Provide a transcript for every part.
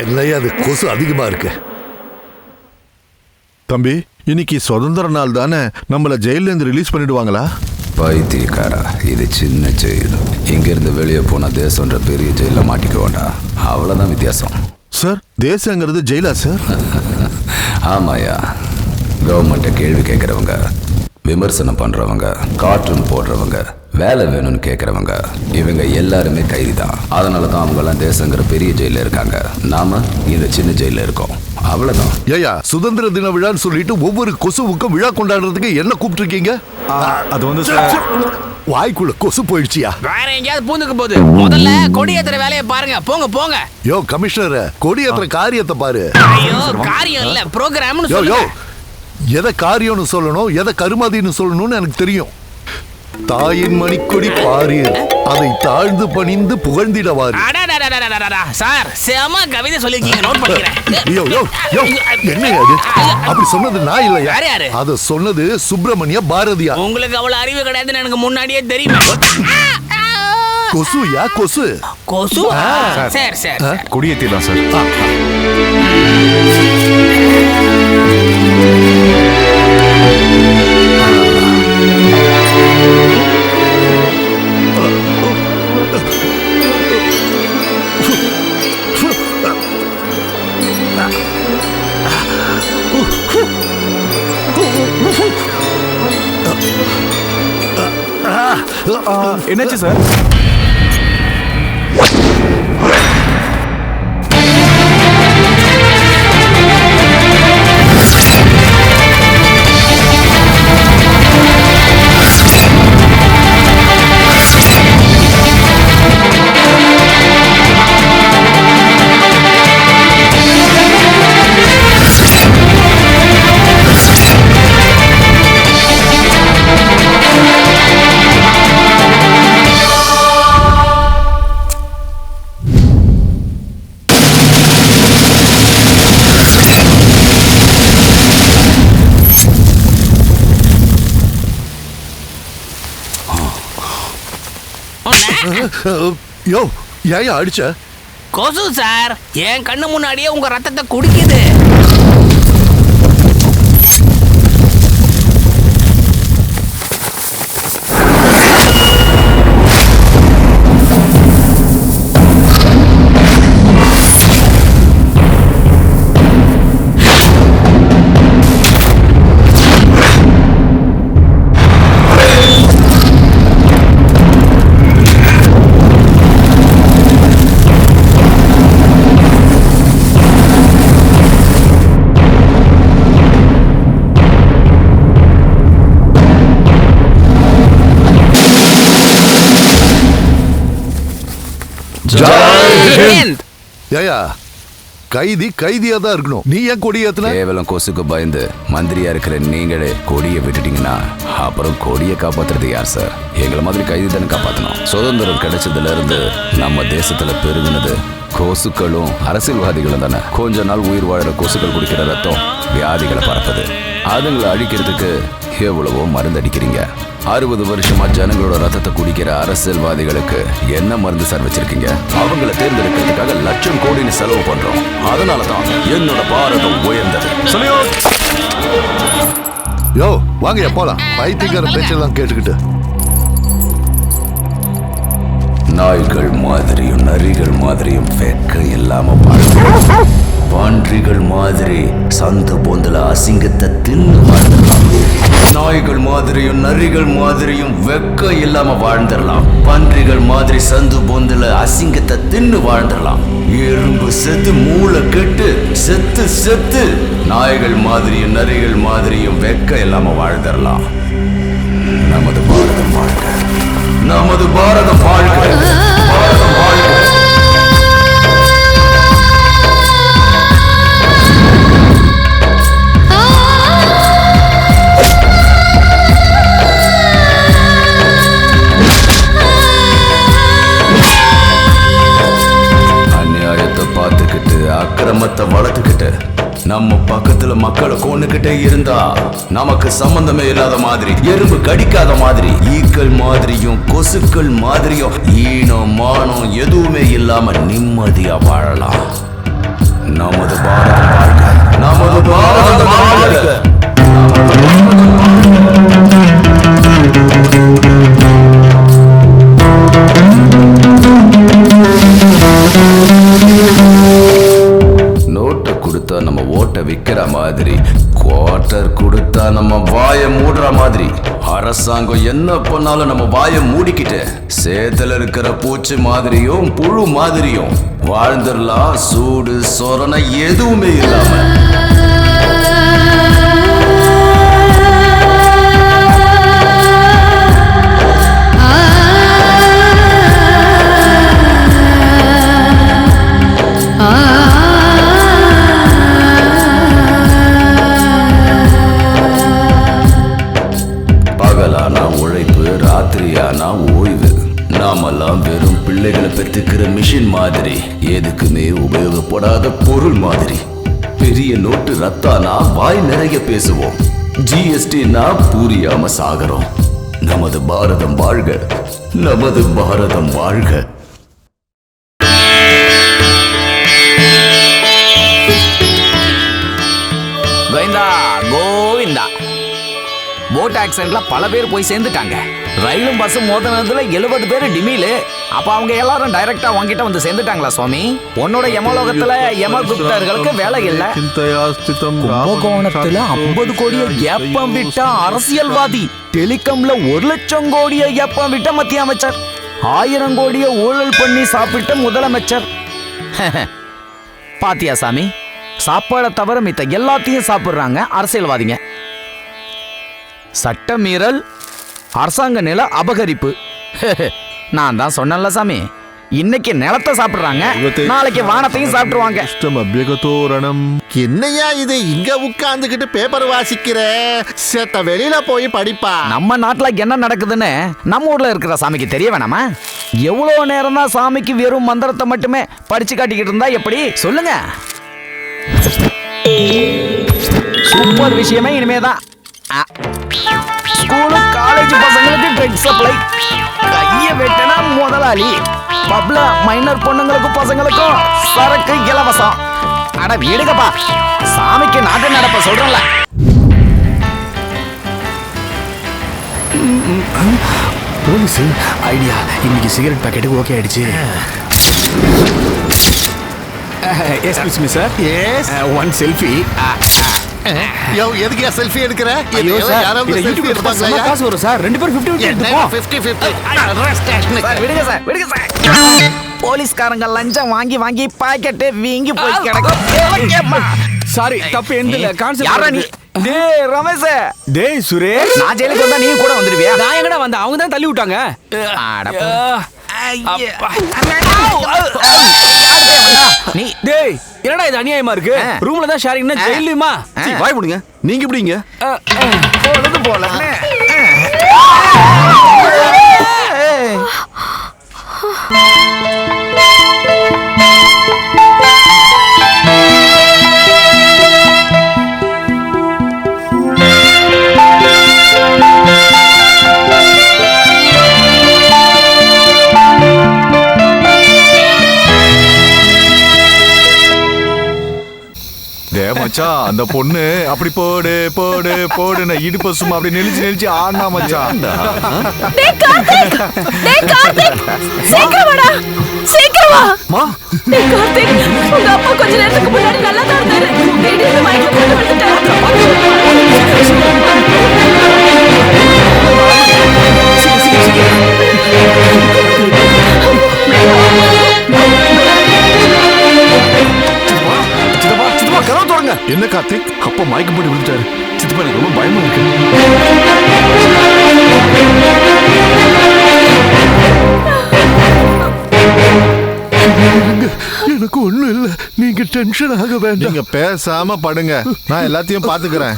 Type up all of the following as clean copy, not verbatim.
இல்லையா அது கொசு அதிகமா இருக்கு. தம்பி, இன்னைக்கு சுதந்திர நாள் தானே, நம்மள ஜெயில இருந்து ரிலீஸ் பண்ணிடுவாங்களா? பைத்தியக்காரா, இது சின்ன ஜெயில். இங்கிருந்து வெளியே போன தேசம்ன்ற பெரிய ஜெயில மாட்டிக்க வேண்டாம். அவ்வளவுதான் வித்தியாசம். சார், தேசங்கிறது ஜெயிலா சார்? ஆமாயா, கவர்மெண்ட்டை கேள்வி கேட்கறவங்க, விமர்சனம் பண்றவங்க, கார்ட்டூன் போடுறவங்க, வேலை வேணும்னு கேட்கறவங்க, இவங்க எல்லாருமே கைதி தான். அதனால தான் அவங்க எல்லாம் தேசங்கிற பெரிய ஜெயில இருக்காங்க. நாம இந்த சின்ன ஜெயில இருக்கோம். அவ்வளவுதான். ஏயா, சுதந்திர தின விழான்னு சொல்லிட்டு ஒவ்வொரு கொசுவுக்கும் விழா கொண்டாடுறதுக்கு என்ன கூப்பிட்டுருக்கீங்க? அது வந்து சார், வாய்க்குள்ள கொசு போயிடுச்சியா? வேற எங்கேயாவது பூந்துக்கு போகுது. முதல்ல கொடியேத்துற வேலையை பாருங்க. போங்க போங்க. யோ கமிஷனர், கொடியேத்துற காரியத்தை பாரு. ஐயோ, காரியம் இல்ல, ப்ரோகிராம்னு யோ யோ, சொல்லுங்க. எதை காரியம்னு சொல்லணும், எதை கருமாதின்னு சொல்லணும்னு எனக்கு தெரியும். தாயின் மணிக்கொடி பாரீர், அதை தாழ்ந்து பணிந்து புகழ்ந்திடவாரு. சார், செம கவிதை சொல்லிருக்கீங்க, நோட் பண்ணிக்கிறேன். யோ யோ யோ, என்னையா அது? அப்படி சொன்னது நான் இல்லையா? யாரு யாரு? அத சொன்னது சுப்பிரமணிய பாரதியார். உங்களுக்கு அவ்வளவு அறிவு கிடையாதுன்னு எனக்கு முன்னாடியே தெரியுமா? கொசுயா கொசு. கொசு? சரி சரி, கொடியேத்திடலாம் சார். என்னாச்சு சார்? யோ, ஏன் அடிச்ச? கொசு சார், என் கண்ணு முன்னாடியே உங்க ரத்தத்தை குடிக்குது. ஏயா, கைதி கைதியா தான் இருக்கணும். நீ ஏன் கொடியேத்துன? கேவலம் கொசுக்கு பயந்து மந்திரியா இருக்கிற நீங்களே கொடியை விட்டுட்டீங்கன்னா அப்புறம் கொடியை காப்பாத்துறது யார் சார்? எங்களை மாதிரி கைதி தானே காப்பாற்றணும். சுதந்திரம் கிடைச்சதுல இருந்து நம்ம தேசத்துல பெருகினது கொசுக்களும் அரசியல்வாதிகளும் தானே. கொஞ்ச நாள் உயிர் வாழற கொசுக்கள் குடிக்கிற ரத்தம் வியாதிகளை பரப்புது. அதுங்களை அழிக்கிறதுக்கு எவ்வளவோ மருந்து அடிக்கிறீங்க. 60 வருஷமா ஜனங்களோட ரத்தத்தை குடிக்கிற அரசியல்வாதிகளுக்கு என்ன மருந்து சார் வச்சிருக்கீங்க? அவங்கள தேர்ந்தெடுக்கிறதுக்காக லட்சம் கோடின்னு செலவு பண்றோம். அதனாலதான் என்னோட பாரதம் உயர்ந்தது. யோ வாங்கயா போலாம். பைத்தியக்கார பேச்செல்லாம் கேட்டுக்கிட்டு நாய்கள் மாதிரியும் நரிகள் மாதிரியும் வெக்க இல்லாம வாழ்ந்துடலாம். பன்றிகள் மாதிரி சந்து பொந்துல அசிங்கத்தை தின்னு வாழ்ந்துடலாம். நாய்கள் மாதிரியும் நரிகள் மாதிரியும் வெக்க இல்லாம வாழ்ந்துடலாம். பன்றிகள் மாதிரி சந்து பொந்துல அசிங்கத்தை தின்னு வாழ்ந்துடலாம். எறும்பு செத்து மூளை கெட்டு செத்து செத்து நாய்கள் மாதிரியும் நரிகள் மாதிரியும் வெக்க இல்லாம வாழ்ந்துடலாம். நமது பாரதம் வாழ்க, நமது பாரதம் வாழ்க, பாரதம் வாழ்க. அக்கிரமத்தை வளர்த்துக்கிட்டு நம்ம பக்கத்துல மக்களை கொண்டுகிட்டே இருந்தா நமக்கு சம்பந்தமே இல்லாத மாதிரி, எறும்பு கடிக்காத மாதிரி, ஈக்கள் மாதிரியும் கொசுக்கள் மாதிரியும் ஈனம் மானம் எதுவுமே இல்லாம நிம்மதியா வாழலாம். நமது பாரதம் வாழ்க, நமது பாரதம் வாழ்க. நோட்டை கொடுத்தா நம்ம ஓட்ட விக்கிற மாதிரி, குவார்டர் கொடுத்தா நம்ம வாயை மூடுற மாதிரி, அரசாங்கம் என்ன பண்ணாலும் நம்ம வாயை மூடிக்கிட்டு சேத்துல இருக்கிற பூச்சி மாதிரியும் புழு மாதிரியும் வாழ்ந்துடலாம், சூடு சொரணை எதுவுமே இல்லாம. பகலானா உழைப்பு, ராத்திரியானா ஓய்வு. நாமெல்லாம் வெறும் பிள்ளைகளை பெற்றுக்கிற மிஷின் மாதிரி, எதுக்குமே உபயோகப்படாத பொருள் மாதிரி. பெரிய நோட்டு ரத்தானா வாய் நிறைய பேசுவோம், ஜிஎஸ்டினா புரியாம சாகரம். நமது பாரதம் வாழ்க, நமது பாரதம் வாழ்க. கோவிந்தா கோவிந்தா. போட் ஆக்சிடென்ட்ல பல பேர் போய் சேர்ந்துட்டாங்க. ரயிலும் பஸ்ஸும் மோதினதுல 70 பேர் டிமிலு. அப்ப அவங்க எல்லாரும் டைரக்டா வாங்கிட்ட வந்து சேர்ந்துட்டாங்களா சுவாமி? உன்னோட யமலோகத்துல யமகுப்தர்களுக்கு வேலை இல்ல. கும்பகோணத்துல 50 கோடியை ஏப்பம் விட்ட அரசியல்வாதி, டெலிகாம்ல 1 லட்சம் கோடியை ஏப்பம் விட்ட மத்திய அமைச்சர், 1000 கோடியை ஊழல் பண்ணி சாப்பிட்ட முதலமைச்சர். பாத்தியா சாமி, சாப்பாடை தவிர மித்த எல்லாத்தையும் சாப்பிடுறாங்க அரசியல்வாதிங்க. சட்ட மீறல், அரசாங்க நில அபகரிப்பு. நான் தான் சொன்னேன்ல சாமி, இன்னைக்கு நிலத்தை சாப்பிடுறாங்க, நாளைக்கு வானத்தையும் சாப்பிடுவாங்க. என்னையா இது இங்க உட்கார்ந்துகிட்டு பேப்பர் வாசிக்கிற? சேத்த வெளியில போய் படிப்பா. நம்ம நாட்டுல என்ன நடக்குதுன்னு நம்ம ஊர்ல இருக்கிற சாமிக்கு தெரிய வேணாமா? எவ்வளவு நேரம் தான் சாமிக்கு வெறும் மந்திரத்தை மட்டுமே படிச்சு காட்டிக்கிட்டு இருந்தா எப்படி சொல்லுங்க? சூப்பர் விஷயமே இனிமேதான். ஸ்கூலு காலேஜ் பசங்களுக்கு ட்ரக் சப்ளை, கைய வெட்டனா முதலாளி, பப்ல மைனர் பொண்ணுங்களுக்கும் பசங்களுக்கும் சரக்கு இலவசம். அட வீடுங்கப்பா, சாமிக்கு நாட்டு நடப்ப சொல்றல. போலீஸ் ஐடியா, இன்னைக்கு சிகரெட் பாக்கெட்டுக்கு ஓகே ஆயிடுச்சு. Excuse me sir, yes one selfie. யோ எதுக்கு செல்ஃபி எடுக்கிற? ஐயோ சார், யாராவது இது செல்ஃபி யூடியூப்ல எடுப்பாங்களா? காசு வரும் சார். 2 பேர் 50 எடுத்துப்போம். 50-50. சார், விடுங்க சார், விடுங்க சார். போலீஸ்காரங்க லஞ்சம் வாங்கி வாங்கி பாக்கெட்டு வீங்கி போய் கிடக்கும். சாரி, தப்பு எந்தில யாரா நீ? கான்செப்ட். டேய் ரமேஷ், டேய் சுரேஷ், நான் ஜெயிலுக்கு வந்தா நீ கூட வந்துடுவியா? நான் எங்கடா வந்த? அவங்க தான் தள்ளி விட்டாங்க. அட போ. அப்பா. நீ டேய், என்னடா இது அநியாயமா இருக்கு? ரூம்ல தான் ஷேரிங்னா ஜெயிலுமா? வாய் முடுங்க. நீங்க எப்படிங்க? பொழுது போலன்னு. மச்சான், அந்த பொண்ணு அப்படி போடு போடு போடு இடுப்ப சும்மா அப்படி நெளிச்சு நெளிச்சு ஆனா மச்சான். டேய் கார்த்திக், டேய் கார்த்திக், சீக்கிரம் வாடா, சீக்கிரம் வா. மா, டேய் கார்த்திக், உங்க அப்பா கொஞ்ச நேரத்துக்கு முன்னாடி நல்லா தான் இருந்தாரு. திடீர்னு மயக்கம் போட்டு விழுந்துட்டாரு. சித்தப்பா, சித்தப்பா கதவு திறங்க. என்ன கார்த்திக்? அப்பா மயக்கம் போட்டு விழுந்துட்டாரு. சித்தப்பா எனக்கு ரொம்ப பயமா இருக்கு. எனக்கு ஒண்ணும் இல்ல, நீங்க டென்ஷன் ஆக வேண்டாம். நீங்க பேசாம படுங்க, நான் எல்லாத்தையும் பாத்துக்கிறேன்.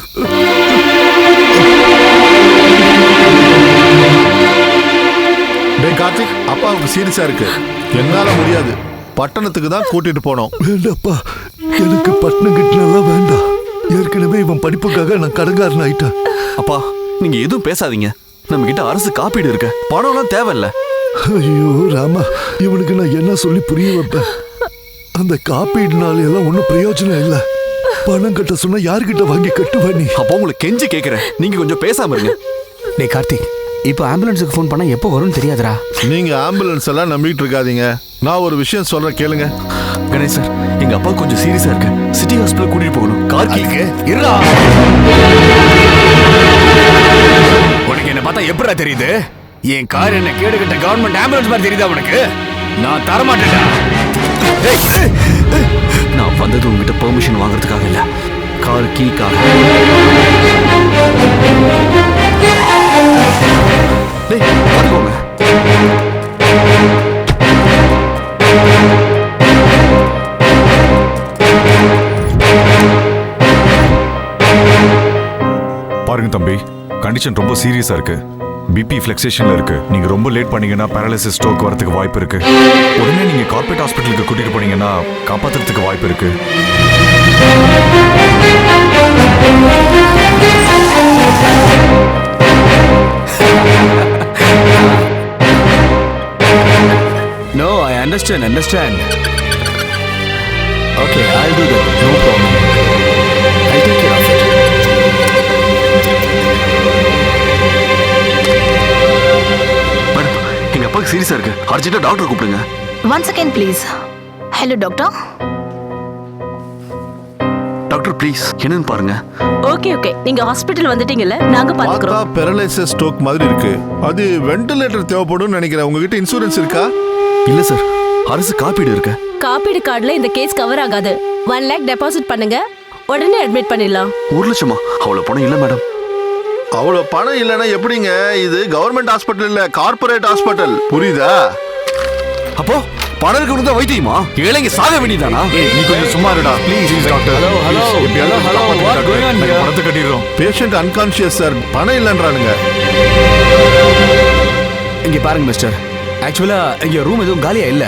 டேய் கார்த்திக், அப்பாவுக்கு சீரியஸா இருக்கு, என்னால முடியாது, பட்டணத்துக்கு தான் கூட்டிட்டு போனோம். வேண்டாப்பா, எனக்கு பட்டணம் கிட்டலாம் வேண்டாம். ஏற்கனவே இவன் படிப்புக்காக நான் கடங்காரன் ஆயிட்டேன். அப்பா, நீங்க எதுவும் பேசாதீங்க. நம்ம கிட்ட அரசு காப்பீடு இருக்கு, பணம்லாம் தேவையில்ல. ஐயோ ராமா, இவனுக்கு நான் என்ன சொல்லி புரிய வைப்பேன்? அந்த காப்பீடுனால எல்லாம் ஒன்றும் பிரயோஜனம் இல்லை. பணம் கட்ட சொன்னா யாருக்கிட்ட வாங்கி கட்டுவ நீ? அப்போ உங்களை கெஞ்சி கேக்குறேன், நீங்க கொஞ்சம் பேசாம இருங்க. டேய் கார்த்திக், இப்போ ஆம்புலன்ஸுக்கு ஃபோன் பண்ணா எப்போ வரும்னு தெரியாதுடா. நீங்க ஆம்புலன்ஸ் எல்லாம் நம்பிட்டு இருக்காதீங்க. நான் ஒரு விஷயம் சொல்றேன் கேளுங்க. கணேஷ் சார், எங்க அப்பா கொஞ்சம் சீரியஸா இருக்கு. சிட்டி ஹாஸ்பிட்டல் கூட்டிட்டு போகணும். கார்த்திக்கு இருடா. உனக்கு என்ன பார்த்தா எப்படா தெரியுது? என் கார் என்ன கேடுகட்ட கவர்மெண்ட் ஆம்புலன்ஸ் மாதிரி தெரியுதா உனக்கு? நான் தரமாட்டேன்டா. நான் வந்தது உங்ககிட்ட பெர்மிஷன் வாங்குறதுக்காக இல்ல, கார் கீக்காக. டேய் பாத்துக்கோங்க. பாருங்க தம்பி, கண்டிஷன் ரொம்ப சீரியஸா இருக்கு. பிபி ஃபிளக்சேஷன்ல இருக்கு. நீங்க ரொம்ப லேட் பண்ணீங்கன்னா பேரலிசிஸ் ஸ்ட்ரோக் வரதுக்கு வாய்ப்பு இருக்கு. உடனே நீங்க கார்ப்பரேட் ஹாஸ்பிட்டலுக்கு கூட்டிட்டு போனீங்கன்னா காப்பாத்துறதுக்கு வாய்ப்பு இருக்கு. No, I understand. Okay, I'll do that. No problem. I'll take care of it. Madam, எங்க அப்பாவுக்கு சீரியஸா இருக்கு. அர்ஜென்ட்டா டாக்டர் கூப்பிடுங்க. One second, please. Hello, doctor. Doctor please, என்னன்னு பாருங்க. ஓகே நீங்க ஹாஸ்பிடல் வந்துட்டீங்கல்ல, நாங்க பார்த்தா பாத்துக்கிறோம். பெரலைசஸ் ஸ்ட்ரோக் மாதிரி இருக்கு. அது வென்டிலேட்டர் தேவைப்படும் நினைக்கிறேன். உங்ககிட்ட இன்சூரன்ஸ் இருக்கா? இல்ல சார், அரசு காப்பீடு இருக்கு. காப்பீடு கார்டுல இந்த கேஸ் கவர் ஆகாது. 1 lakh டெபாசிட் பண்ணுங்க, உடனே அட்மிட் பண்ணிடலாம். 1 லட்சமா? அவ்வளவு பணம் இல்ல மேடம். அவ்வளவு பணம் இல்லைன்னா எப்படிங்க? இது கவர்மெண்ட் ஹாஸ்பிட்டல் இல்ல, கார்ப்பரேட் ஹாஸ்பிட்டல். புரியுதா? அப்போ பணம் இருக்கிறது வைத்தியமா? ஏழைங்க சாக வேண்டியதானா? நீ கொஞ்சம் சும்மா இருடா ப்ளீஸ் டாக்டர். ஹலோ பணத்தை கட்டிடுறோம். Patient unconscious sir. பணம் இல்லைன்றானுங்க. இங்க பாருங்க மிஸ்டர், ஆக்சுவலா இங்க ரூம் எதுவும் காலியா இல்ல.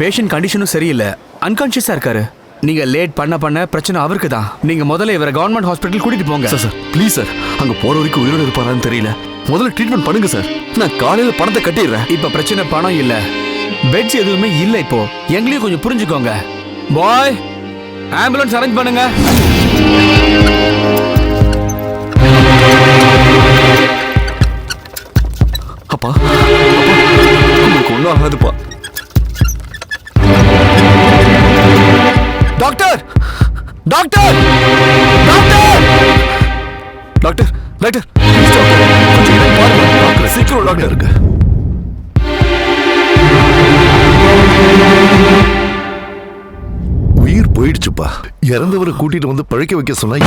பேஷண்ட் கண்டிஷனும் சரியில்லை, அன்கான்ஷியஸா இருக்காரு. நீங்க லேட் பண்ண பிரச்சனை அவருக்கு தான். நீங்க முதல்ல இவரை கவர்மெண்ட் ஹாஸ்பிட்டல் கூட்டிட்டு போங்க. சார் ப்ளீஸ் சார், அங்க போற வரைக்கும் உயிரோடு இருப்பாரான்னு தெரியல. முதல்ல ட்ரீட்மெண்ட் பண்ணுங்க சார். நான் காலையில பணத்தை கட்டிடுறேன். இப்ப பிரச்சனை பணம் இல்ல, பெட்ஸ் எதுவுமே இல்ல. இப்போ எங்களையும் கொஞ்சம் புரிஞ்சுக்கோங்க. பாய், ஆம்புலன்ஸ் அரேஞ்ச் பண்ணுங்க. அப்பா, உங்களுக்கு ஒன்றும் ஆகாதுப்பா. Doctor doctor doctor doctor doctor சீக்கிரம் டாக்டர் இருக்கு. உயிர் போயிடுச்சுப்பா. இறந்தவரை கூட்டிட்டு வந்து பழைக்க வைக்க சொன்னா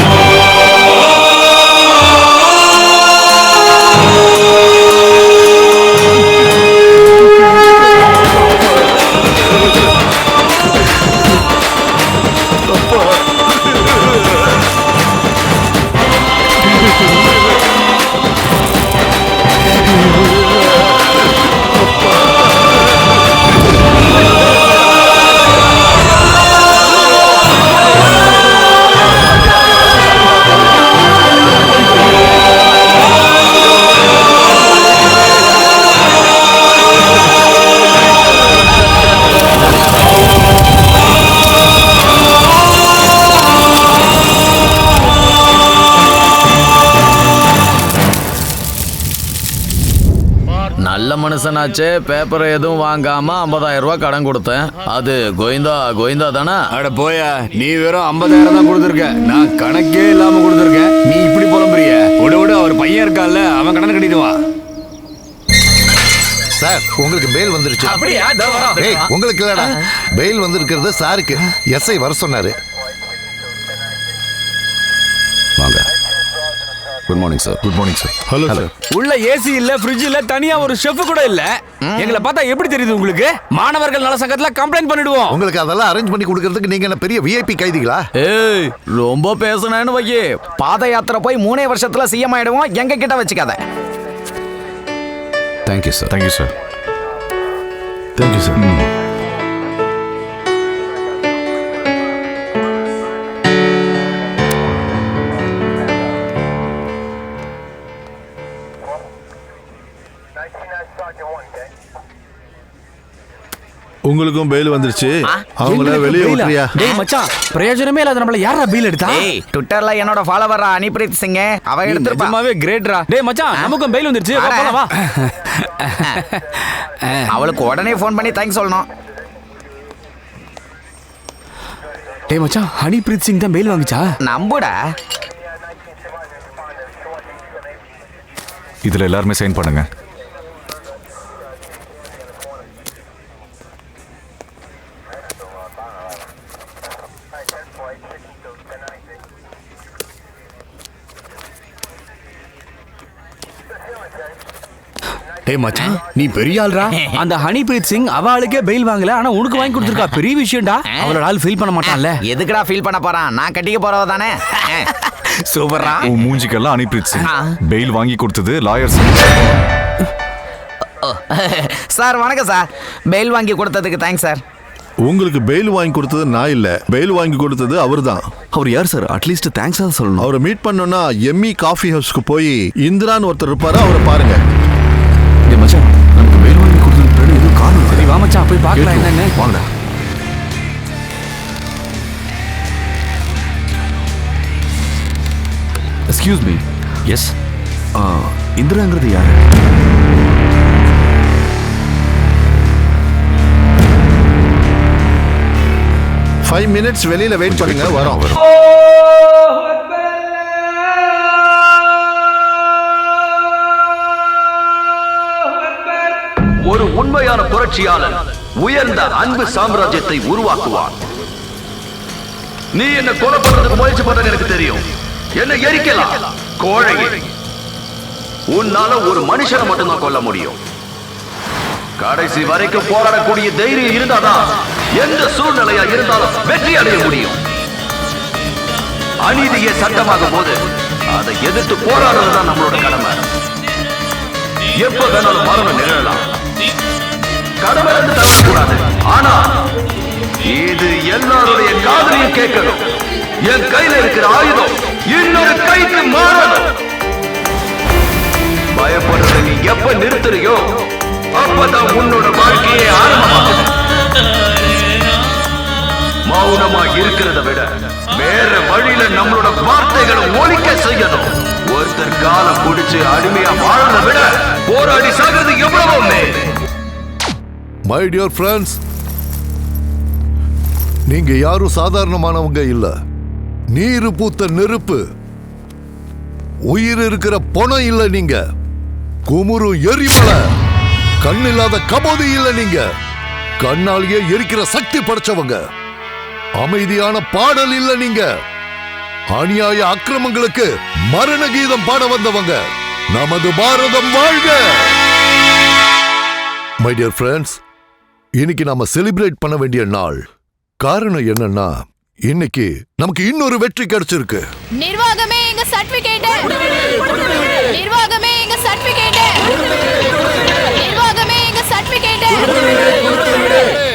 நல்ல மனுஷனாச்சே, பேப்பரை எதுவும் வாங்காம 50,000 ரூபாய் கடன் கொடுத்தேன். அது கோவிந்தா தானே? அட போயா, நீ வெறும் 50,000 தான் கொடுத்துருக்க. நான் கணக்கே இல்லாம கொடுத்துருக்கேன். நீ இப்படி புலம்புறிய? விடு, அவர் பையன் இருக்கான்ல, அவன் கடன் கட்டிடுவான். சார், உங்களுக்கு பெயில் வந்துருச்சு. அப்படியா? ஏய், உங்களுக்கு இல்லடா, பெயில் வந்திருக்கிறது சாருக்கு. எஸ்ஐ வர சொன்னாரு. வாங்க. Good morning sir. Good morning sir. Hello sir. உள்ள ஏசி இல்ல, ஃப்ரிட்ஜ் இல்ல, தனியா ஒரு ஷெஃப் கூட இல்ல. எங்களை பார்த்தா எப்படி தெரியுது உங்களுக்கு? மாணவர்கள் நல சங்கத்துல கம்ப்ளைண்ட் பண்ணிடுவோம். உங்களுக்கு அதெல்லாம் அரேஞ்ச் பண்ணி கொடுக்கறதுக்கு நீங்க என்ன பெரிய விஐபி கைதிகளா? ஏய், ரொம்ப பேசுனேன்னு வையே, பாத யாத்திரை போய் 3 வருஷத்துல சிஎம் ஆயிடுவோம். எங்க கிட்ட வச்சுக்காத. Thank you sir. Thank you sir. Thank you sir. உங்களுக்கும் பெயில் வந்துருச்சு. அவங்கள எங்களுக்கு வெளியே bail-ஆ? விட்டுறியா? டேய் மச்சான், பிரயோஜனமே இல்லாத நம்மள யாரா பீல் எடுத்தா? ஏய் ட்விட்டர்ல என்னோட ஃபாலோவரா அனிப்ரீத் சிங் அவ எடுத்துப்பா. நிஜமாவே கிரேட்ரா. டேய் மச்சான், நமக்கும் பெயில் வந்துருச்சு. வா போலாம் வா. அவளுக்கு உடனே ஃபோன் பண்ணி தேங்க்ஸ் சொல்லணும். டேய் மச்சான், ஹனிப்ரீத் சிங் தான் பெயில் வாங்குச்சா? நம்புடா. இதுல எல்லாருமே சைன் பண்ணுங்க. டேய் மச்சான், நீ பெரிய ஆள்ரா. அந்த ஹனிப்ரீத் சிங் அவ ஆளுக்கே பெயில் வாங்கல, ஆனா உனக்கு வாங்கி கொடுத்துருக்கா. பெரிய விஷயம்டா. அவளோட ஆள் ஃபீல் பண்ண மாட்டான்ல. எதுக்குடா ஃபீல் பண்ண போறான்? நான் கட்டிக்க போறவ தானே. சூப்பர்ரா. உன் மூஞ்சிக்கெல்லாம் அனிப்ரீத் சிங் பெயில் வாங்கி கொடுத்தது லாயர் சார் வணக்கம் சார். பெயில் வாங்கி கொடுத்ததுக்கு தேங்க்ஸ் சார். உங்களுக்கு பெயில் வாங்கி கொடுத்தது நான் இல்ல, பெயில் வாங்கி கொடுத்தது அவர்தான். அவர் யார் சார்? அட்லீஸ்ட் தேங்க்ஸ் தான் சொல்லணும். அவரை மீட் பண்ணோம்னா எம்மி காஃபி ஹவுஸ்க்கு போய் இந்திரான்னு ஒருத்தர் இருப்பாரு, அவரை பாருங்க. டேய் மச்சான், நமக்கு பெயில் வாங்கி கொடுத்ததுக்கு பின்னாடி ஏதோ காரணம் இருக்கு. சரி வா மச்சான், போய் பார்க்கலாம் என்னன்னு. வாங்கடா. Excuse me. எஸ். இந்திராங்கிறது யாரு? ஃபைவ் மினிட்ஸ் வெளியில வெயிட் பண்ணுங்க, வரோம். ஒரு உண்மையான புரட்சியாளன் உயர்ந்த அன்பு சாம்ராஜ்யத்தை உருவாக்குவான். நீ என்ன கொலை பண்றதுக்கு முயற்சி பண்றது எனக்கு தெரியும். என்ன எரிக்கலாம் கோழையே. உன்னால ஒரு மனுஷனை மட்டும்தான் கொல்ல முடியும். கடைசி வரைக்கும் போராடக்கூடிய தைரியம் இருந்தாதான் எந்த சூழ்நிலையா இருந்தாலும் வெற்றி அடைய முடியும். அநீதியை சட்டமாகும் போது அதை எதிர்த்து போராடுறதுதான் நம்மளோட கடமை. எப்ப வேணாலும் மரணம் நிகழலாம். கடமை இருந்து தரக்கூடாது. ஆனா இது எல்லாருடைய காதலையும் கேட்கணும். என் கையில இருக்கிற ஆயுதம் இன்னொரு கைக்கு மாறணும். பயப்படுறத நீ எப்ப நிறுத்துறியோ அப்பதான் உன்னோட வாழ்க்கையே ஆரம்பமாகுது. மௌனமா இருக்கிறத விட வேற வழியில நம்மளோட வார்த்தைகளை ஒலிக்க செய்யணும். ஒருத்தர் காலம் பிடிச்சு அடிமையா வாழறத விட போராடி சாகிறது எவ்வளவோ மேல். மை டியர் ஃப்ரெண்ட்ஸ், நீங்க யாரும் சாதாரணமானவங்க இல்ல. நீரு பூத்த நெருப்பு, உயிர் இருக்கிற பணம் இல்ல நீங்க. குமுறு எரிமலை, கண்ணில்லாத கபோதி இல்ல நீங்க. கண்ணாலேயே எரிக்கிற சக்தி படைச்சவங்க. அமைதியான பாடல் இல்ல நீங்க. அநியாய அக்கிரமங்களுக்கு மரண கீதம் பாட வந்தவங்க. நமது பாரதம் வாழ்க. மை டியர் ஃப்ரெண்ட்ஸ், இன்னைக்கு நாம செலிப்ரேட் பண்ண வேண்டிய நாள். காரணம் என்னன்னா, இன்னைக்கு நமக்கு இன்னொரு வெற்றி கிடைச்சிருக்கு. நிர்வாகமே எங்க சர்டிபிகேட். நிர்வாகமே எங்க சர்டிபிகேட். நிர்வாகமே எங்க சர்டிபிகேட்.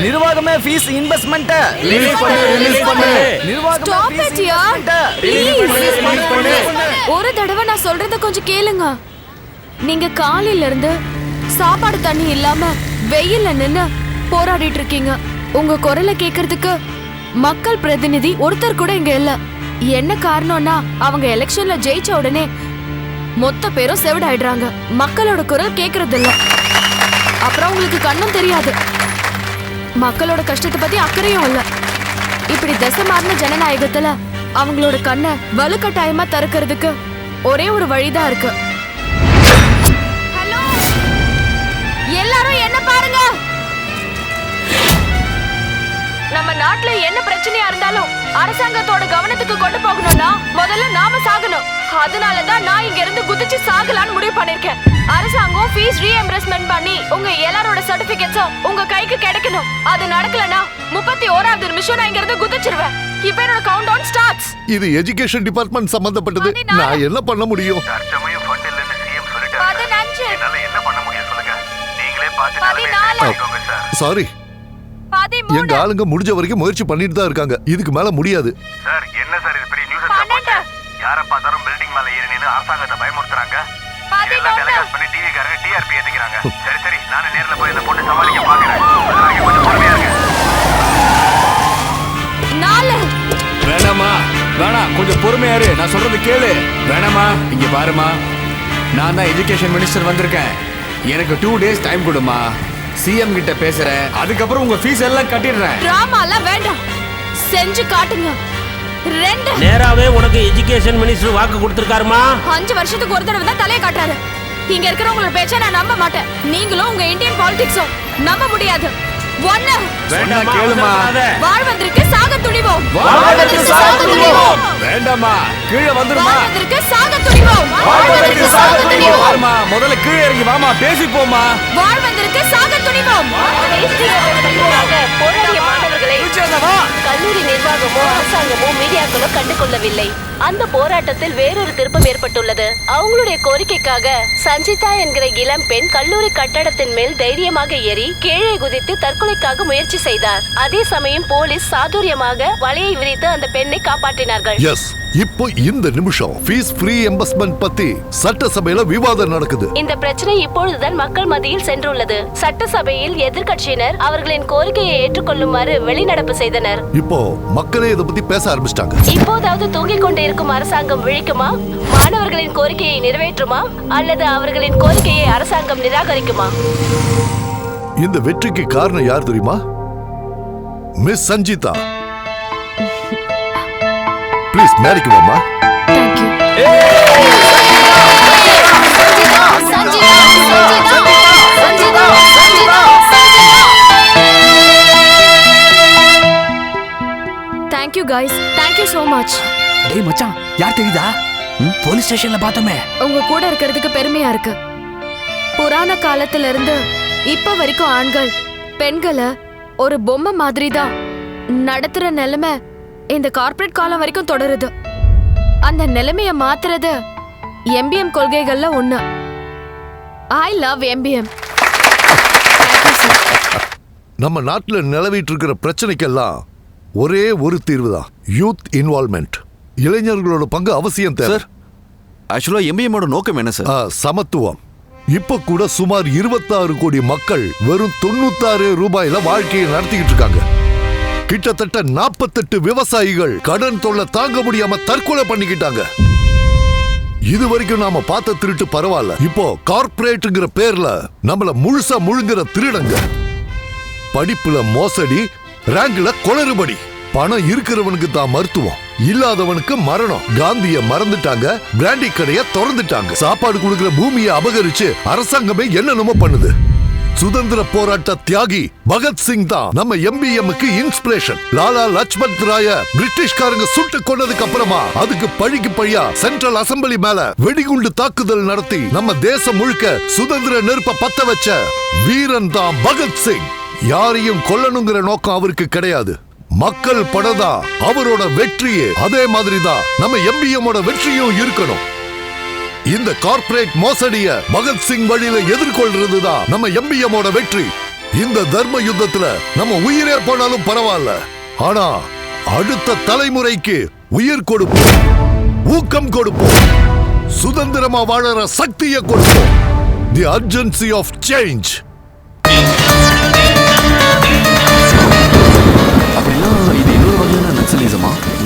நிர்வாகமே ஃபீஸ் இன்வெஸ்ட்மென்ட் ரிலீஸ் பண்ணு. Stop it, yaar. ஒரு தடவை நான் சொல்றத கொஞ்சம் கேளுங்க. நீங்க காலையில இருந்து சாப்பாடு தண்ணி இல்லாம வெயில்ல நின்னு போராடிட்டு இருக்கீங்க. உங்க குரலை கேட்கறதுக்கு மக்கள் பிரதிநிதி ஒருத்தர் கூட இங்க இல்ல. என்ன காரணம்னா, அவங்க எலெக்ஷன்ல ஜெயிச்ச உடனே மொத்த பேரும் செவிடாயிடுறாங்க. மக்களோட குரல் கேட்கறது இல்ல. அப்புறம் உங்களுக்கு கண்ணும் தெரியாது. மக்களோட கஷ்டத்தை பத்தி அக்கறையும் இல்ல. இப்படி திசை மாறின ஜனநாயகத்துல அவங்களோட கண்ணை வலுக்கட்டாயமா திறக்கிறதுக்கு ஒரே ஒரு வழிதான் இருக்கு. ஹலோ, எல்லாரும் என்ன பாருங்க. நம்ம நாட்டுல என்ன பிரச்சனையா இருந்தாலும் அரசாங்கத்தோட கவனத்துக்கு கொண்டு போகணும்னா முதல்ல நாம சாகணும். அதனாலதான் நான் இங்க இருந்து குதிச்சு சாகலான்னு முடிவு பண்ணிருக்கேன். அரசாங்கம் ஃபீஸ் ரீஎம்பர்ஸ்மென்ட் பண்ணி உங்க எல்லாரோட சர்டிபிகேட்ஸும் உங்க கைக்கு கிடைக்கணும். அது நடக்கலனா 31வது நிமிஷம் நான் இங்க இருந்து குதிச்சிருவேன். இப்போ என்னோட கவுண்ட் டவுன் ஸ்டார்ட்ஸ். இது எஜுகேஷன் டிபார்ட்மெண்ட் சம்பந்தப்பட்டது. நான் என்ன பண்ண முடியும்? தற்சமயம் ஃபண்ட் இல்லன்னு சிஎம் சொல்லிட்டாரு. 15 என்னால என்ன பண்ண முடியும் சொல்லுங்க. நீங்களே பார்த்து நிலைமையை பண்ணிக்கோங்க சார். சாரி, 13 எங்க ஆளுங்க முடிஞ்ச வரைக்கும் முயற்சி பண்ணிட்டு தான் இருக்காங்க. இதுக்கு மேல முடியாது. சார் என்ன சார் இது பெரிய நியூஸ் போச்சு. யார பார்த்தாலும் பில்டிங் மேல ஏறி நின்னு அரசாங்கத்தை பயமுறுத்துறாங்க. எல்லாம் டெலிகாஸ்ட் பண்ணி டிவி காரங்க டிஆர்பி ஏத்திக்கிறாங்க. சரி நானே நேர்ல போய் இந்த பொண்ணு சமாளிக்க பாக்குறேன். கொஞ்சம் பொறுமையா கொஞ்சம் பொறுமையா இரு, நான் சொல்றது கேளு. வேணாமா, இங்க பாருமா, நான் தான் எஜுகேஷன் மினிஸ்டர் வந்திருக்கேன். எனக்கு 2 days டைம் கொடுமா. சிஎம் கிட்ட பேசுறேன், அதுக்கப்புறம் உங்க ஃபீஸ் எல்லாம் கட்டிடுறேன். டிராமா எல்லாம் வேண்டாம், செஞ்சு காட்டுங்க. 2 நேராவே உனக்கு எஜுகேஷன் மினிஸ்டர் வாக்கு கொடுத்திருக்காருமா. 5 வருஷத்துக்கு ஒரு தடவை தான் தலையை காட்டுறாரு. இங்க இருக்கிறவங்களோட பேச்ச நான் நம்ப மாட்டேன். நீங்களும் உங்க இந்தியன் பாலிடிக்ஸும் நம்ப முடியாது. ஒண்ணு வேண்டாம், கேளுமா. வாழ்வதற்கு சாக துணிவோம். வாழ்வதற்கு சாக துணிவோம். வேண்டாமா, கீழே வந்துருமா. வாழ்வதற்கு சாக துணிவோம். வாழ்வதற்கு சாக துணிவோம். வாமா, முதல்ல கீழே இறங்கி வாமா, பேசி போமா. வாழ்வதற்கு சாக துணிவோம். போராடிய மாணவர்களை கல்லூரி நிர்வாகமோ அரசாங்கமோ மீடியாக்களோ கண்டுகொள்ளவில்லை. அந்த போராட்டத்தில் வேறொரு திருப்பம் ஏற்பட்டுள்ளது. அவங்களுடைய கோரிக்கைக்காக சஞ்சிதா என்கிற இளம் பெண் கல்லூரி கட்டடத்தின் மேல் தைரியமாக ஏறி கீழே குதித்து தற்கொலைக்காக முயற்சி செய்தார். அதே சமயம் போலீஸ் சாதுரியமாக வலையை விரித்து அந்த பெண்ணை காப்பாற்றினார்கள். எஸ், இப்போ இந்த நிமிஷம் ஃபீஸ் ஃப்ரீ எம்பஸ்மென்ட் பத்தி சட்டசபையில விவாதம் நடக்குது. இந்த பிரச்சனை இப்பொழுதுதான் மக்கள் மத்தியில் சென்றுள்ளது. சட்டசபையில் எதிர்க்கட்சியினர் அவர்களின் கோரிக்கையை ஏற்றுக்கொள்ளுமாறு வெளிநடப்பு செய்தனர். இப்போ மக்களே இதை பத்தி பேச ஆரம்பிச்சிட்டாங்க. இப்போதாவது தூங்கிக் கொண்டு இருக்கும் அரசாங்கம் விழிக்குமா? மாணவர்களின் கோரிக்கையை நிறைவேற்றுமா? அல்லது அவர்களின் கோரிக்கையை அரசாங்கம் நிராகரிக்குமா? இந்த வெற்றிக்கு காரணம் யார் தெரியுமா? மிஸ் சஞ்சிதா. ப்ளீஸ் மேரிக்கு வாமா. Thank you guys. Thank you so much. டேய் மச்சான், யார் தெரியுதா? போலீஸ் ஸ்டேஷன்ல பார்த்தோமே. உங்க கூட இருக்கிறதுக்கு பெருமையா இருக்கு. புராண காலத்துல இருந்து இப்ப வரைக்கும் ஆண்கள் பெண்களை ஒரு பொம்மை மாதிரி தான் நடத்துற நிலைமை இந்த கார்ப்பரேட் காலம் வரைக்கும் தொடருது. அந்த நிலைமைய மாத்துறது எம்பிஎம் கொள்கைகள்ல ஒண்ணு. I love MBM. நம்ம நாட்டுல நிலவிட்டு இருக்கிற பிரச்சனைக்கெல்லாம் ஒரே ஒரு தீர்வு தான், யூத் இன்வால்வ்மெண்ட். இளைஞர்களோட பங்கு அவசியம் தேவை. ஆக்சுவலா எம்பிஎம்மோட நோக்கம் என்ன சார்? சமத்துவம். இப்ப கூட சுமார் 26 கோடி மக்கள் வெறும் 96 ரூபாயில வாழ்க்கையை நடத்திக்கிட்டு இருக்காங்க. கிட்டத்தட்ட 48 விவசாயிகள் கடன் தொல்லை தாங்க முடியாம தற்கொலை பண்ணிக்கிட்டாங்க. இது வரைக்கும் நாம பார்த்த திருட்டு பரவாயில்ல, இப்போ கார்ப்பரேட்ங்கிற பேர்ல நம்மள முழுசா முழுங்குற திருடங்க. படிப்புல மோசடி, ரேங்க்ல குளறுபடி. பணம் இருக்கிறவனுக்கு தான் மருத்துவம், இல்லாதவனுக்கு மரணம். காந்திய மறந்துட்டாங்க, பிராண்டி கடைய திறந்துட்டாங்க. சாப்பாடு கொடுக்கிற பூமியை அபகரிச்சு அரசாங்கமே என்னென்னமோ பண்ணுது. சுதந்திர போராட்ட தியாகி பகத்சிங் தான் நம்ம எம்பிஎம்க்கு இன்ஸ்பிரேஷன். லாலா லஜ்பத் ராய பிரிட்டிஷ்காரங்க சுட்டு கொண்டதுக்கு அப்புறமா அதுக்கு பழிக்கு பழியா சென்ட்ரல் அசெம்பிளி மேல வெடிகுண்டு தாக்குதல் நடத்தி நம்ம தேசம் முழுக்க சுதந்திர நெருப்ப பத்த வச்ச வீரன் தான் பகத்சிங். யாரையும் கொல்லணுங்கிற நோக்கம் அவருக்கு கிடையாது. மக்கள் படதா அவரோட வெற்றியே. அதே மாதிரிதான் நம்ம எம்பிஎம்மோட வெற்றியும் இருக்கணும். இந்த கார்ப்பரேட் மோசடிய பகத்சிங் வழியில எதிர்கொள்றதுதான் நம்ம எம்பிஎம்மோட வெற்றி. இந்த தர்ம யுத்தத்துல நம்ம உயிரே போனாலும் பரவாயில்ல, ஆனா அடுத்த தலைமுறைக்கு உயிர் கொடுப்போம், ஊக்கம் கொடுப்போம், சுதந்திரமா வாழற சக்தியை கொடுப்போம். தி அர்ஜென்சி ஆஃப் சேஞ்ச்.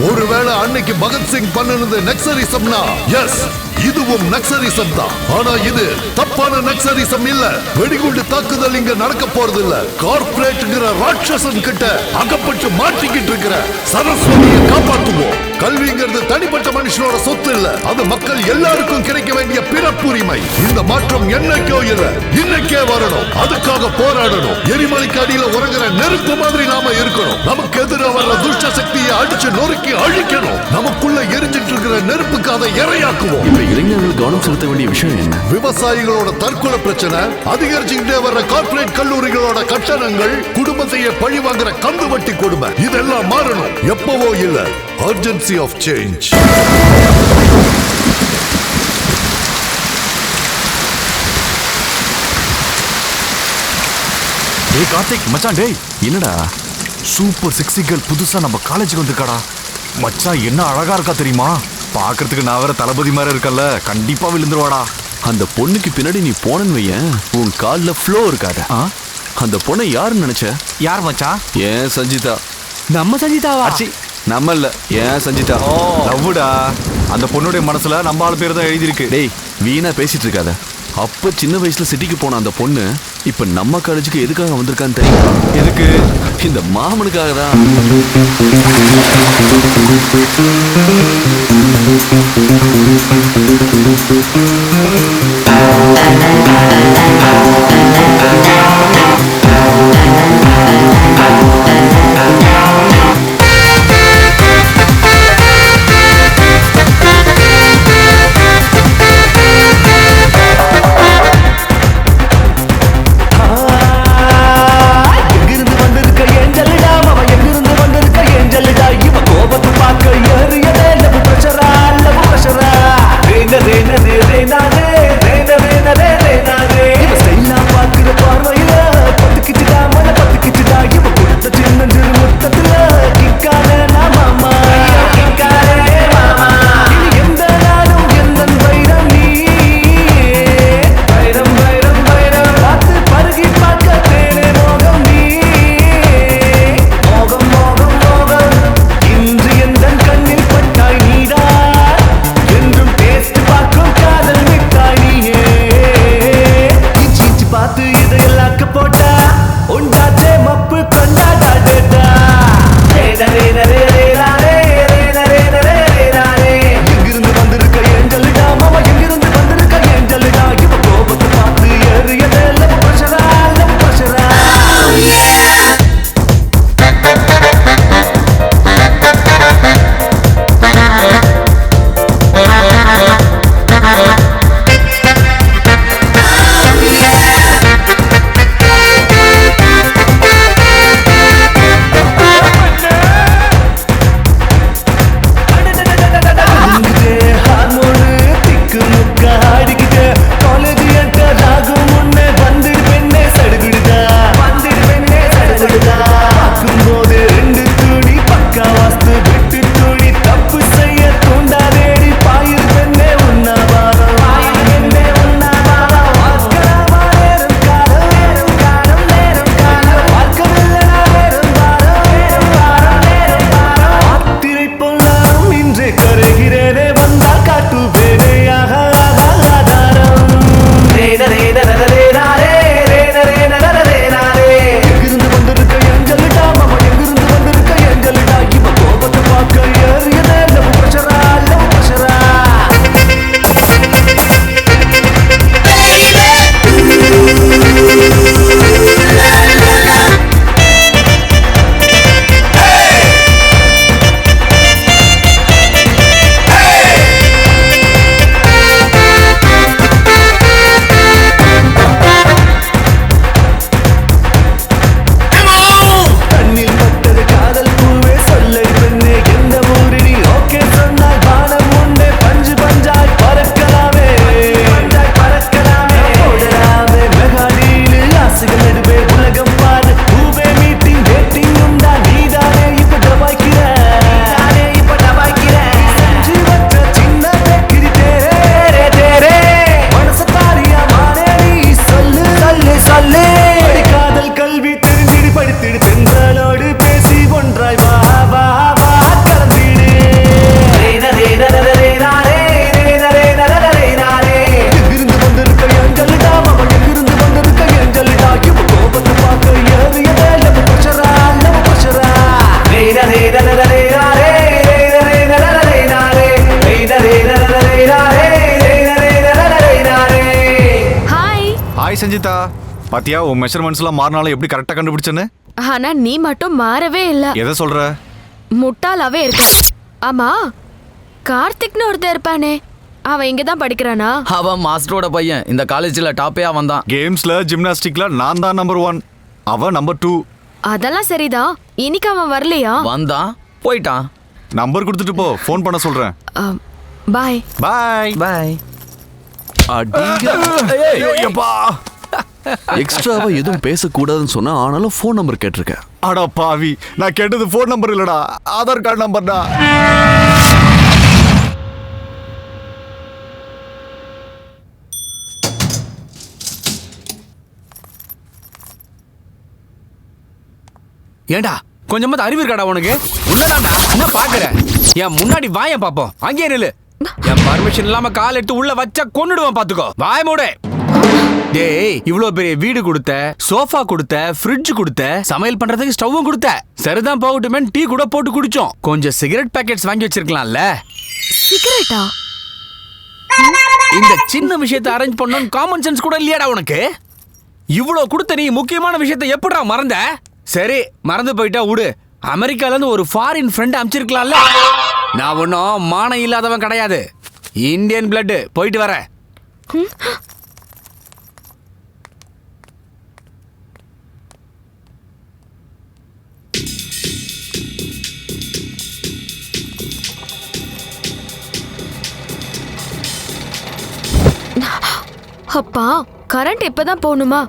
ஒருவேளை அன்னைக்கு பகத்சிங் பண்ணுனது நக்சலிசம்னா எஸ், இதுவும் நக்சலிசம் தான். ஆனா இது தப்பான நக்சலிசம் இல்ல. வெடிகுண்டு தாக்குதல் இங்க நடக்க போறது இல்ல. கார்ப்பரேட்ங்கிற ராட்சசன் கிட்ட அகப்பட்டு மாட்டிக்கிட்டு இருக்கிற சரஸ்வதியை காப்பாற்றுவோம். கல்விங்கிறது தனிப்பட்ட மனுஷனோட சொத்து இல்ல, அது மக்கள் எல்லாருக்கும் கிடைக்க வேண்டிய பிறப்புரிமை. இந்த மாற்றம் என்னைக்கோ இல்ல, இன்னைக்கே வரணும். அதுக்காக போராடணும். எரிமலைக்கு அடியில உறங்குற நெருப்பு மாதிரி நாம இருக்கணும். நமக்கு எதிராக வர்ற துஷ்ட சக்தியை அடிச்சு நொறுக்கி அழிக்கணும். நமக்குள்ள எரிஞ்சிட்டு இருக்கிற நெருப்புக்கு அதை இரையாக்குவோம். இளைஞர்கள் கவனம் செலுத்த வேண்டிய விஷயம் என்ன? விவசாயிகளோட தற்கொலை பிரச்சனை, அதிகரிச்சுக்கிட்டே வர்ற கார்ப்பரேட் கல்லூரிகளோட கட்டணங்கள், குடும்பத்தையே பழி வாங்குற கந்து வட்டி கொடுமை, இதெல்லாம் மாறணும். எப்பவோ இல்ல. Urgency of change. டேய் கார்த்திக் மச்சான், டேய் என்னடா சூப்பர் செக்ஸி கேர்ள் புதுசா நம்ம காலேஜுக்கு வந்திருக்காடா. மச்சான் என்ன அழகா இருக்கா தெரியுமா? பாக்குறதுக்கு நான் வேற தளபதி மாதிரி இருக்கல, கண்டிப்பா விழுந்துருவாடா. அந்த பொண்ணுக்கு பின்னாடி நீ போனன்னு வையன், உன் கால்ல ஃப்ளோ இருக்காது. அந்த பொண்ணை யாருன்னு நினைச்ச? யார் மச்சான்? ஏன் சஞ்சிதா. நம்ம சஞ்சிதாவா? நம்ம இல்ல ஏன் சஞ்சிதா லவ்வுடா அந்த பொண்ணுடைய மனசுல நம்ம ஆளு பேர் தான் எழுதியிருக்கு. டேய் வீணா பேசிட்டு இருக்காத. அப்ப சின்ன வயசுல சிட்டிக்கு போன அந்த பொண்ணு இப்ப நம்ம காலேஜுக்கு எதுக்காக வந்திருக்கான்னு தெரியுமா? எதுக்கு? இந்த மாமனுக்காக தான். ஹாய் சஞ்சிதா, பாத்தியா உன் மெஷர்மெண்ட்ஸ் எல்லாம் மாறினாலும் எப்படி கரெக்டா கண்டுபிடிச்சேன்னு? ஆனா நீ மட்டும் மாறவே இல்ல. எதை சொல்ற? முட்டாளாவே இருக்க. ஆமா, கார்த்திக்னு ஒருத்தர் இருப்பானே, அவன் இங்க தான் படிக்கிறானா? அவன் மாஸ்டரோட பையன். இந்த காலேஜ்ல டாப்பே அவன் தான். கேம்ஸ்ல ஜிம்னாஸ்டிக்ல நான் தான் நம்பர் 1, அவன் நம்பர் 2. அதெல்லாம் சரிதான். இன்னைக்கு அவன் வரலையா? வந்தான், போயிட்டான். நம்பர் கொடுத்துட்டு போ, ஃபோன் பண்ண சொல்றேன். பாய் பாய் பாய். எக்ஸ்ட்ராவா எதுவும் பேசக்கூடாதுன்னு சொன்னா, ஆனாலும் ஃபோன் நம்பர் கேட்டிருக்கேன். அடா பாவி, நான் கேட்டது ஃபோன் நம்பர் இல்லடா, ஆதார் கார்டு நம்பர்டா. ஏண்டா கொஞ்சமாவது அறிவு இருக்காடா உனக்கு? உன்னதாண்டா என்ன பாக்குற? என் முன்னாடி வாய பாப்போம். அங்கேயே நில்லு. என் பர்மிஷன் இல்லாம கால் எடுத்து உள்ள வச்சா கொன்னுடுவான் பாத்துக்கோ. வாய மூடு. டேய், இவ்ளோ பெரிய வீடு கொடுத்த, சோஃபா கொடுத்த, ஃப்ரிட்ஜ் கொடுத்த, சமையல் பண்றதுக்கு ஸ்டவ்வும் கொடுத்த. சரிதான் போகட்டுமே, டீ கூட போட்டு குடிச்சோம். கொஞ்சம் சிகரெட் பாக்கெட்ஸ் வாங்கி வச்சிருக்கலாம்ல. சிகரெட்டா? இந்த சின்ன விஷயத்தை அரேஞ்ச் பண்ணனும் காமன் சென்ஸ் கூட இல்லையாடா உனக்கு? இவ்ளோ கொடுத்த நீ முக்கியமான விஷயத்தை எப்படா மறந்த? சரி, மறந்து போயிட்டா விடு. அமெரிக்கால இருந்து ஒரு ஃபாரின் ஃப்ரெண்ட் அனுப்பிச்சிருக்கலாம்ல. நான் ஒன்னும் மானம் இல்லாதவன் கிடையாது. Indian blood. போயிட்டு வரேன். அப்பா, கரண்ட் இப்பதான் போகணுமா?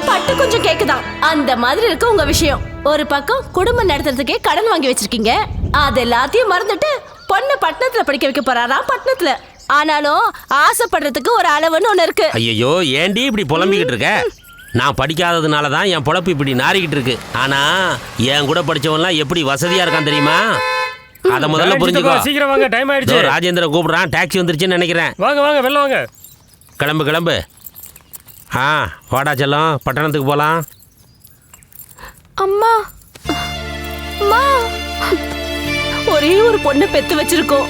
பட்டு கொஞ்சம் கேக்குதான். அந்த மாதிரி இருக்கு உங்க விஷயம். ஒரு பக்கம் குடும்பம் நடத்துறதுக்கே கடன் வாங்கி வச்சிருக்கீங்க. அது எல்லாத்தையும் மறந்துட்டு பொண்ணு பட்டணத்துல படிக்க வைக்க போறாராம். பட்டணத்துல ஆனாலும் ஆசைப்படுறதுக்கு ஒரு அளவுன்னு ஒண்ணு இருக்கு. ஐயோ, ஏண்டி இப்படி புலம்பிக்கிட்டு இருக்க? நான் படிக்காததுனால தான் என் பொழப்பு இப்படி நாரிக்கிட்டு இருக்கு. ஆனா என் கூட படிச்சவன்லாம் எப்படி வசதியா இருக்கான் தெரியுமா? அத முதல்ல புரிஞ்சுக்கோ. சீக்கிரம் வாங்க, டைம் ஆயிடுச்சு. ராஜேந்திர கூப்பிடுறான், டாக்ஸி வந்துருச்சுன்னு நினைக்கிறேன். வாங்க வாங்க, வெளில வாங்க. கிளம்பு கிளம்பு. வாடா செல்லம், பட்டணத்துக்கு போலாம். அம்மா, அம்மா, ஒரே ஒரு பொண்ணை பெத்து வச்சிருக்கோம்.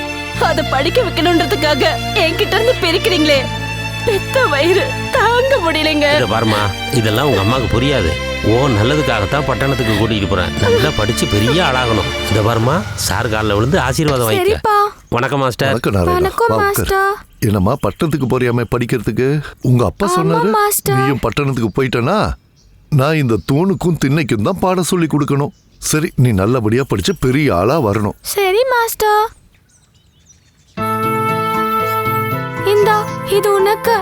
அதை படிக்க வைக்கணும்ன்றதுக்காக என்கிட்ட இருந்து பிரிக்கிறீங்களே. பெத்த வயிறு தாங்க முடியலைங்க. இத பாருமா, இதெல்லாம் உங்க அம்மாவுக்கு புரியாது. ஓ நல்லதுக்காகத்தான் பட்டணத்துக்கு கூட்டிட்டு போறேன். நல்லா படிச்சு பெரிய ஆளாகணும். இத பாருமா, சார் காலில் விழுந்து ஆசீர்வாதம் வாங்கிக்க. வணக்கம் மாஸ்டர். வணக்கம் மாஸ்டர். என்னம்மா பட்டணத்துக்கு போறியாமே படிக்கிறதுக்கு? உங்க அப்பா சொன்னாரு நீயும் பட்டணத்துக்கு போயிட்டனா நான் இந்த தூணுக்கும் திண்ணைக்கும் தான் பாடம் சொல்லி கொடுக்கணும். சரி, நீ நல்லபடியா படிச்சு பெரிய ஆளா வரணும். சரி மாஸ்டர். இந்தா, இது உனக்கு.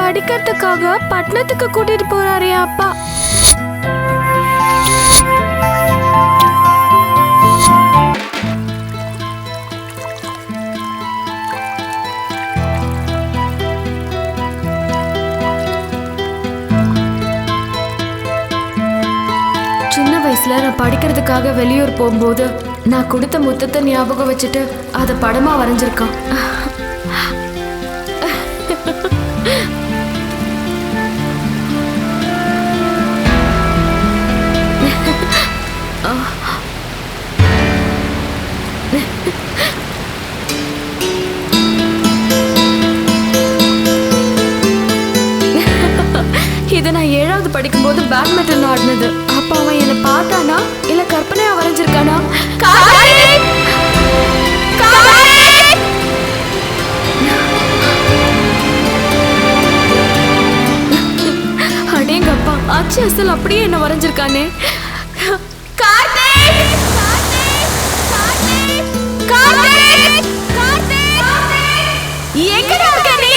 படிக்கிறதுக்காக பட்டணத்துக்கு கூட்டிட்டு போறாரே அப்பா. சின்ன வயசுல நான் படிக்கிறதுக்காக வெளியூர் போகும்போது நான் கொடுத்த முத்தத்தை ஞாபகம் வச்சுட்டு அதை படமா வரைஞ்சிருக்கான். இது நான் 7வது படிக்கும்போது பேட்மிண்டன் ஆடினது. அப்ப அவன் என்ன பார்த்தானா இல்ல கற்பனையா வரைஞ்சிருக்கானா? அடேங்கப்பா, ஆச்சி அசல் அப்படியே என்ன வரைஞ்சிருக்கானே. எங்கடா இருக்க நீ?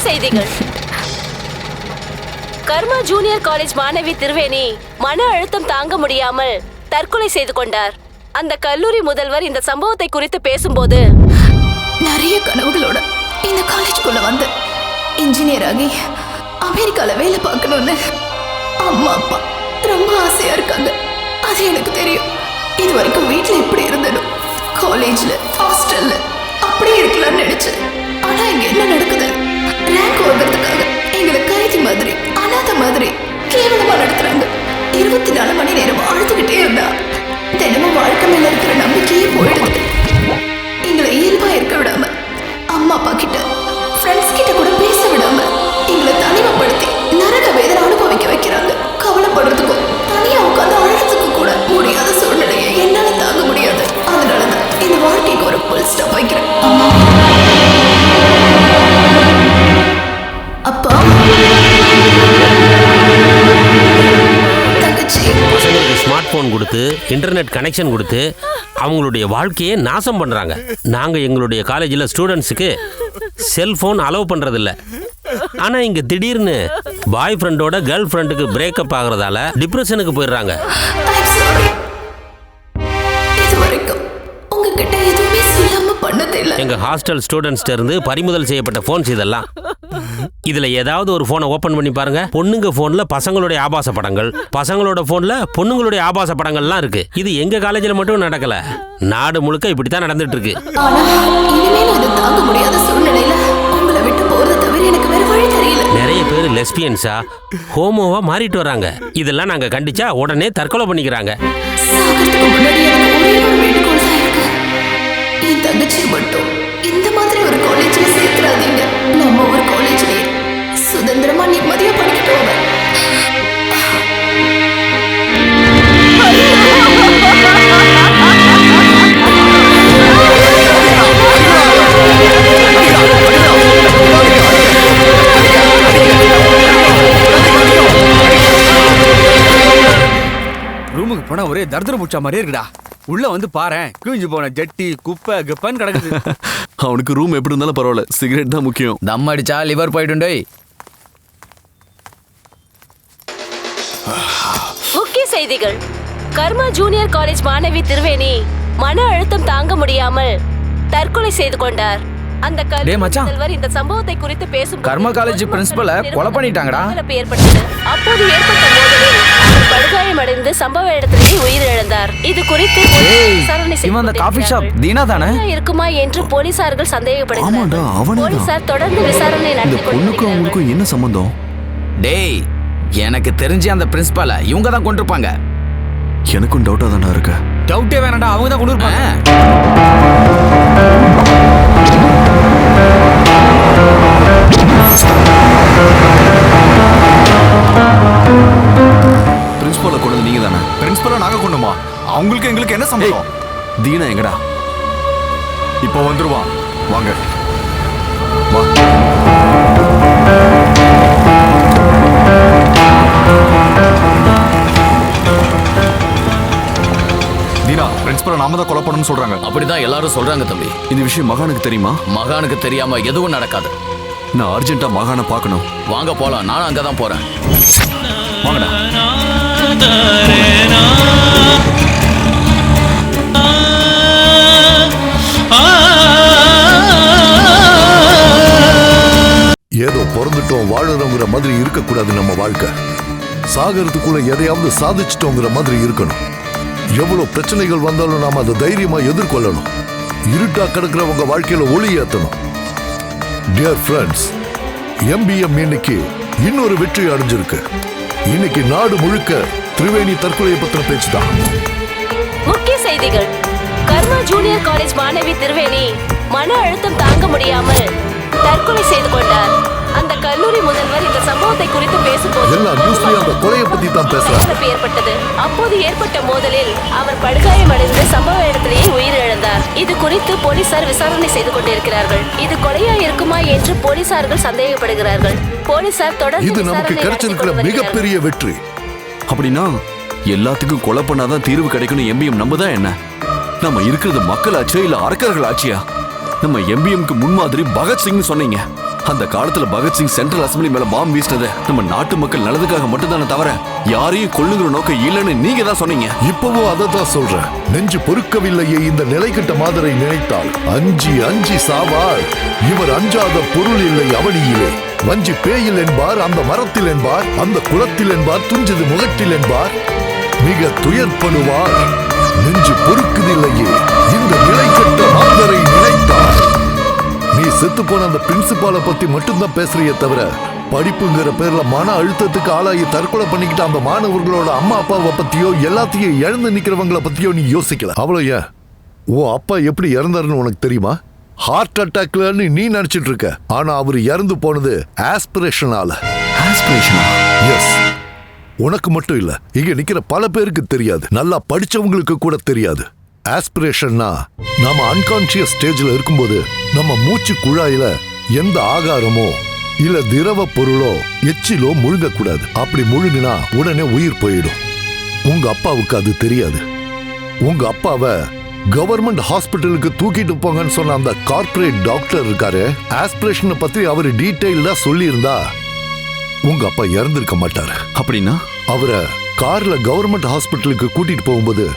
செய்திகள். கர்மா ஜூனியர் காலேஜ் மாணவி திருவேணி மன அழுத்தம் தாங்க முடியாமல் தற்கொலை செய்து கொண்டார். அந்த கல்லூரி முதல்வர் இந்த சம்பவத்தை குறித்து பேசும்போது, நிறைய கனவுகளோட இந்த காலேஜ்குள்ள வந்து இன்ஜினியர் ஆகி அமெரிக்கால வேலை பார்க்கணும்னு அம்மா அப்பா ரொம்ப ஆசையா இருக்காங்க. அது எனக்கு தெரியும். இது வரைக்கும் வீட்டுல இப்படி இருந்தனும், காலேஜ்ல ஹாஸ்டல்ல அப்படியே இருக்கலாம்னு நினைச்சேன். ஆனா இங்க என்ன நடக்குது? ரேங்க் வாங்குறதுக்காக எங்களை கைதி மாதிரி அனாதை மாதிரி கேவலமா நடத்துறாங்க. 24 மணி நேரம் அழுதுகிட்டே இருந்தா தினமும் வாழ்க்கை மேல இருக்கிற நம்பிக்கையே போயிடுது. எங்களை இயல்பா இருக்க விடாம, அம்மா அப்பா கிட்ட ஃப்ரெண்ட்ஸ் கிட்ட கூட பேச விடாம எங்களை தனிமைப்படுத்தி நரக வேதனை அனுபவிக்க வைக்கிறாங்க. கவலைப்படுறதுக்கும் தனியா உட்காந்து அழுறதுக்கு கூட முடியாத சூழ்நிலையை என்னால தாங்க முடியாது. அதனாலதான் இந்த வாழ்க்கைக்கு ஒரு புல் ஸ்டாப் வைக்கிறேன். அப்பா, பசங்களுக்கு ஸ்மார்ட் போன் கொடுத்து இன்டர்நெட் கனெக்ஷன் கொடுத்து அவங்களுடைய வாழ்க்கையை நாசம் பண்றாங்க. நாங்க எங்களுடைய காலேஜில் ஸ்டூடெண்ட்ஸுக்கு செல்போன் அலோவ் பண்றதில்ல. ஆனா இங்க திடீர்னு பாய் ஃப்ரெண்டோட கேர்ள் ஃப்ரெண்டுக்கு பிரேக்கப் ஆகுறதால டிப்ரெஷனுக்கு போயிடுறாங்க. எங்க ஹாஸ்டல் ஸ்டூடெண்ட்ஸ்ட இருந்து பறிமுதல் செய்யப்பட்ட போன்ஸ் இதெல்லாம். இதுல ஏதாவது ஒரு போனை ஓபன் பண்ணி பாருங்க. பொண்ணுங்க போன்ல பசங்களுடைய ஆபாச படங்கள், பசங்களோட போன்ல பொண்ணுங்களுடைய ஆபாச படங்கள்லாம் இருக்கு. இது எங்க காலேஜ்ல மட்டும் நடக்கல, நாடு முழுக்க இப்படித்தான் நடந்துட்டு இருக்கு. நிறைய பேர் லெஸ்பியன்ஸா ஹோமோவா மாறிட்டு வராங்க. இதெல்லாம் நாங்க கண்டிச்சா உடனே தற்கொலை பண்ணிக்கிறாங்க. என் தங்கச்சி மட்டும் இந்த மாதிரி ஒரு காலேஜ்ல சேர்த்துறாதீங்க. நம்ம ஒரு காலேஜ்லயே சுதந்திரமா நிம்மதியா படிக்கிட்டு போவேன். ரூமுக்கு போனா ஒரே தர்தர முச்சா மாதிரியே இருக்குடா. உள்ள வந்து பாரு, கிழிஞ்சு போன ஜட்டி குப்பை குப்பன்னு கிடக்குது. அவனுக்கு ரூம் எப்படி இருந்தாலும் பரவாயில்ல, சிகரெட் தான் முக்கியம். தம் அடிச்சா லிவர் போயிடுண்டே. முக்கிய செய்திகள். கர்மா ஜூனியர் காலேஜ் மாணவி திருவேணி மன அழுத்தம் தாங்க முடியாமல் தற்கொலை செய்து கொண்டார். அந்த கல்லூரி முதல்வர் இந்த சம்பவத்தை குறித்து பேசும் கர்மா காலேஜ் பிரின்சிபலை கொலை பண்ணிட்டாங்கடா. ஏற்பட்டது. அப்போது ஏற்பட்ட மோதலில் அவர் படுகாயமடைந்து சம்பவ இடத்திலேயே உயிரிழந்தார். இது குறித்து விசாரணை செய்து இருக்குமா என்று போலீசார்கள் சந்தேகப்படுகிறார்கள். போலீசார் தொடர்ந்து விசாரணை நடத்தி கொண்டிருக்கிறார்கள். என்ன சம்பந்தம்? டேய், எனக்கு தெரிஞ்சு அந்த பிரின்சிபலை இவங்க தான் கொண்டிருப்பாங்க. எனக்கும் டவுட்டா தானே இருக்கு. டவுட்டே வேணாடா, அவங்க தான் கொண்டிருப்பாங்க. பிரின்சிபலை கொண்டது நீங்க தானே? பிரின்சிபலை நாங்க கொண்டுமா? அவங்களுக்கு எங்களுக்கு என்ன சம்பந்தம்? தீனா எங்கடா? இப்போ வந்துருவான், வாங்க வா. தீனா, பிரின்சிபலை நாம தான் கொலை பண்ணணும்னு சொல்றாங்க. அப்படிதான் எல்லாரும் சொல்றாங்க தம்பி. இந்த விஷயம் மகானுக்கு தெரியுமா? மகானுக்கு தெரியாம எதுவும் நடக்காது. நான் அர்ஜென்ட்டா மகானை பார்க்கணும். வாங்க போலாம், நானும் அங்கதான் போறேன். வாங்கடா. ஏதோ பிறந்துட்டோம் வாழறோங்கிற மாதிரி இருக்கக்கூடாது நம்ம வாழ்க்கை. சாகிறதுக்குள்ள எதையாவது சாதிச்சிட்டோங்கிற மாதிரி இருக்கணும். எவ்வளவு பிரச்சனைகள் வந்தாலும் நாம அதை தைரியமா எதிர்கொள்ளணும். இருட்டா கிடக்கிறவங்க வாழ்க்கையில ஒளி ஏத்தணும். டியர் ஃப்ரெண்ட்ஸ், எம்பிஎம் இன்னைக்கு இன்னொரு வெற்றி அடைஞ்சிருக்கு. இன்னைக்கு நாடு முழுக்க திரிவேணி தற்கொலையை பத்தின பேச்சுதான். முக்கிய செய்திகள். கர்மா ஜூனியர் காலேஜ் மாணவி திருவேணி மன அழுத்தம் தாங்க முடியாமல் தற்கொலை செய்து கொண்டார். அந்த கல்லூரி முதல்வர் இந்த சம்பவத்தை குறித்து பேசும்போது எல்லா நியூஸ்லயும் அந்த கொலையை பத்தி தான் பேசுறாங்க. ஏற்பட்டது. அப்போது ஏற்பட்ட மோதலில் அவர் படுகாயமடைந்து சம்பவ இடத்திலேயே உயிரிழந்தார். இது குறித்து போலீசார் விசாரணை செய்து கொண்டிருக்கிறார்கள். இது கொலையா இருக்குமா என்று போலீசார்கள் சந்தேகப்படுகிறார்கள். போலீசார் தொடர்ந்து இது நமக்கு கிடைச்சிருக்கிற மிகப்பெரிய வெற்றி. அப்படின்னா எல்லாத்துக்கும் கொலை பண்ணாதான் தீர்வு கிடைக்கணும் எம்பிஎம் நம்பதான் என்ன? நம்ம இருக்கிறது மக்கள் ஆட்சியா இல்ல அரக்கர்கள் ஆட்சியா? நம்ம எம்பிஎம்க்கு முன்மாதிரி பகத்சிங்னு சொன்னீங்க. அந்த காலத்துல பகத்சிங் சென்ட்ரல் அசம்பிளி மேல பாம்பு வீசினது நம்ம நாட்டு மக்கள் நல்லதுக்காக மட்டும்தானே தவிர யாரையும் கொல்லுங்கிற நோக்கம் இல்லைன்னு நீங்க தான் சொன்னீங்க. இப்பவும் அதை தான் சொல்றேன். நெஞ்சு பொறுக்கவில்லையே இந்த நிலைக்கட்ட மாதரை நினைத்தால் அஞ்சி அஞ்சி சாவார். இவர் அஞ்சாத பொருள் இல்லை அவனியிலே. வஞ்சி பேயில் என்பார், அந்த மரத்தில் என்பார், அந்த குளத்தில் என்பார், துஞ்சது முகத்தில் என்பார். மிக துயர்ப்படுவார். நெஞ்சு பொறுக்குதில்லையே இந்த நிலைக்கட்ட மாதரை நினைத்தார். நீ செத்து போன அந்த பிரின்சிபாலை பத்தி மட்டும்தான் பேசுறியே தவிர படிப்புங்கிற பேர்ல மன அழுத்தத்துக்கு ஆளாகி தற்கொலை பண்ணிக்கிட்ட அந்த மாணவர்களோட அம்மா அப்பாவை பத்தியோ எல்லாத்தையும் இழந்து நிக்கிறவங்களை பத்தியோ நீ யோசிக்கல. அவ்வளோ ஏன் உன் அப்பா எப்படி இறந்தாருன்னு உனக்கு தெரியுமா? ஹார்ட் அட்டாக்லன்னு நீ நினைச்சிட்டு இருக்க. ஆனா அவர் இறந்து போனது ஆஸ்பிரேஷனால. எஸ், உனக்கு மட்டும் இல்ல, இங்க நிக்கிற பல பேருக்கு தெரியாது. நல்லா படிச்சவங்களுக்கு கூட தெரியாது. ஆஸ்பிரேஷன்னா நாம அன்கான்சியஸ் ஸ்டேஜ்ல இருக்கும்போது நம்ம மூச்சு குழாயில எந்த ஆகாரமோ இல்ல திரவ பொருளோ எச்சிலோ முழுங்க கூடாது. அப்படி முழுங்கினா உடனே உயிர் போயிடும். உங்க அப்பாவுக்கு அது தெரியாது. உங்க அப்பாவை கவர்மெண்ட் ஹாஸ்பிட்டலுக்கு தூக்கிட்டு போங்கன்னு சொன்ன அந்த கார்ப்பரேட் டாக்டர் இருக்காரு, ஆஸ்பிரேஷனை பத்தி அவரு டீடைல்டா சொல்லி இருந்தா உங்க அப்பா இறந்திருக்க மாட்டாரு. அப்படின்னா அவரை கார்ல கவர்மெண்ட் ஹாஸ்பிட்டலுக்கு கூட்டிட்டு போகும்போது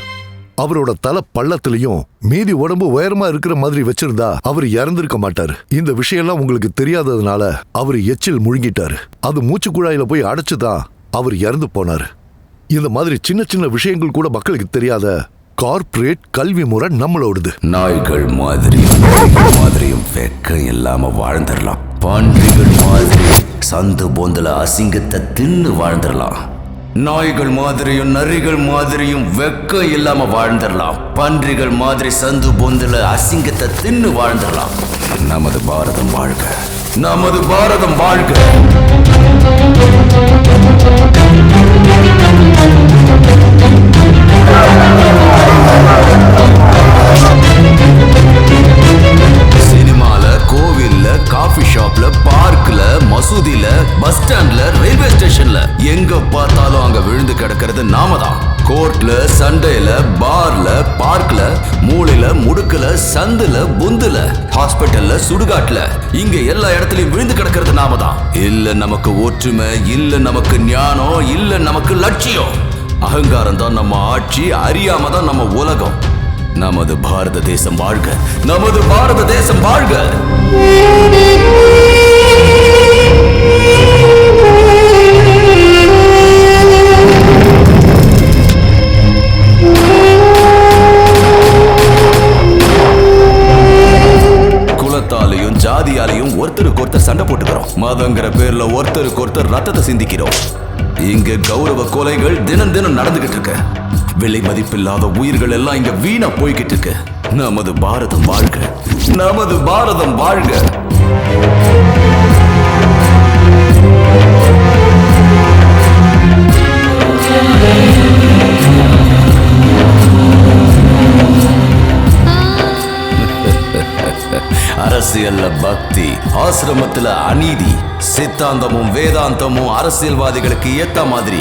அவரோட தலை பள்ளத்திலையும் மீதி உடம்பு உயரமா இருக்கிற மாதிரி வச்சிருந்தா அவர் இறந்திருக்க மாட்டாரு. இந்த விஷயம்லாம் உங்களுக்கு தெரியாததுனால அவர் எச்சில் முழுங்கிட்டாரு. அது மூச்சு குழாயில போய் அடைச்சுதான் அவர் இறந்து போனாரு. இந்த மாதிரி சின்ன சின்ன விஷயங்கள் கூட மக்களுக்கு தெரியாத கார்ப்பரேட் கல்வி முறை நம்மளோடுது. நாய்கள் மாதிரியும் வெக்கம் இல்லாம வாழ்ந்துடலாம். பன்றிகள் மாதிரி சந்து போந்தல அசிங்கத்தை தின்னு வாழ்ந்துடலாம். நாய்கள் மாதிரியும் நரிகள் மாதிரியும் வெக்கம் இல்லாம வாழ்ந்துடலாம். பன்றிகள் மாதிரி சந்து போந்தல அசிங்கத்தை தின்னு வாழ்ந்துடலாம். நமது பாரதம் வாழ்க, நமது பாரதம் வாழ்க. சினிமால, கோவில்ல, காஃபி ஷாப்ல, பார்க்ல, மசூதில, பஸ் ஸ்டாண்ட்ல, ரயில்வே ஸ்டேஷன்ல எங்க பார்த்தாலும் அங்க விழுந்து கிடக்கிறது நாம தான். கோர்ட்ல, சண்டையில, பார்ல, பார்க்ல, மூளையில, முடுக்குல, சந்துல, புந்துல, ஹாஸ்பிட்டல்ல, சுடுகாட்டுல, இங்க எல்லா இடத்துலயும் விழுந்து கிடக்கிறது நாம தான். இல்ல நமக்கு ஒற்றுமை, இல்ல நமக்கு ஞானம், இல்ல நமக்கு லட்சியம். அகங்காரம் தான் நம்ம ஆட்சி, அறியாம தான் நம்ம உலகம். நமது பாரத தேசம் வாழ்க, நமது பாரத தேசம் வாழ்க. குலத்தாலையும் ஜாதியாலையும் ஒருத்தருக்கு ஒருத்தர் சண்டை போட்டுக்கிறோம். மதங்கிற பேர்ல ஒருத்தருக்கு ஒருத்தர் ரத்தத்தை சிந்திக்கிறோம். இங்க கௌரவ கொலைகள் தினம் தினம் நடந்துகிட்டு இருக்கு. விலை மதிப்பில்லாத உயிர்கள் எல்லாம் இங்க வீணா போய்கிட்டு இருக்கு. நமது பாரதம் வாழ்க, நமது பாரதம் வாழ்க. அரசியல்ல பக்தி, ஆசிரமத்துல அநீதி, சித்தாந்தமும் வேதாந்தமும் அரசியல்வாதிகளுக்கு ஏத்த மாதிரி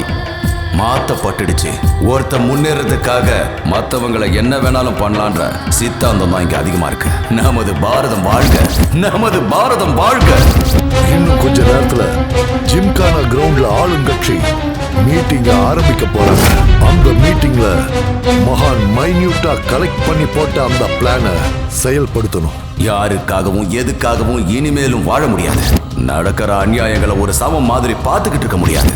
மாத்தப்பட்டுடுச்சு. ஒருத்த முன்னேறதுக்காக மத்தவங்களை என்ன வேணாலும் பண்ணலான்ற சித்தாந்தம் தான் இங்க அதிகமா இருக்கு. நமது பாரதம் வாழ்க, நமது பாரதம் வாழ்க. இன்னும் கொஞ்ச நேரத்துல ஜிம்கானா கிரவுண்ட்ல ஆளுங்கட்சி மீட்டிங்க ஆரம்பிக்க போறாங்க. அந்த மீட்டிங்ல மகான் மைன்யூட்டா கலெக்ட் பண்ணி போட்ட அந்த பிளானை செயல்படுத்தணும். யாருக்காகவும் எதுக்காகவும் இனிமேலும் வாழ முடியாது. நடக்கிற அநியாயங்களை ஒரு சமம் மாதிரி பார்த்துக்கிட்டு இருக்க முடியாது.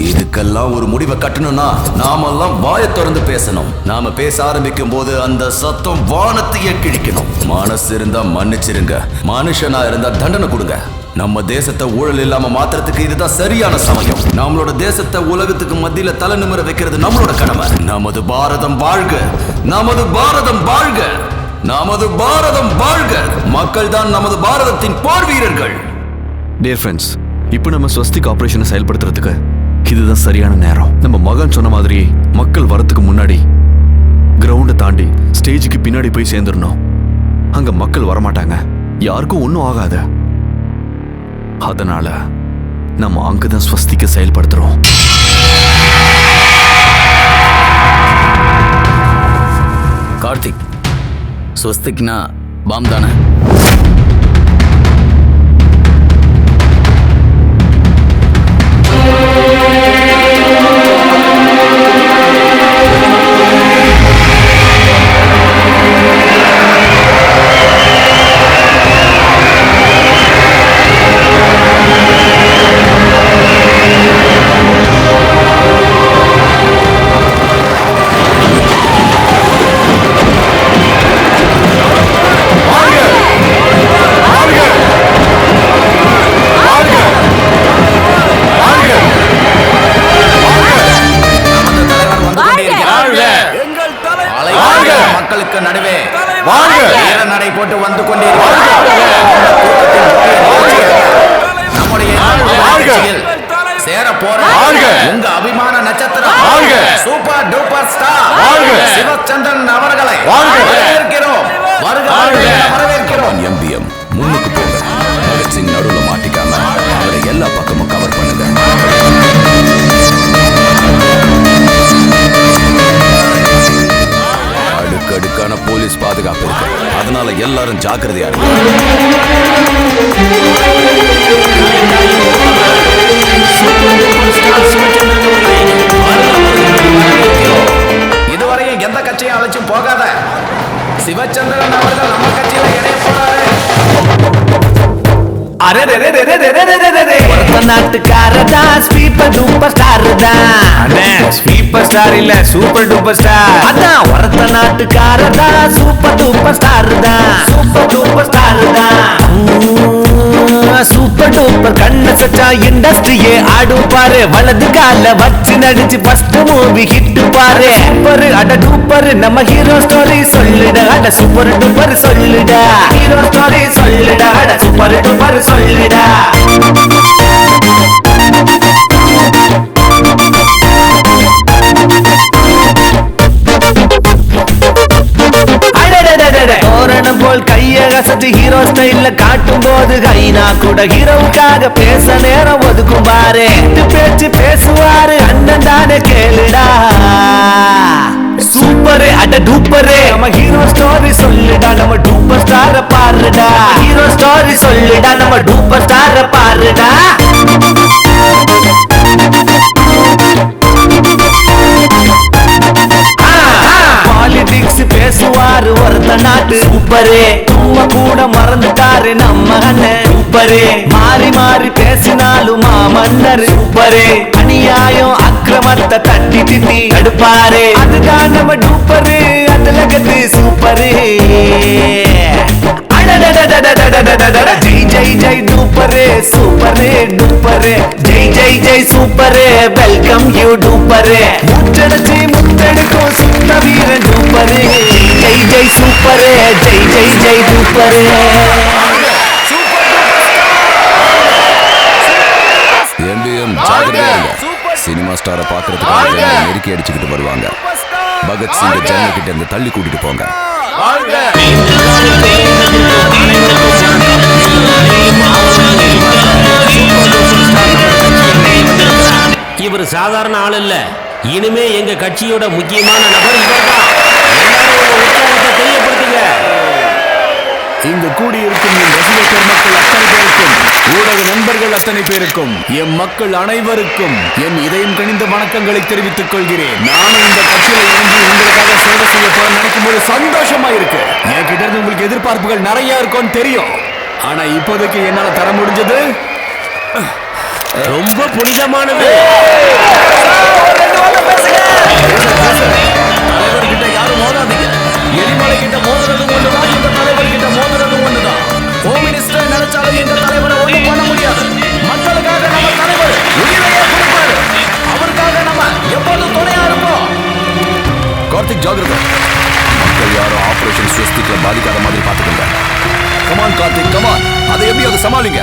இதுக்கெல்லாம் ஒரு முடிவை கட்டணும்னா நாமெல்லாம் வாயை திறந்து பேசணும். நாம பேச ஆரம்பிக்கும் போது அந்த சத்தம் வானத்தையே கிழிக்கணும். மனசு இருந்தா மன்னிச்சிருங்க, மனுஷனா இருந்தா தண்டனை கொடுங்க. நம்ம தேசத்தை ஊழல் இல்லாம மாத்துறதுக்கு இதுதான் சரியான சமயம். நம்மளோட தேசத்தை உலகத்துக்கு மத்தியில தலை நிமிர வைக்கிறது நம்மளோட கடமை. நமது பாரதம் வாழ்க, நமது பாரதம் வாழ்க, நமது பாரதம் வாழ்க. மக்கள் தான் நமது பாரதத்தின் போர் வீரர்கள். டியர் ஃப்ரெண்ட்ஸ், இப்போ நம்ம ஸ்வஸ்திக் ஆபரேஷனை செயல்படுத்துறதுக்கு இதுதான் சரியான நேரம். நம்ம மகன் சொன்ன மாதிரி மக்கள் வரத்துக்கு முன்னாடி கிரவுண்டை தாண்டி ஸ்டேஜுக்கு பின்னாடி போய் சேர்ந்துடணும். அங்க மக்கள் வரமாட்டாங்க, யாருக்கும் ஒன்றும் ஆகாது. அதனால நம்ம அங்கதான் ஸ்வஸ்திக்க செயல்படுத்துறோம். கார்த்திக், ஸ்வஸ்திக்னா பாம் தானே? மக்களுக்கு நடுவே நடை போட்டு வந்து நம்முடைய சேர போற உங்க அபிமான நட்சத்திரம் சூப்பர் டூப்பர் ஸ்டார் சிவச்சந்திரன் அவர்களை வரவேற்கிறோம். வரவேற்கிறோம். எம்பிஎம் முன்னுக்கு போங்க. பகத் சிங் நடுவுல மாட்டிக்காம அவரை எல்லா பக்கமும் கவர் பண்ணுங்க. அடுக்கடுக்கான போலீஸ் பாதுகாப்பு இருக்கு. அதனால எல்லாரும் ஜாக்கிரதையா இருங்க. இதுவரையும் எந்த கட்சியும் அழைச்சும் போகாத சிவச்சந்திரன் அவர்கள் நம்ம கட்சியில இணைய போறாரு. நாட்டுக்காரதா ஸ்வீப்பர் டூப்பர் ஸ்டார் தான். ஸ்வீப்பர் ஸ்டார் இல்ல சூப்பர் டூப்பர் ஸ்டார். அதான் ஒருத்த நாட்டுக்காரதா சூப்பர் டூப்பர் ஸ்டார் தான். சூப்பர் டூப்பர் ஸ்டார் தான். சூப்பர் டூப்பர் கண்ண சச்சா இண்டஸ்ட்ரியே ஆடும் பாரு. வலது கால வச்சு நடிச்சு ஃபர்ஸ்ட் மூவி ஹிட் பாரு. சூப்பர் அட டூப்பர் நம்ம ஹீரோ ஸ்டோரி சொல்லுடா. அட சூப்பர் டூப்பர் சொல்லுடா. ஹீரோ ஸ்டோரி சொல்லுடா. அட சூப்பர் டூப்பர் சொல்லுடா. தோரணம் போல் கைய கசத்து ஹீரோ ஸ்டைல்ல காட்டும் போது கைனா கூட ஹீரோவுக்காக பேச நேரம் ஒதுக்கும் பாரு. பேச்சு பேசுவாரு அண்ணன் தானே கேளுடா. சூப்பர் அட டூப்பரு நம்ம ஹீரோ ஸ்டோரி சொல்லுடா. நம்ம டூப்பர் ஸ்டார பாருடா. ஹீரோ ஸ்டோரி சொல்லுடா. நம்ம டூப்பர் ஸ்டார பாருடா. பாலிடிக்ஸ் பேசுவாரு ஒருத்த நாட்டு சூப்பரு. சும்மா கூட மறந்துட்டாரு நம்ம அண்ணன் சூப்பரு. மாறி மாறி பேசினாலும் மன்னர் சூப்பரு. அநியாயம் அக்கிரமத்தை தட்டி திட்டி தடுப்பாரு. அதுதான் நம்ம டூப்பரு. அதுல கத்து சூப்பரு. ஜெய் ஜெய் ஜெய் டூப்பரு சூப்பரு டூப்பரு. ஜெய் ஜெய் ஜெய் சூப்பரு வெல்கம் யூ டூப்பரு. முத்தடிச்சு முத்தெடுக்கும் சுத்த வீரன் டூப்பரு. ஜெய் ஜெய் சூப்பரு. ஜெய் ஜெய் ஜெய் டூப்பரு. எம்பிஎம் ஜாக்கிரதையா இருங்க. சினிமா ஸ்டாரை பாக்குறதுக்காக நெருக்கி அடிச்சுக்கிட்டு வருவாங்க. பகத் சிங் ஜன்னல் கிட்ட இருந்து தள்ளி கூட்டிட்டு போங்க. இவர் சாதாரண ஆள் இல்ல. இனிமே எங்க கட்சியோட முக்கியமான நபர் இவர்தான். எல்லாரும் உற்சாகத்தை தெரியப்படுத்துங்க. இங்கு கூடியிருக்கும் என் ரசிக பெருமக்கள் அத்தனை பேருக்கும், ஊடக நண்பர்கள் அத்தனை பேருக்கும், எம் மக்கள் அனைவருக்கும் என் இதயம் கனிந்த வணக்கங்களை தெரிவித்துக் கொள்கிறேன். நானும் இந்த கட்சியில இருந்து உங்களுக்காக சேவை செய்ய போற நினைக்கும் போது சந்தோஷமா இருக்கு. என்கிட்ட இருந்து உங்களுக்கு எதிர்பார்ப்புகள் நிறைய இருக்கும்னு தெரியும். ஆனா இப்போதைக்கு என்னால தர முடிஞ்சது ரொம்ப புனிதமானது. தலைவர்கிட்ட யாரும் மோதாதீங்க. எரிமலை கிட்ட மோதுறது ஒண்ணுதான், இந்த தலைவர் கிட்ட மோதுறது ஒண்ணுதான். ஹோம் மினிஸ்டர் நினைச்சாலும் எங்க தலைவரை ஒண்ணும் பண்ண முடியாது. மக்களுக்காக நம்ம தலைவர் உயிரையே கொடுப்பாரு. அவருக்காக நம்ம எப்போதும் துணையா இருப்போம். கார்த்திக் ஜாகிரதை. மக்கள் யாரும் ஆபரேஷன் ஸ்வஸ்திக்ல பாதிக்காத மாதிரி பாத்துக்கோங்க. Come on Karthik come on. அதை எப்படி அதை சமாளிங்க.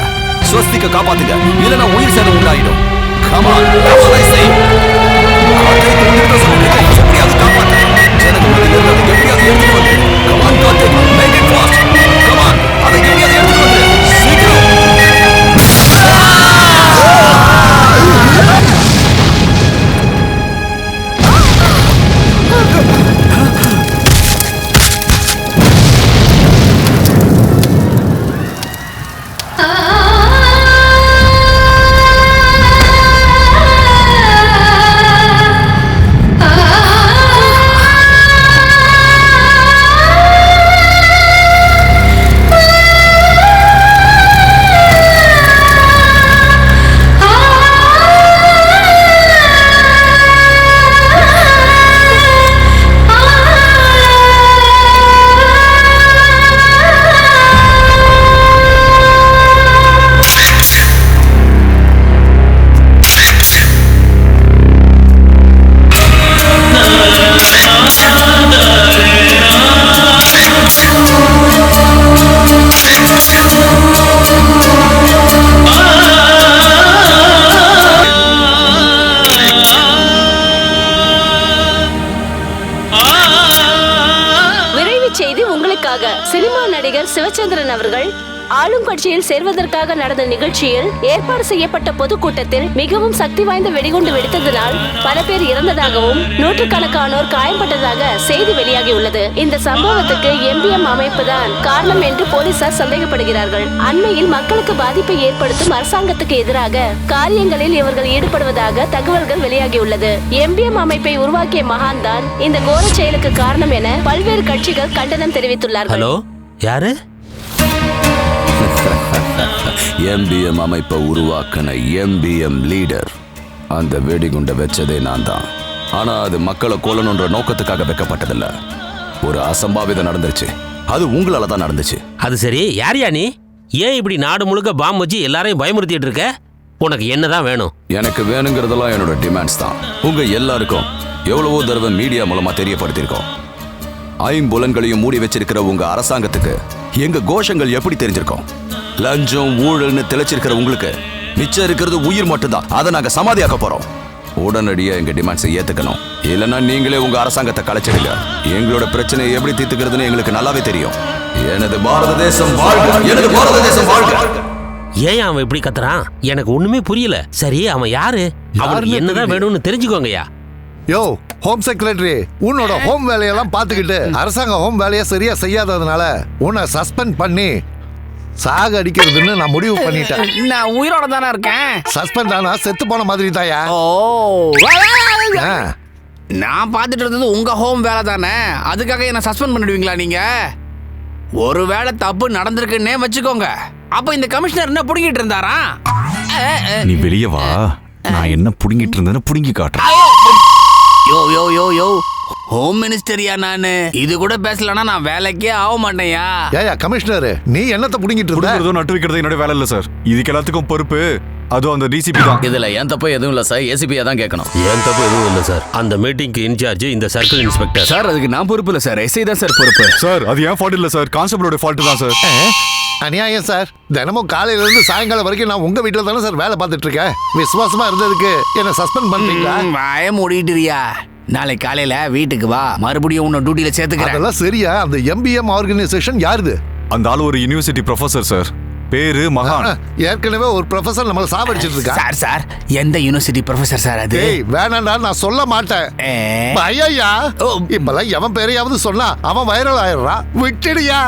ஸ்வஸ்திக்க காப்பாத்துங்க. இல்லைன்னா உயிர் சேதம் உண்டாயிடும். கமான் எப்படியாவது காப்பாத்து. எப்படியாவது எடுத்துட்டு வந்து. Come on Karthik make it fast. Come on அதை எப்படியாவது எடுத்துட்டு வந்து சீக்கிரம். ரவிச்சந்திரன் அவர்கள் ஆளும் கட்சியில் சேர்வதற்காக நடந்த நிகழ்ச்சியில் ஏற்பாடு செய்யப்பட்ட பொதுக்கூட்டத்தில் மிகவும் சக்தி வாய்ந்த வெடிகுண்டு வெடித்ததனால் பல பேர் இறந்ததாகவும் நூற்றுக்கணக்கானோர் காயம்பட்டதாக செய்தி வெளியாகியுள்ளது. இந்த சம்பவத்துக்கு MBM அமைப்பு தான் காரணம் என்று போலீசார் சந்தேகப்படுகிறார்கள். அண்மையில் மக்களுக்கு பாதிப்பை ஏற்படுத்தும் அரசாங்கத்துக்கு எதிராக காரியங்களில் இவர்கள் ஈடுபடுவதாக தகவல்கள் வெளியாகியுள்ளது. MBM அமைப்பை உருவாக்கிய மகான் தான் இந்த கோர செயலுக்கு காரணம் என பல்வேறு கட்சிகள் கண்டனம் தெரிவித்துள்ளார்கள். ஹலோ, யாரு? MBM அமைப்பை உருவாக்கின MBM லீடர். அந்த வெடிகுண்டை வச்சதே நான் தான். ஆனா அது மக்களை கொல்லணுன்ற நோக்கத்துக்காக வைக்கப்பட்டதில்ல. ஒரு அசம்பாவிதம் நடந்துருச்சு. அது உங்களால தான் நடந்துச்சு. அது சரி, யார் நீ? ஏன் இப்படி நாடு முழுக்க பாம்பு வச்சு எல்லாரையும் பயமுறுத்திட்டு இருக்க? உனக்கு என்னதான் வேணும்? எனக்கு வேணுங்கிறதெல்லாம் என்னோட டிமாண்ட்ஸ் தான். உங்க எல்லாருக்கும் எவ்வளவோ தடவை மீடியா மூலமா தெரியப்படுத்தியிருக்கோம். ஐம்புலன்களையும் மூடி வச்சிருக்கிற உங்க அரசாங்கத்துக்கு எங்க கோஷங்கள் எப்படி தெரிஞ்சிருக்கோம்? லஞ்சம் ஊழல்னு திளைச்சிருக்கிற உங்களுக்கு மிச்சம் இருக்கிறது உயிர் மட்டும்தான். அதை நாங்க சமாதியாக்க போறோம். உடனடியா எங்க டிமாண்ட்ஸை ஏத்துக்கணும். இல்லைன்னா நீங்களே உங்க அரசாங்கத்தை கலைச்சிடுங்க. எங்களோட பிரச்சனையை எப்படி தீர்த்துக்கிறதுன்னு எங்களுக்கு நல்லாவே தெரியும். எனது பாரத தேசம் வாழ்க! எனது பாரத தேசம் வாழ்க! ஏன் அவன் இப்படி கத்துறான்? எனக்கு ஒண்ணுமே புரியல. சரி, அவன் யாரு? அவனுக்கு என்னதான் வேணும்னு தெரிஞ்சுக்கோங்கயா. யோ, ஹோம் செக்ரட்டரி, உன்னோட ஹோம் வேலையெல்லாம் பார்த்துக்கிட்டு அரசாங்க ஹோம் வேலையை சரியா செய்யாததுனால உன்னை சஸ்பெண்ட் பண்ணி சாக அடிக்கிறதுன்னு நான் முடிவு பண்ணிட்டேன். நான் உயிரோட தானே இருக்கேன். சஸ்பெண்ட் ஆனா செத்து போன மாதிரி தாயா. நான் பார்த்துட்டு இருந்தது உங்க ஹோம் வேலை தானே. அதுக்காக என்ன சஸ்பெண்ட் பண்ணிடுவீங்களா நீங்க? ஒரு வேளை தப்பு நடந்திருக்குன்னே வச்சுக்கோங்க. அப்ப இந்த கமிஷனர் என்ன புடுங்கிட்டு இருந்தாரா? நீ வெளியே வா, நான் என்ன புடுங்கிட்டு இருந்தேன்னு புடுங்கி காட்டுறேன். யோ யோ யோ யோ, ஹோம் மினிஸ்டரியா நானு? இது கூட பேசலன்னா நான் வேலைக்கே ஆக மாட்டேயா. ஏயா கமிஷனர், நீ என்னத்தை புடுங்கிட்டு இருக்க? நட்டு வைக்கிறது என்னோட வேலை இல்ல சார். இதுக்கு எல்லாத்துக்கும் பொறுப்பு அதுவும் அந்த DCP தான். இதுல என் தப்பு எதுவும் இல்ல சார். ACP தான் கேட்கணும். என் தப்பு எதுவும் இல்ல சார். அந்த மீட்டிங்க்கு இன்சார்ஜ் இந்த சர்க்கிள் இன்ஸ்பெக்டர் சார். அதுக்கு நான் பொறுப்பு இல்ல சார், SI தான் சார் பொறுப்பு. சார் அது ஏன் ஃபால்ட் இல்ல சார், கான்ஸ்டபிளோட ஃபால்ட் தான் சார். அநியாயம் சார். தினமும் காலையில இருந்து சாயங்காலம் வரைக்கும் நான் உங்க வீட்டுல தானே சார் வேலை பார்த்துட்டு இருக்கேன். விசுவாசமா இருந்ததுக்கு என்ன சஸ்பெண்ட் பண்றீங்களா? வாய மூடிட்டுறியா? நாளைக்கு காலையில வீட்டுக்கு வா, மறுபடியும் உன்னை டியூட்டில சேர்த்துக்கிறேன். அதெல்லாம் சரியா? அந்த MBM ஆர்கனைசேஷன் யாருது? அந்த ஆளு ஒரு யூனிவர்சிட்டி ப்ரொஃபசர் சார். பேரு மகான். ஏற்கனவே ஒரு ப்ரொஃபசர் நம்மள சாவடிச்சிட்டு இருக்கா. சார் எந்த யூனிவர்சிட்டி ப்ரொஃபசர் சார் அது? வேணாண்டா, நான் சொல்ல மாட்டேன். ஐயா, இப்பெல்லாம் எவன் பேரையாவது சொன்னா அவன் வைரல் ஆயிடுறான். விட்டுடியா?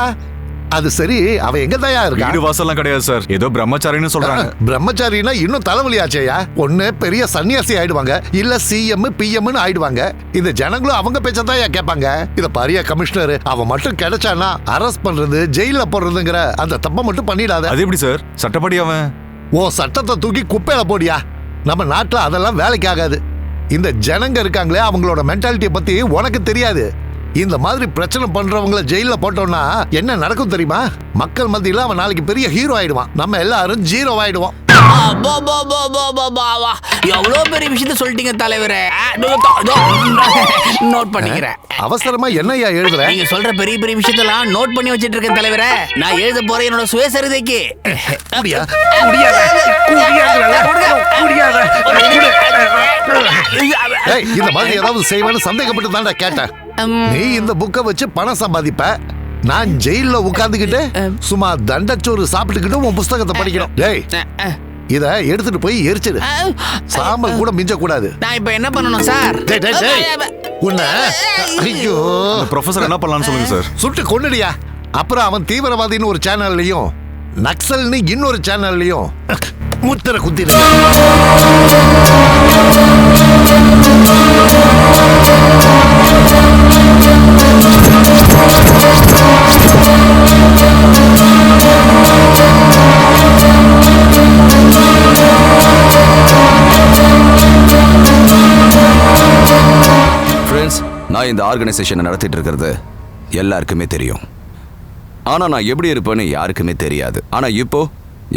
அது சரி, அவ எங்க தயா இருக்கா? வீடு வாசல்லாம் கிடையாது சார், ஏதோ பிரம்மச்சாரின்னு சொல்றாங்க. பிரம்மச்சாரினா இன்னும் தலைவலியாச்சேயா. ஒண்ணு பெரிய சன்னியாசி ஆயிடுவாங்க, இல்ல CM PM ஆயிடுவாங்க. இந்த ஜனங்களும் அவங்க பேச்சதான் கேட்பாங்க. இத பாரியா கமிஷனர், அவன் மட்டும் கிடைச்சானா அரெஸ்ட் பண்றது, ஜெயில போடுறதுங்கிற அந்த தப்பை மட்டும் பண்ணிடாத. அது எப்படி சார்? சட்டப்படி அவன் ஓ சட்டத்தை தூக்கி குப்பையில போடியா. நம்ம நாட்டுல அதெல்லாம் வேலைக்கு ஆகாது. இந்த ஜனங்க இருக்காங்களே, அவங்களோட மென்டாலிட்டியை பத்தி உனக்கு தெரியாது. இந்த மாதிரி பிரச்சனை பண்றவங்கள ஜெயில போட்டோம்னா என்ன நடக்கும் தெரியுமா? மக்கள் மத்தியில அவன் நாளைக்கு பெரிய ஹீரோ ஆயிடுவான். நம்ம எல்லாரும் ஜீரோ ஆயிடுவோம். எவ்வளவு பெரிய விஷயத்த சொல்லிட்டீங்க தலைவரே. நோட் பண்ணிக்கிறேன். அவசரமா என்னையா எழுதுற? நீங்க சொல்ற பெரிய பெரிய விஷயத்தெல்லாம் நோட் பண்ணி வச்சிட்டு இருக்கேன் தலைவரே. நான் எழுத போறேன் என்னோட சுயசரிதைக்கு. இந்த மாதிரி ஏதாவது செய்வேன்னு சந்தேகப்பட்டு தான்டா கேட்டேன். நீ இந்த புக்கை வச்சு பணம் சம்பாதிப்ப, நான் ஜெயில உட்கார்ந்துகிட்டு சும்மா தண்டச்சோறு சாப்பிட்டுக்கிட்டு உன் புஸ்தகத்தை படிக்கணும். டேய், இத எடுத்துட்டு போய் எரிச்சிடு. சாம்பல் கூட மிஞ்ச கூடாது. நான் இப்ப என்ன பண்ணணும் சார்? உன்னை ஐயோ ப்ரொஃபசர் என்ன பண்ணலாம்னு சொல்லுங்க சார். சுட்டு கொன்னுடியா. அப்புறம் அவன் தீவிரவாதின்னு ஒரு சேனல்லையும் நக்சல்னு இன்னொரு சேனல்லையும் முத்திர குத்திடு. ஃப்ரெண்ட்ஸ், நான் இந்த ஆர்கனைசேஷனை நடத்திட்டு இருக்கிறது எல்லாருக்குமே தெரியும். ஆனா நான் எப்படி இருப்பேன்னு யாருக்குமே தெரியாது. ஆனா இப்போ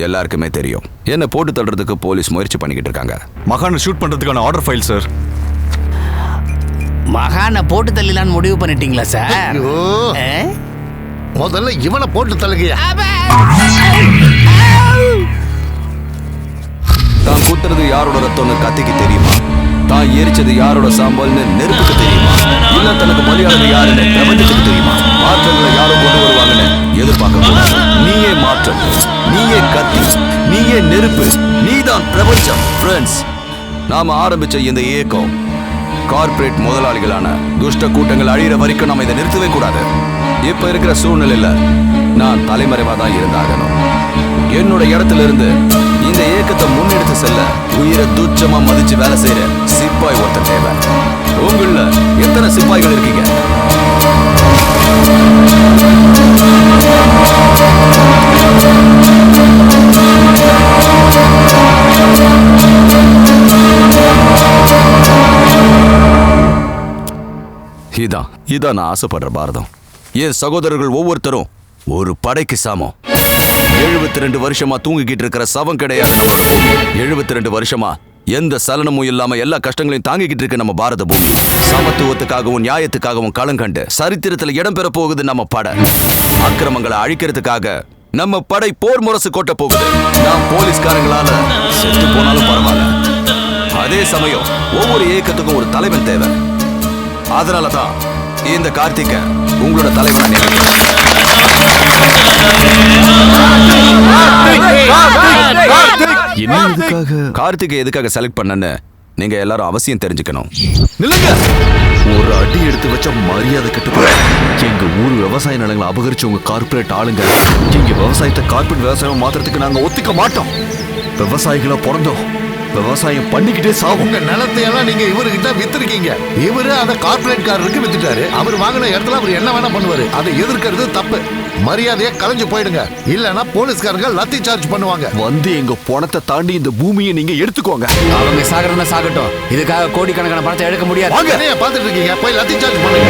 எல்லாருக்குமே தெரியும். என்ன போட்டு தள்ளுறதுக்கு போலீஸ் முயற்சி பண்ணிக்கிட்டு இருக்காங்க. மகானை ஷூட் பண்றதுக்கான ஆர்டர் ஃபைல் சார். மகானை போட்டு தள்ளலான்னு முடிவு பண்ணிட்டீங்களா சார்? முதல்ல இவனை போட்டு தள்ளுகையா. தான் குத்துறது யாரோட ரத்தம்னு கத்திக்கு தெரியுமா? தான் எரிச்சது யாரோட சாம்பல்னு நெருப்புக்கு தெரியுமா? இல்ல தனக்கு மரியாதை யாருன்னு பிரபஞ்சத்துக்கு தெரியுமா? ஆற்றல்களை யாரும் கொண்டு வருவாங்கன்னு எதிர்பார்க்க கூடாது. நீயே மாற்றம், நீயே கத்தி, நீயே நெருப்பு, நீதான் பிரபஞ்சம். ஃப்ரெண்ட்ஸ், நாம ஆரம்பிச்ச இந்த இயக்கம் கார்ப்பரேட் முதலாளிகளான துஷ்ட கூட்டங்கள் அழியிற வரைக்கும் நம்ம இதை நிறுத்தவே கூடாது. இப்ப இருக்கிற சூழ்நிலையில நான் தலைமறைவா தான் இருந்தாகணும். என்னோட இடத்துல இருந்து இந்த இயக்கத்தை முன்னெடுத்து செல்ல உயிரை துச்சமா மதிச்சு வேலை செய்யற சிப்பாய் ஒருத்தர் தேவை. உங்கள எத்தனை சிப்பாய்கள் இருக்கீங்க? இதான் நான் ஆசைப்படுற பாரதம். என் சகோதரர்கள் ஒவ்வொருத்தரும் ஒரு படைக்கு சாமம். 72 வருஷமா தூங்கிக்கிட்டு இருக்கிற சவம் கிடையாது நம்மளோட பூமி. 72 வருஷமா எந்த சலனமும் இல்லாம எல்லா கஷ்டங்களையும் தாங்கிக்கிட்டு இருக்க நம்ம பாரத பூமி. சமத்துவத்துக்காகவும் நியாயத்துக்காகவும் களங்கண்டு சரித்திரத்துல இடம்பெற போகுது நம்ம படை. அக்கிரமங்களை அழிக்கிறதுக்காக நம்ம படை போர் முரசு கொட்ட போகுது. நான் போலீஸ்காரங்களால செத்து போனாலும் பரவாயில்ல. அதே சமயம் ஒவ்வொரு இயக்கத்துக்கும் ஒரு தலைவன் தேவை. அதனாலதான் இந்த கார்த்திக உங்களோட தலைவனா நினைக்கிறேன். கார்த்திகை எதுக்காக செலக்ட் பண்ணன்னு நீங்க எல்லாரும் அவசியம் தெரிஞ்சுக்கணும். நில்லுங்க. ஒரு அடி எடுத்து வச்ச மரியாதை கட்டுப்பட. எங்க ஊர் விவசாய நிலங்களை அபகரிச்சு உங்க கார்பரேட் ஆளுங்க எங்க விவசாயத்தை கார்பரேட் விவசாயம் மாத்திரத்துக்கு நாங்க ஒத்துக்க மாட்டோம். விவசாயிகளை பிறந்தோம், விவசாயம் பண்ணிக்கிட்டே சாகும். உங்க நிலத்தை எல்லாம் நீங்க இவர்கிட்ட வித்துருக்கீங்க. இவரு அந்த கார்பரேட் காரருக்கு வித்துட்டாரு. அவர் வாங்கின இடத்துல அவர் என்ன வேணா பண்ணுவாரு. அதை எதிர்க்கிறது தப்பு. மரியாதையா கலைஞ்சு போயிடுங்க, இல்லன்னா போலீஸ்காரங்க லத்தி சார்ஜ் பண்ணுவாங்க. வந்து எங்க பணத்தை தாண்டி இந்த பூமியை நீங்க எடுத்துக்கோங்க. அவங்க சாகறதுனா சாகட்டும், இதுக்காக கோடிக்கணக்கான பணத்தை எடுக்க முடியாது. பாத்துட்டு இருக்கீங்க, போய் லத்தி சார்ஜ் பண்ணுங்க.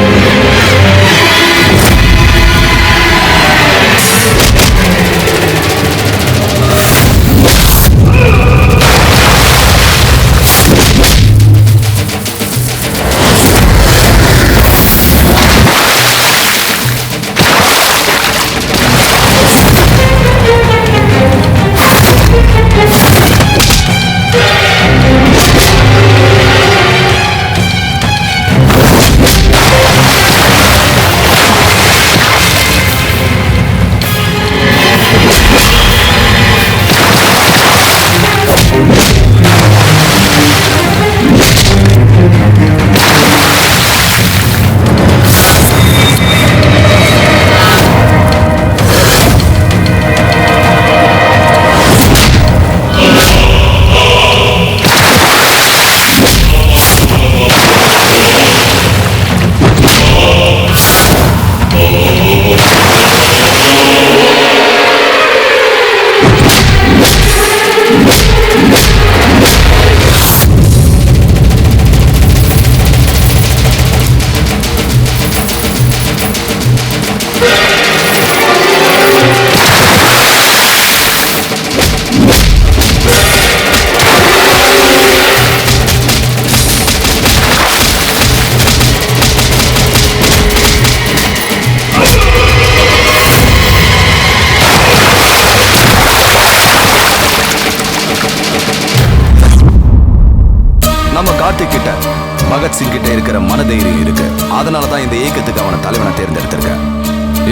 பகத்சிங் கிட்ட இருக்கிற மனதைரியம் இருக்கு. அதனாலதான் இந்த இயக்கத்துக்கு அவனை தலைவனை தேர்ந்தெடுத்திருக்கேன்.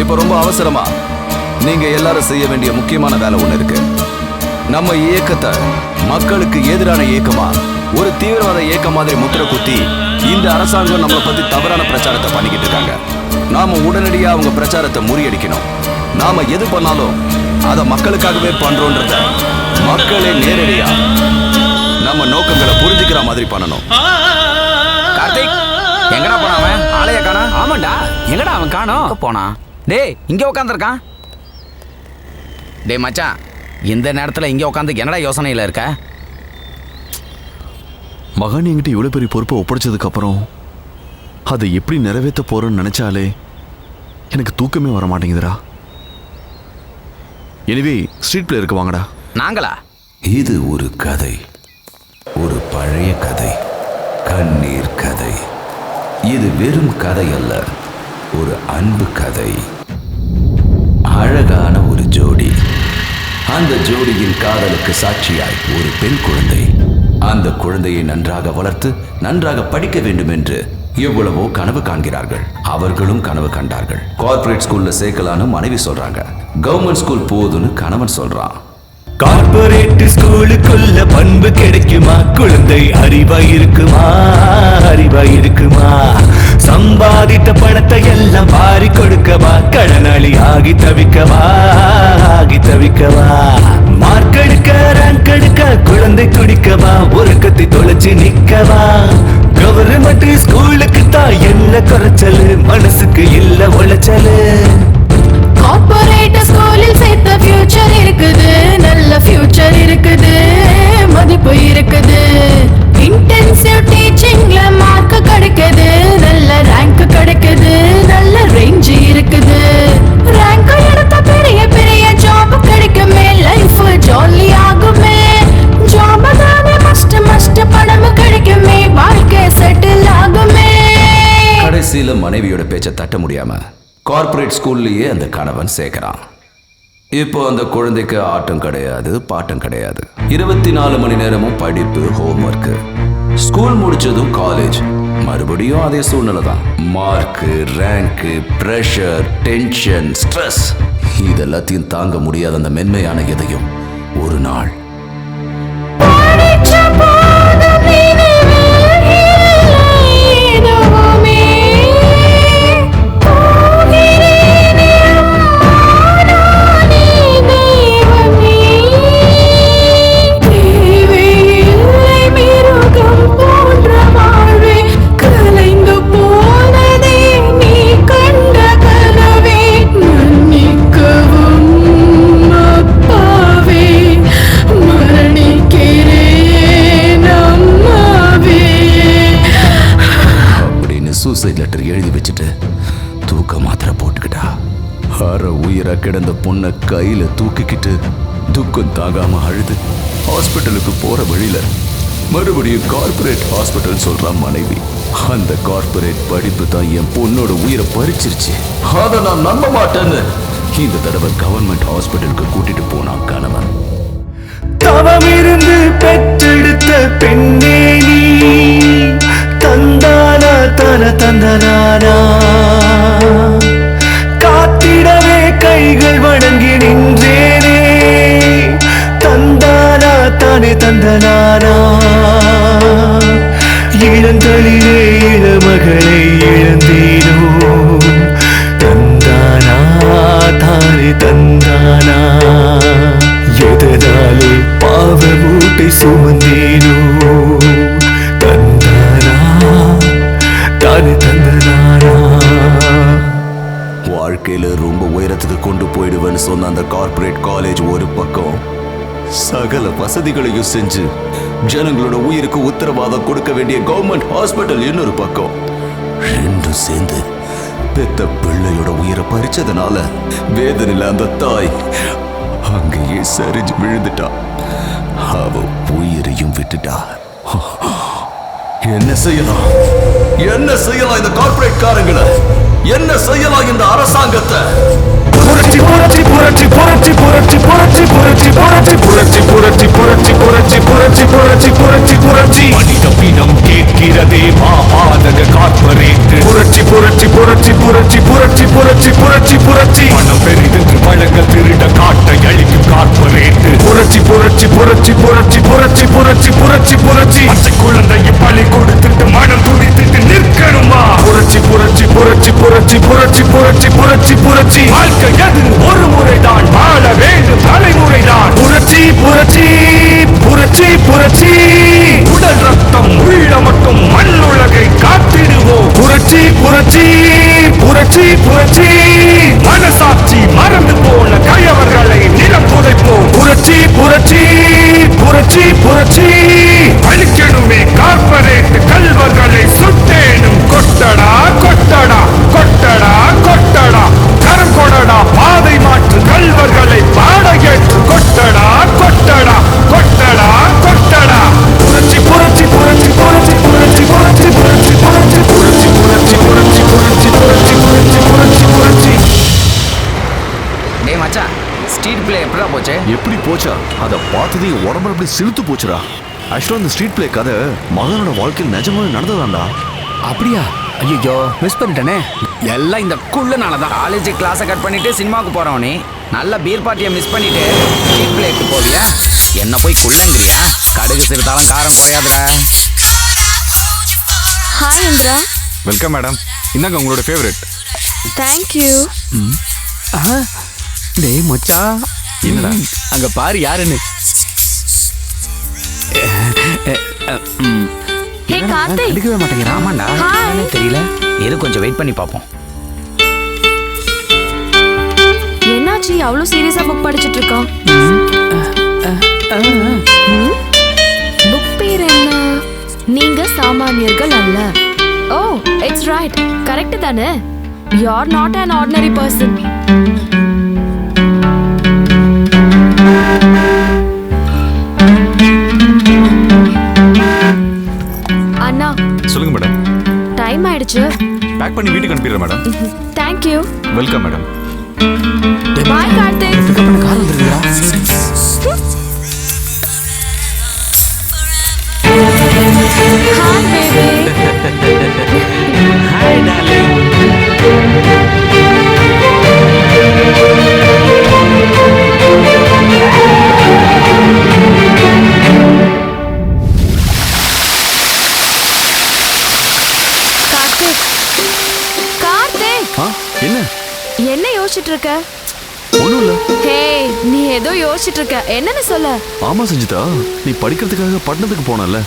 இப்ப ரொம்ப அவசரமா நீங்க எல்லாரும் செய்ய வேண்டிய முக்கியமான வேலை ஒண்ணு இருக்கு. நம்ம இயக்கத்தை மக்களுக்கு எதிரான இயக்கமா, ஒரு தீவிரவாத இயக்கம் மாதிரி முத்திரை குத்தி இந்த அரசாங்கம் நம்மளை பத்தி தவறான பிரச்சாரத்தை பண்ணிக்கிட்டு இருக்காங்க. நாம உடனடியா அவங்க பிரச்சாரத்தை முறியடிக்கணும். நாம எது பண்ணாலும் அதை மக்களுக்காகவே பண்றோன்றத மக்களே நேரடியா நம்ம நோக்கங்களை புரிஞ்சுக்கிற மாதிரி பண்ணணும். கார்த்திக், எங்கடா போனா அவன்? ஆளைய காணா? ஆமாண்டா, எங்கடா அவன் காணோம்? போனா? டேய், இங்க உட்காந்துருக்கான். டேய் மச்சான், இந்த நேரத்துல இங்க உட்காந்து என்னடா யோசனையில இருக்க? மகன் என்கிட்ட இவ்வளவு பெரிய பொறுப்பை ஒப்படைச்சதுக்கு அப்புறம் அதை எப்படி நிறைவேற்ற போறோன்னு நினைச்சாலே எனக்கு தூக்கமே வர மாட்டேங்குதுடா. எனவே ஸ்ட்ரீட் பிளேயருக்கு வாங்கடா. நாங்களா? இது ஒரு கதை, ஒரு பழைய கதை, கண்ணீர் கதை. இது வெறும் கதை அல்ல, ஒரு அன்பு கதை. அழகான ஒரு ஜோடி, அந்த ஜோடியின் காதலுக்கு சாட்சியாய் ஒரு பெண் குழந்தை. அந்த குழந்தையை நன்றாக வளர்த்து நன்றாக படிக்க வேண்டும் என்று எவ்வளவோ கனவு காண்கிறார்கள். அவர்களும் கனவு கண்டார்கள். கார்ப்பரேட் ஸ்கூல்ல சேர்க்கலான்னு மனைவி சொல்றாங்க. கவர்மெண்ட் ஸ்கூல் போதுன்னு கணவன் சொல்றான். கார்ப்பரேட் ஸ்கூலுக்குள்ள பண்பு கிடைக்குமா? குழந்தை அறிவா இருக்குமா? அறிவா இருக்குமா? சம்பாதித்த பணத்தை எல்லாம் வாரி கொடுக்கவா? கடனாளி ஆகி தவிக்கவா? ஆகி தவிக்கவா? மார்க் எடுக்க ரேங்க் எடுக்க குழந்தை துடிக்கவா? உறக்கத்தை தொலைச்சு நிக்கவா? கவர்மெண்ட் ஸ்கூலுக்கு தான் என்ன குறைச்சலு? மனசுக்கு இல்ல உழைச்சலு. கார்ப்பரேட் ஸ்கூலில் சேர்த்த ஃபியூச்சர் இருக்குது, நல்ல ஃபியூச்சர் இருக்குது, மதிப்பு இருக்குது. இன்டென்சிவ் டீச்சிங்ல மார்க் கிடைக்குது, நல்ல ரேங்க் கிடைக்குது, நல்ல ரேஞ்ச் இருக்குது. ரேங்க் எடுத்த பெரிய பெரிய ஜாப் கிடைக்குமே, லைஃப் ஜாலி ஆகுமே. ஜாப் தானே மஸ்ட் பணம் கிடைக்குமே, வாழ்க்கை செட்டில் ஆகுமே. கடைசியில மனைவியோட பேச்சை தட்ட முடியாம கார்ப்பரேட் ஸ்கூல்லையே அந்த கணவன் சேர்க்கிறான். இப்போ அந்த குழந்தைக்கு ஆட்டம் கிடையாது, பாட்டம் கிடையாது. 24 மணி நேரமும் படிப்பு, ஹோம்ஒர்க். ஸ்கூல் முடிச்சதும் காலேஜ், மறுபடியும் அதே சூழ்நிலை தான். Mark, rank, pressure, tension, stress, இதெல்லாத்தையும் தாங்க முடியாத அந்த மென்மையான இதயம் ஒரு நாள் சூசைட் லெட்டர் எழுதி வச்சுட்டு தூக்க மாத்திரை போட்டுக்கிட்டா. அரை உயிரா கிடந்த பொண்ணை கையில தூக்கிக்கிட்டு துக்கம் தாங்காம அழுது ஹாஸ்பிட்டலுக்கு போற வழியில மறுபடியும் கார்ப்பரேட் ஹாஸ்பிட்டல் சொல்றான் மனைவி. அந்த கார்ப்பரேட் படிப்பு தான் என் பொண்ணோட உயிரை பறிச்சிருச்சு, அதை நான் நம்ப மாட்டேன்னு இந்த தடவை கவர்மெண்ட் ஹாஸ்பிட்டலுக்கு கூட்டிட்டு போனான் கணவன். தவம் இருந்து பெற்றெடுத்த பெண்ணே நீ, தந்தானா தன தந்தனானா, காத்திடவே கைகள் வணங்கி நின்றேனே, தந்தானா தானே தந்தனானா. இளந்தளிரே இளமகளை இழந்தேனோ, தந்தானா தானே தந்தானா. எதனாலே பாவ மூட்டை சுமந்தேனோ, தந்தானா தானே தந்தனானா. வாழ்க்கையில ரொம்ப உயரத்துக்கு கொண்டு போயிடுவேன்னு சொன்ன அந்த கார்ப்பரேட் காலேஜ் ஒரு பக்கம், சகல வசதிகளையும் செஞ்சு ஜனங்களோட உயிருக்கு உத்தரவாதம் கொடுக்க வேண்டிய கவர்மெண்ட் ஹாஸ்பிட்டல் இன்னொரு பக்கம், ரெண்டும் சேர்ந்து பெத்த பிள்ளையோட உயிரை பறிச்சதுனால வேதனையில அந்த தாய் அங்கேயே சரிஞ்சு விழுந்துட்டா. அவ உயிரையும் விட்டுட்டா. என்ன செய்யலாம்? என்ன செய்யலாம் இந்த கார்ப்பரேட் காரங்களை? என்ன செய்யலாம் இந்த அரசாங்கத்தை? புரட்சி புரட்சி புரட்சி புரட்சி புரட்சி புரட்சி புரட்சி புரட்சி புரட்சி புரட்சி புரட்சி புரட்சி புரட்சி புரட்சி புரட்சி புரட்சி மனித பிணம் கேட்கிறதே பாதக கார்ப்பரேட். புரட்சி புரட்சி புரட்சி புரட்சி புரட்சி புரட்சி புரட்சி புரட்சி பணம் பெரிதென்று வழங்க திருட காட்டை அழிக்கும் கார்ப்பரேட். புரட்சி புரட்சி புரட்சி புரட்சி புரட்சி புரட்சி புரட்சி புரட்சி அந்த குழந்தையை பலி கொடுத்துட்டு மனம் துடித்துட்டு நிற்கணுமா? புரட்சி புரட்சி புரட்சி புரட்சி புரட்சி புரட்சி புரட்சி புரட்சி வாழ்க்கை எது ஒரு முறைதான், வாழ வேண்டும் தலைமுறைதான். புரட்சி புரட்சி புரட்சி புரட்சி உடல் ரத்தம் உள்ள மட்டும் மண்ணுலகை காத்திடுவோம். புரட்சி புரட்சி புரட்சி புரட்சி மனசாட்சி மறந்து போன கயவர்களை நிலம் புதைப்போம். புரட்சி புரட்சி புரட்சி புரட்சி அழிக்கணுமே கார்ப்பரேட் கல்வர்களை சுட்டேனும். கொட்டடா கொட்டடா கொட்டடா கொட்டடா, கரம் கொடடா பாதை மாற்று கல்வர்களை பாடகேற்று. கொட்டடா கொட்டடா கொட்டடா கொட்டடா. புரட்சி புரட்சி புரட்சி புரட்சி புரட்சி புரட்சி புரட்சி புரட்சி புரட்சி புரட்சி புரட்சி புரட்சி புரட்சி புரட்சி புரட்சி புரட்சி. டேய் மச்சான், ஸ்ட்ரீட் பிளே எப்படா போச்சு? எப்படி போச்சா? அதை பார்த்ததே உடம்புல அப்படி சிலுத்து போச்சுடா. ஆக்சுவலா இந்த ஸ்ட்ரீட் பிளே கதை மகனோட வாழ்க்கையில் நிஜமாவே நடந்ததாண்டா. அப்படியா? ஐயோ மிஸ் பண்ணிட்டேனே. எல்லாம் இந்த குள்ளனால தான். காலேஜ் கிளாஸை கட் பண்ணிட்டு சினிமாவுக்கு போறோம். நீ நல்ல பீர் பார்ட்டியை மிஸ் பண்ணிட்டு சீட் பிளேக்கு போவியா? என்ன போய் குள்ளங்கிறியா? கடுகு சிறுத்தாலும் காரம் குறையாதுடா. ஹாய் இந்திரா. Welcome madam. இந்தாங்க உங்களோட ஃபேவரட். தேங்க்யூ. டேய் மச்சான், என்னடா அங்க பாரு யாருன்னு. ஹே கார்த்திக். எடுக்கவே மாட்டேங்கிறான். ஆமாண்டா, என்னன்னு தெரியல. இரு கொஞ்சம் வெயிட் பண்ணி பார்ப்போம். என்னாச்சு அவ்வளோ சீரியஸா புக் படிச்சிட்டு இருக்கான்? புக் பேர் என்ன? நீங்க சாமானியர்கள் அல்ல. ஓ இட்ஸ் ரைட், கரெக்ட் தானே? You are not an ordinary person. அண்ணா சொல்லுங்க மேடம். டைம் ஆயிடுச்சு. பேக் பண்ணி வீட்டுக்கு அனுப்பிடுறேன் madam. Thank you. Welcome madam. Bye Karthik. Car வந்துருக்கா? Hi baby. Hi darling. Karthik. Karthik. என்ன என்ன யோசிச்சுட்டு இருக்க? ஒண்ணும் இல்ல. ஹே நீ ஏதோ யோசிச்சுட்டு இருக்க, என்னன்னு சொல்ல? ஆமா சஞ்சிதா, நீ படிக்கிறதுக்காக பட்டணத்துக்கு போனல,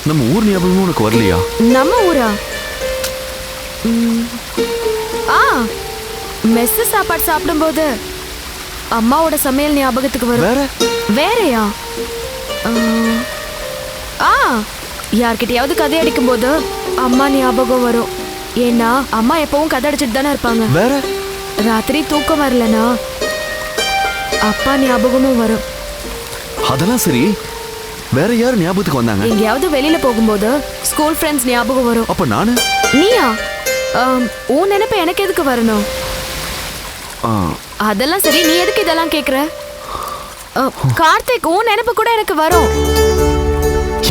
நம்ம ஊர் ஞாபகமும் உனக்கு வரலையா? நம்ம ஊரா? ஆ மெஸ் சாப்பாடு சாப்பிடும்போது அம்மாவோட சமையல் ஞாபகத்துக்கு வரும். வேற வேறயா? ஆ யார்கிட்டயாவது கதை அடிக்கும் போது அம்மா ஞாபகம் வரும். ஏன்னா அம்மா எப்பவும் கதை அடிச்சுட்டு தானே இருப்பாங்க. வேற ராத்திரி தூக்கம் வரலனா அப்பா ஞாபகமும் வரும். அதெல்லாம் சரி, வேற யார் ஞாபகத்துக்கு வந்தாங்க? எங்கேயாவது வெளியில போகும்போது ஸ்கூல் ஃப்ரெண்ட்ஸ் ஞாபகம் வரும். அப்ப நானு? நீயா? உன் நினைப்பு எனக்கு எதுக்கு வரணும்? அதெல்லாம் சரி, நீ எதுக்கு இதெல்லாம் கேக்குற? கார்த்திக், உன் நினைப்பு கூட எனக்கு வரும்.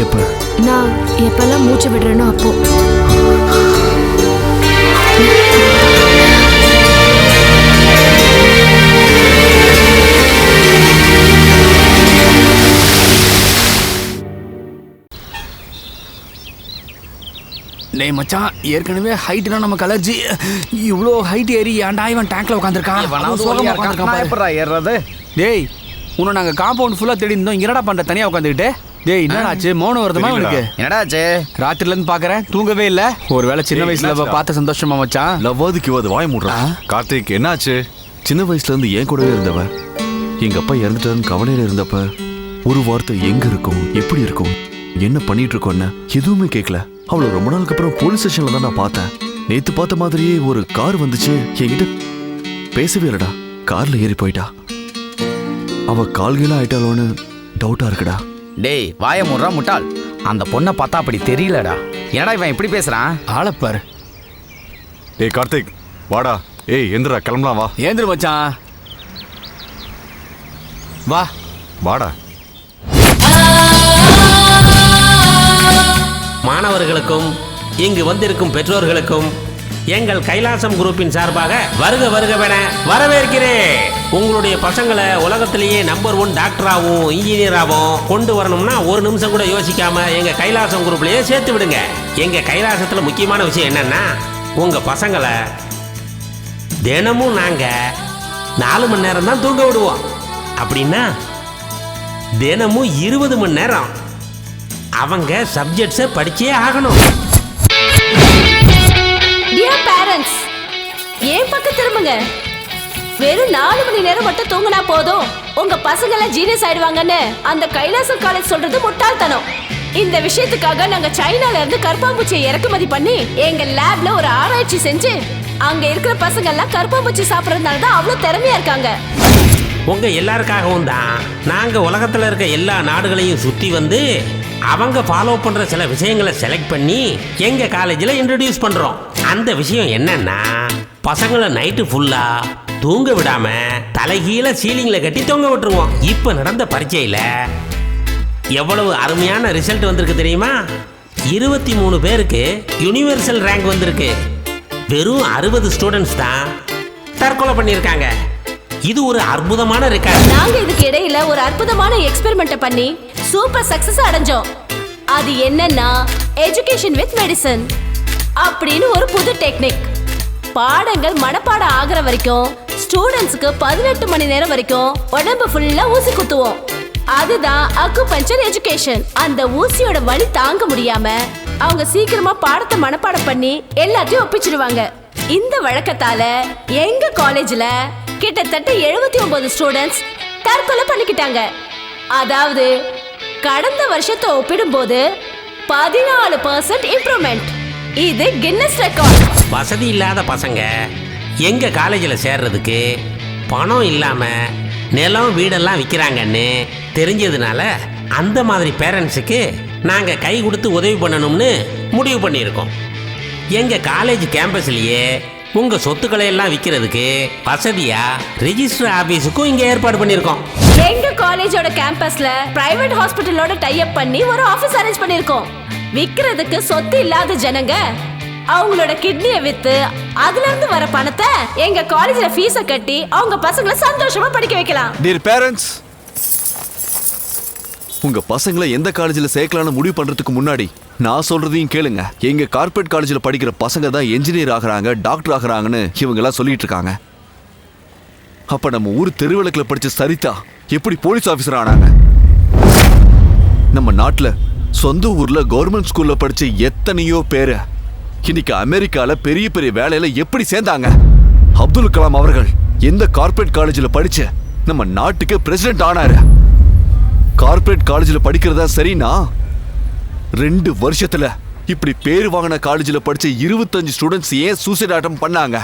எப்ப? நான் எப்பெல்லாம் மூச்சு விடுறேனோ அப்போ. டேய் மச்சான், ஏற்கனவே ஹைட்னா நமக்கு அலர்ஜி. இவ்வளோ ஹைட் ஏறி ஏன்டா இவன் டேங்க்ல உட்காந்துருக்கான்? எப்படா ஏறுறது? டேய் உன்னை நாங்க காம்பவுண்ட் ஃபுல்லா தேடி இருந்தோம். இங்கடா பண்ற தனியா உட்காந்துக்கிட்டு? டேய் என்னடாச்சு, மௌனம் வருதுமா உனக்கு? என்னடாச்சு? ராத்திரில இருந்து பாக்குறேன், தூங்கவே இல்ல. ஒருவேளை சின்ன வயசுல பார்த்த சந்தோஷமா மச்சான்? லவ்வாது கிவாது வாய மூடுறான். கார்த்திக் என்னாச்சு? சின்ன வயசுல இருந்து என் கூடவே இருந்தவ எங்க அப்பா இறந்துட்டாருன்னு கவலையில இருந்தப்ப ஒரு வார்த்தை எங்க இருக்கும், எப்படி இருக்கும், என்ன பண்ணிட்டு இருக்கோன்னு எதுவுமே கேட்கல. அவளை ரொம்ப நாளுக்கு அப்புறம் போலீஸ் ஸ்டேஷன்ல தான் நான் பார்த்தேன். நேத்து பார்த்த மாதிரியே ஒரு கார் வந்துச்சு. என்கிட்ட பேசவே இல்லடா, கார்ல ஏறி போயிட்டா. அவ கால்கீழ ஆயிட்டாளோன்னு டவுட்டா இருக்குடா. டேய் வாய மூடுறா முட்டாள். அந்த பொண்ணை பார்த்தா அப்படி தெரியலடா. என்னடா இவன் இப்படி பேசுறான்? ஆளப்பாரு. டேய் கார்த்திக் வாடா. ஏய் எந்திரா, கிளம்பலாம் வா. ஏந்திரு மச்சான், வா வாடா. மாணவர்களுக்கும் இங்கு வந்திருக்கும் பெற்றோர்களுக்கும் எங்கள் கைலாசம் குரூப்பின் சார்பாக வருக வருகவென வரவேற்கிறேன். உங்களுடைய பசங்களை உலகத்திலேயே நம்பர் 1 டாக்டராகவும் இன்ஜினியராகவும் கொண்டு வரணும்னா ஒரு நிமிஷம் கூட யோசிக்காம எங்க கைலாசம் குரூப்லயே சேர்த்து விடுங்க. எங்க கைலாசத்துல முக்கியமான விஷயம் என்னன்னா, உங்க பசங்களை தினமும் நாங்க 4 மணி நேரம் தான் தூங்க விடுவோம். அப்படின்னா தினமும் 20 மணி நேரம் அவங்க சப்ஜெக்ட்ஸை படிச்சே ஆகணும். டியர் பேரண்ட்ஸ், ஏன் பக்கம் திரும்புங்க. வெறும் 4 மணி நேரம் மட்டும் தூங்கினா போதும் உங்க பசங்க எல்லாம் ஜீனியஸ் ஆயிடுவாங்கன்னு அந்த கைலாசம் காலேஜ் சொல்றது முட்டாள்தனம். இந்த விஷயத்துக்காக நாங்க சைனால இருந்து கருப்பாம்பூச்சியை இறக்குமதி பண்ணி எங்க லேப்ல ஒரு ஆராய்ச்சி செஞ்சு அங்க இருக்கிற பசங்க எல்லாம் கருப்பாம்பூச்சி சாப்பிடறதுனால தான் அவ்வளவு திறமையா இருக்காங்க. உங்க எல்லாருக்காகவும் தான் நாங்க உலகத்துல இருக்க எல்லா நாடுகளையும் சுத்தி வந்து அவங்க ஃபாலோ பண்ற சில விஷயங்களை செலக்ட் பண்ணி எங்க காலேஜில் இன்ட்ரடியூஸ் பண்றோம். அந்த விஷயம் என்னன்னா, பசங்களை நைட்டு ஃபுல்லா தூங்க விடாம தலைகீழ சீலிங்ல கட்டி தொங்க விட்டுருவோம். இப்ப நடந்த பரீட்சையில எவ்வளவு அருமையான ரிசல்ட் வந்திருக்கு தெரியுமா? 23 பேருக்கு யுனிவர்சல் ரேங்க் வந்திருக்கு. வெறும் 60 ஸ்டூடெண்ட்ஸ் தான் தற்கொலை பண்ணியிருக்காங்க. இது ஒரு அற்புதமான ரெக்கார்ட். நாங்க இதுக்கு இடையில ஒரு அற்புதமான எக்ஸ்பெரிமெண்ட் பண்ணி சூப்பர் சக்சஸ் அடைஞ்சோம். அது என்னன்னா எஜுகேஷன் வித் மெடிசன் அப்படின்னு ஒரு புது டெக்னிக். பாடங்கள் மனப்பாடம் ஆகிற வரைக்கும் ஸ்டூடெண்ட்ஸ்க்கு 18 மணி நேரம் வரைக்கும் உடம்பு ஃபுல்லா ஊசி குத்துவோம். அதுதான் அக்குபஞ்சர் எஜுகேஷன். அந்த ஊசியோட வலி தாங்க முடியாம அவங்க சீக்கிரமா பாடத்தை மனப்பாடம் பண்ணி எல்லாத்தையும் ஒப்பிச்சிடுவாங்க. இந்த வழக்கத்தால எங்க காலேஜ்ல கிட்டத்தட்ட 79 ஸ்டூடெண்ட்ஸ் தற்கொலை பண்ணிக்கிட்டாங்க. அதாவது கடந்த வருஷத்தை ஒப்பிடும்போது 14% இம்ப்ரூவ்மெண்ட். இது கின்னஸ் ரெக்கார்ட். வசதி இல்லாத பசங்க எங்க காலேஜில் சேர்றதுக்கு பணம் இல்லாம நிலம் வீடெல்லாம் விற்கிறாங்கன்னு தெரிஞ்சதுனால அந்த மாதிரி பேரண்ட்ஸுக்கு நாங்கள் கை கொடுத்து உதவி பண்ணணும்னு முடிவு பண்ணியிருக்கோம். எங்கள் காலேஜ் கேம்பஸ்லேயே உங்கள் சொத்துக்களை எல்லாம் விற்கிறதுக்கு வசதியாக ரெஜிஸ்டர் ஆஃபீஸுக்கும் இங்கே ஏற்பாடு பண்ணியிருக்கோம். எங்க காலேஜோட கேம்பஸ்ல பிரைவேட் ஹாஸ்பிட்டலோட டை அப் பண்ணி ஒரு ஆபீஸ் அரேஞ்ச் பண்ணிருக்கோம். விக்கிறதுக்கு சொத்து இல்லாத ஜனங்க அவங்களோட கிட்னியை வித்து அதுல இருந்து வர பணத்தை எங்க காலேஜ்ல ஃபீஸ கட்டி அவங்க பசங்களை சந்தோஷமா படிக்க வைக்கலாம். டியர் பேரண்ட்ஸ், உங்க பசங்களை எந்த காலேஜில் சேர்க்கலாம்னு முடிவு பண்றதுக்கு முன்னாடி நான் சொல்றதையும் கேளுங்க. எங்க கார்ப்பரேட் காலேஜில் படிக்கிற பசங்க தான் என்ஜினியர் ஆகுறாங்க, டாக்டர் ஆகுறாங்கன்னு இவங்க எல்லாம் சொல்லிட்டு இருக்காங்க. அப்ப நம்ம ஊர் தெருவிளக்கில் படிச்ச சரிதா எப்படி போலீஸ் ஆபீசர் ஆனாங்க? நம்ம நாட்டுல சொந்த ஊர்ல கவர்மெண்ட் ஸ்கூல்ல படிச்ச எத்தனையோ பேரு இன்னைக்கு அமெரிக்கால பெரிய பெரிய வேலையில எப்படி சேர்ந்தாங்க? அப்துல் கலாம் அவர்கள் எந்த கார்ப்பரேட் காலேஜில் படிச்சு நம்ம நாட்டுக்கு பிரசிடென்ட் ஆனாரு? கார்ப்பரேட் காலேஜில் படிக்கிறதா சரினா 2 வருஷத்துல இப்படி பேர் வாங்கின காலேஜில் படிச்ச 25 ஸ்டூடெண்ட்ஸ் ஏன் சூசைட் அட்டம் பண்ணாங்க?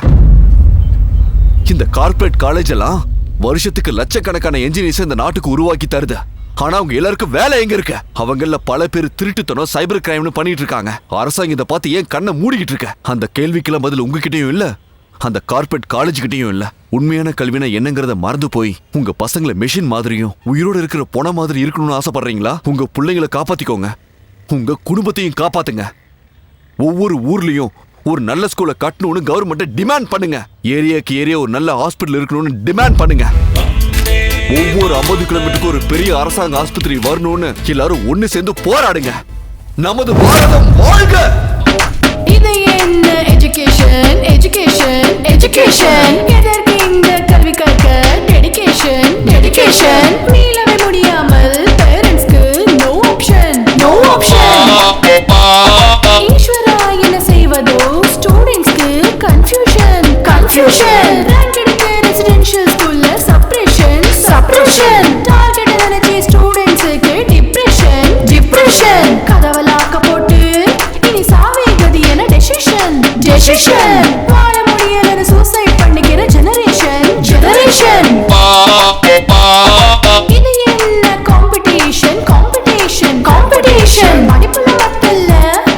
இந்த கார்ப்பரேட் காலேஜ் எல்லாம் வருஷத்துக்கு லட்சக்கணக்கான என்ஜினியர்ஸ் இந்த நாட்டுக்கு உருவாக்கி தருது. ஆனா அவங்க எல்லாருக்கும் வேலை எங்க இருக்கு? அவங்கள பல பேர் திருட்டுத்தனம், சைபர் கிரைம்னு பண்ணிட்டு இருக்காங்க. அரசாங்கம் இதை பார்த்து ஏன் கண்ணை மூடிக்கிட்டு இருக்க? அந்த கேள்விக்கெல்லாம் பதில் உங்ககிட்டயும் இல்ல, அந்த கார்ப்பரேட் காலேஜ் கிட்டயும் இல்ல. உண்மையான கல்வினா என்னங்கறத மறந்து போய் உங்க பசங்களை மெஷின் மாதிரியும் உயிரோட இருக்கிற பொண மாதிரி இருக்கணும்னு ஆசைப்படுறீங்களா? உங்க பிள்ளைங்களை காப்பாத்திக்கோங்க, உங்க குடும்பத்தையும் காப்பாத்துங்க. ஒவ்வொரு ஊர்லயும் ஒரு நல்ல ஸ்கூலை கட்டணும்னு கவர்மெண்ட்டை டிமாண்ட் பண்ணுங்க. ஏரியாக்கு ஏரியா ஒரு நல்ல ஹாஸ்பிட்டல் இருக்கணும்னு டிமாண்ட் பண்ணுங்க. ஒவ்வொரு 50 கிலோமீட்டருக்கு ஒரு பெரிய அரசாங்க ஆஸ்பத்திரி வரணும்னு எல்லாரும் ஒண்ணு சேர்ந்து போராடுங்க. நமது பாரதம் வாழ்க! இது என்ன எஜுகேஷன் எஜுகேஷன் எஜுகேஷன்? எதற்கு இந்த கல்வி கற்க டெடிகேஷன் டெடிகேஷன்? மீளவே முடியாமல் பேரண்ட்ஸ்க்கு நோ ஆப்ஷன் நோ ஆப்ஷன். ஈஸ்வரா என்ன செய்வதோ ஸ்டூடெண்ட்ஸ்க்கு கன்ஃபியூஷன் கன்ஃபியூஷன். ரேங்க் எடுக்க ரெசிடென்ஷியல் ஸ்கூல்ல சப்ரேஷன் சப்ரேஷன். டார்கெட் நினைச்ச ஸ்டூடெண்ட்ஸ்க்கு டிப்ரெஷன் டிப்ரெஷன். கதவலாக்க போட்டு இனி சாவே கதி என டெசிஷன் டெசிஷன். வாழ முடியலன்னு சூசைட் பண்ணிக்கிற ஜெனரேஷன் ஜெனரேஷன். இது என்ன காம்படிஷன் காம்படிஷன் காம்படிஷன்? படிப்புல மட்டும்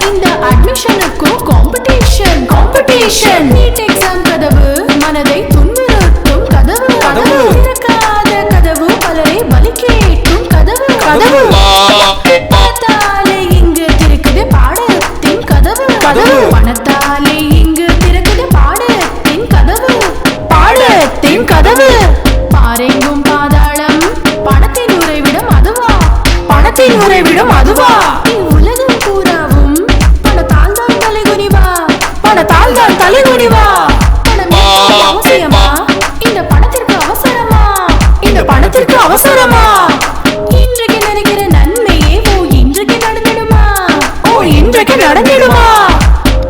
இந்த அட்மிஷனுக்கும் காம்படிஷன் காம்படிஷன். நீட் எக்ஸாம் கதவு மனதை துன்புறுத்தும் கதவு கதவு. திறக்காத கதவு பலரை பலி கேட்கும் கதவு கதவு. பணத்தாலே இங்கு திறக்குது பாடத்தின் கதவு கதவு. பணத்தாலே இங்கு திறக்குது பாடத்தின் கதவு பாடத்தின் கதவு. பாரெங்கும் பாதாளம், பணத்தின் உறைவிடம் அதுவா பணத்தின் உறைவிடம் அதுவா? உலகம் பூராவும் பணத்தால் தான் தலைகுனிவா பணத்தால் தான் தலைகுனிவா. பணம் அவசியமா? இந்த பணத்திற்கு அவசரமா? இந்த பணத்திற்கு அவசரமா? இன்றைக்கு நினைக்கிற நன்மையே இன்றைக்கு நடந்திடுமா? இன்றைக்கு நடந்திடுமா?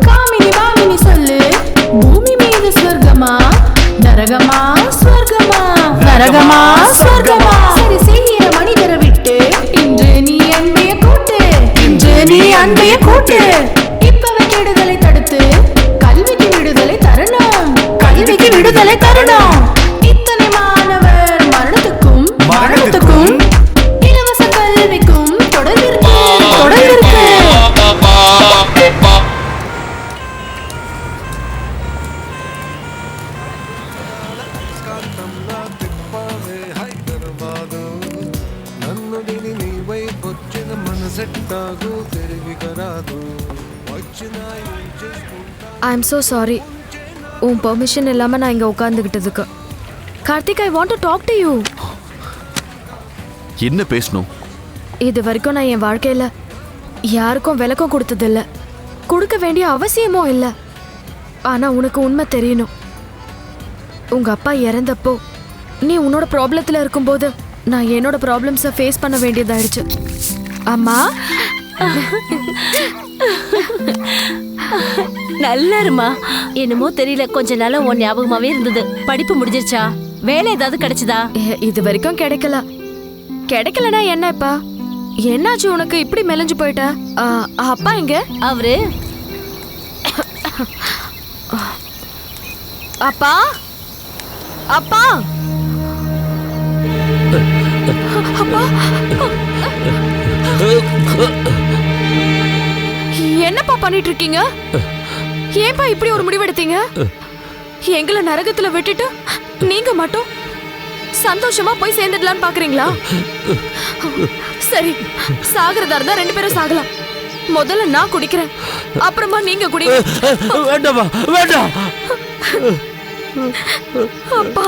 காமினி மாமினி சொல்லு, பூமி மீது சொர்க்கமா நரகமா? சொர்க்கமா நரகமா? சொர்க்கமா? சரி செய்கிற மனிதரை விட்டு இன்று நீ அன்பைய கூட்டு இன்று நீ அன்பைய கூட்டு. இப்பவே கெடுதலை தடுத்து கல்விக்கு விடுதலை தரணும் கல்விக்கு விடுதலை தரணும். இத்தனை மாணவர் மரணத்துக்கும் மரணத்துக்கும் இலவச கல்விக்கும் தொடர்பிருக்கு தொடர்பிருக்கு. ஐ எம் so சாரி உன் பெர்மிஷன் இல்லாம நான் இங்க உட்கார்ந்துகிட்டதுக்கு. Karthik, I want to talk to you. என்ன பேசணும்? இது வரைக்கும் நான் என் வாழ்க்கையில யாருக்கும் விளக்கம் கொடுத்ததில்ல, கொடுக்க வேண்டிய அவசியமும் இல்லை. ஆனா உனக்கு உண்மை தெரியணும். உங்க அப்பா இறந்தப்போ நீ உன்னோட ப்ராப்ளத்துல இருக்கும்போது நான் என்னோட ப்ராப்ளம்ஸை ஃபேஸ் பண்ண வேண்டியதாயிடுச்சு. அம்மா நல்லா இருமா. என்னமோ தெரியல, கொஞ்ச நாளா உன் ஞாபகமாவே இருந்தது. படிப்பு முடிஞ்சிருச்சா? வேலை ஏதாவது கிடைச்சதா? இது வரைக்கும் கிடைக்கல. கிடைக்கலனா என்னப்பா? என்னாச்சு உனக்கு இப்படி மெலிஞ்சு போயிட்ட? அப்பா எங்க? அவரு அப்பா அப்பா அப்பா என்னப்பா பண்ணிட்டு இருக்கீங்க? ஏன்பா இப்படி ஒரு முடிவெடுத்தீங்க? எங்களை நரகத்துல விட்டுட்டு நீங்க மட்டும் சந்தோஷமா போய் சேர்ந்துடலான்னு பாக்குறீங்களா? சரி, சாகிறதா இருந்தா 2 பேரும் சாகலாம். முதல்ல நான் குடிக்கிறேன், அப்புறமா நீங்க குடிங்க. வேண்டாமா, வேண்டாம். அப்பா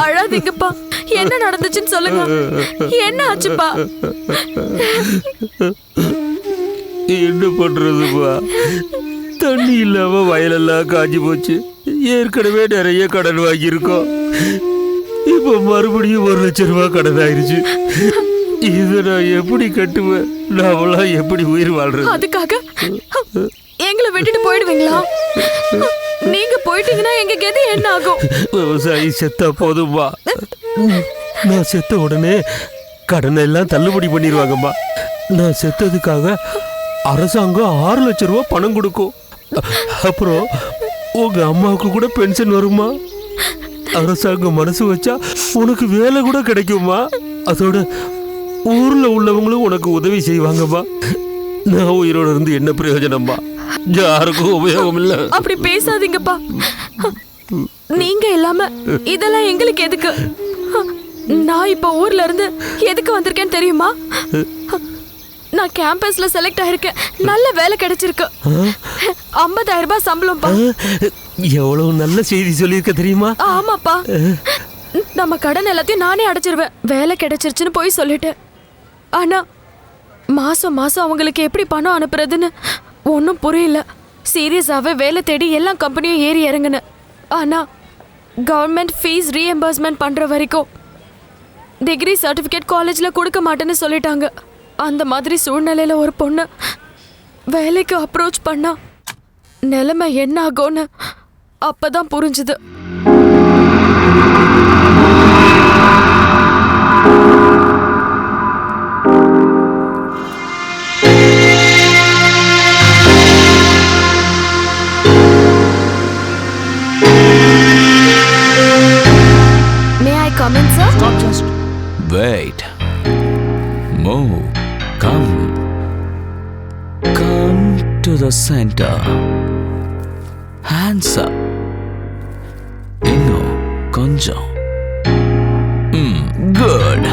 அழாதீங்கப்பா. என்ன நடந்துச்சுன்னு சொல்லுங்க. என்ன ஆச்சுப்பா? என்ன பண்றதுப்பா? தண்ணி இல்லாம வயலெல்லாம் காஞ்சி போச்சு. ஏற்கனவே நிறைய கடன் வாங்கியிருக்கோம். இப்ப மறுபடியும் 1 லட்சம் ரூபாய் கடன் ஆயிருச்சு. இதை நான் எப்படி கட்டுவேன்? நாமெல்லாம் எப்படி உயிர் வாழ்றது? அதுக்காக எங்களை விட்டுட்டு போயிடுவீங்களா? நீங்க போயிட்டீங்கன்னா எங்க கெதி என்ன ஆகும்? விவசாயி செத்தா போதும்பா. நான் செத்த உடனே கடனை எல்லாம் தள்ளுபடி பண்ணிடுவாங்கம்மா. நான் செத்ததுக்காக அரசாங்கம் 6 லட்சம் ரூபாய் பணம் கொடுக்கும். அப்புறம் உங்க அம்மாவுக்கு கூட பென்ஷன் வருமா? அரசாங்கம் மனசு வச்சா உனக்கு வேலை கூட கிடைக்குமா? அதோட ஊர்ல உள்ளவங்களும் உனக்கு உதவி செய்வாங்கம்மா. நான் உயிரோட இருந்து என்ன பிரயோஜனம்மா? யாருக்கும் உபயோகம் இல்ல. அப்படி பேசாதீங்கப்பா. நீங்க இல்லாம இதெல்லாம் எங்களுக்கு எதுக்கு? நான் இப்ப ஊர்ல இருந்து எதுக்கு வந்திருக்கேன்னு தெரியுமா? நான் கேம்பஸ்ல செலக்ட் ஆயிருக்கேன். நல்ல வேலை கிடைச்சிருக்கு. 50,000 ரூபாய் சம்பளம்ப்பா. எவ்வளவு நல்ல செய்தி சொல்லியிருக்க தெரியுமா? ஆமாப்பா. நம்ம கடன் எல்லாத்தையும் நானே அடைச்சிருவேன். வேலை கிடைச்சிருச்சுன்னு போய் சொல்லிட்டேன். ஆனா மாசம் மாசம் அவங்களுக்கு எப்படி பணம் அனுப்புறதுன்னு ஒன்றும் புரியல. சீரியஸாவே வேலை தேடி எல்லா கம்பெனியும் ஏறி இறங்குனேன். ஆனா கவர்மெண்ட் ஃபீஸ் ரீஎம்பர்ஸ்மெண்ட் பண்ற வரைக்கும் டிகிரி சர்டிஃபிகேட் காலேஜ்ல கொடுக்க மாட்டேன்னு சொல்லிட்டாங்க. அந்த மாதிரி சூழ்நிலையில ஒரு பொண்ணு வேலைக்கு அப்ரோச் பண்ணா நிலைமை என்ன ஆகும்னு அப்பதான் புரிஞ்சுது. May I come in, sir? Stop, just wait. Move. Come. Come to the center. Hands up. இன்னும் கொஞ்சம். Good.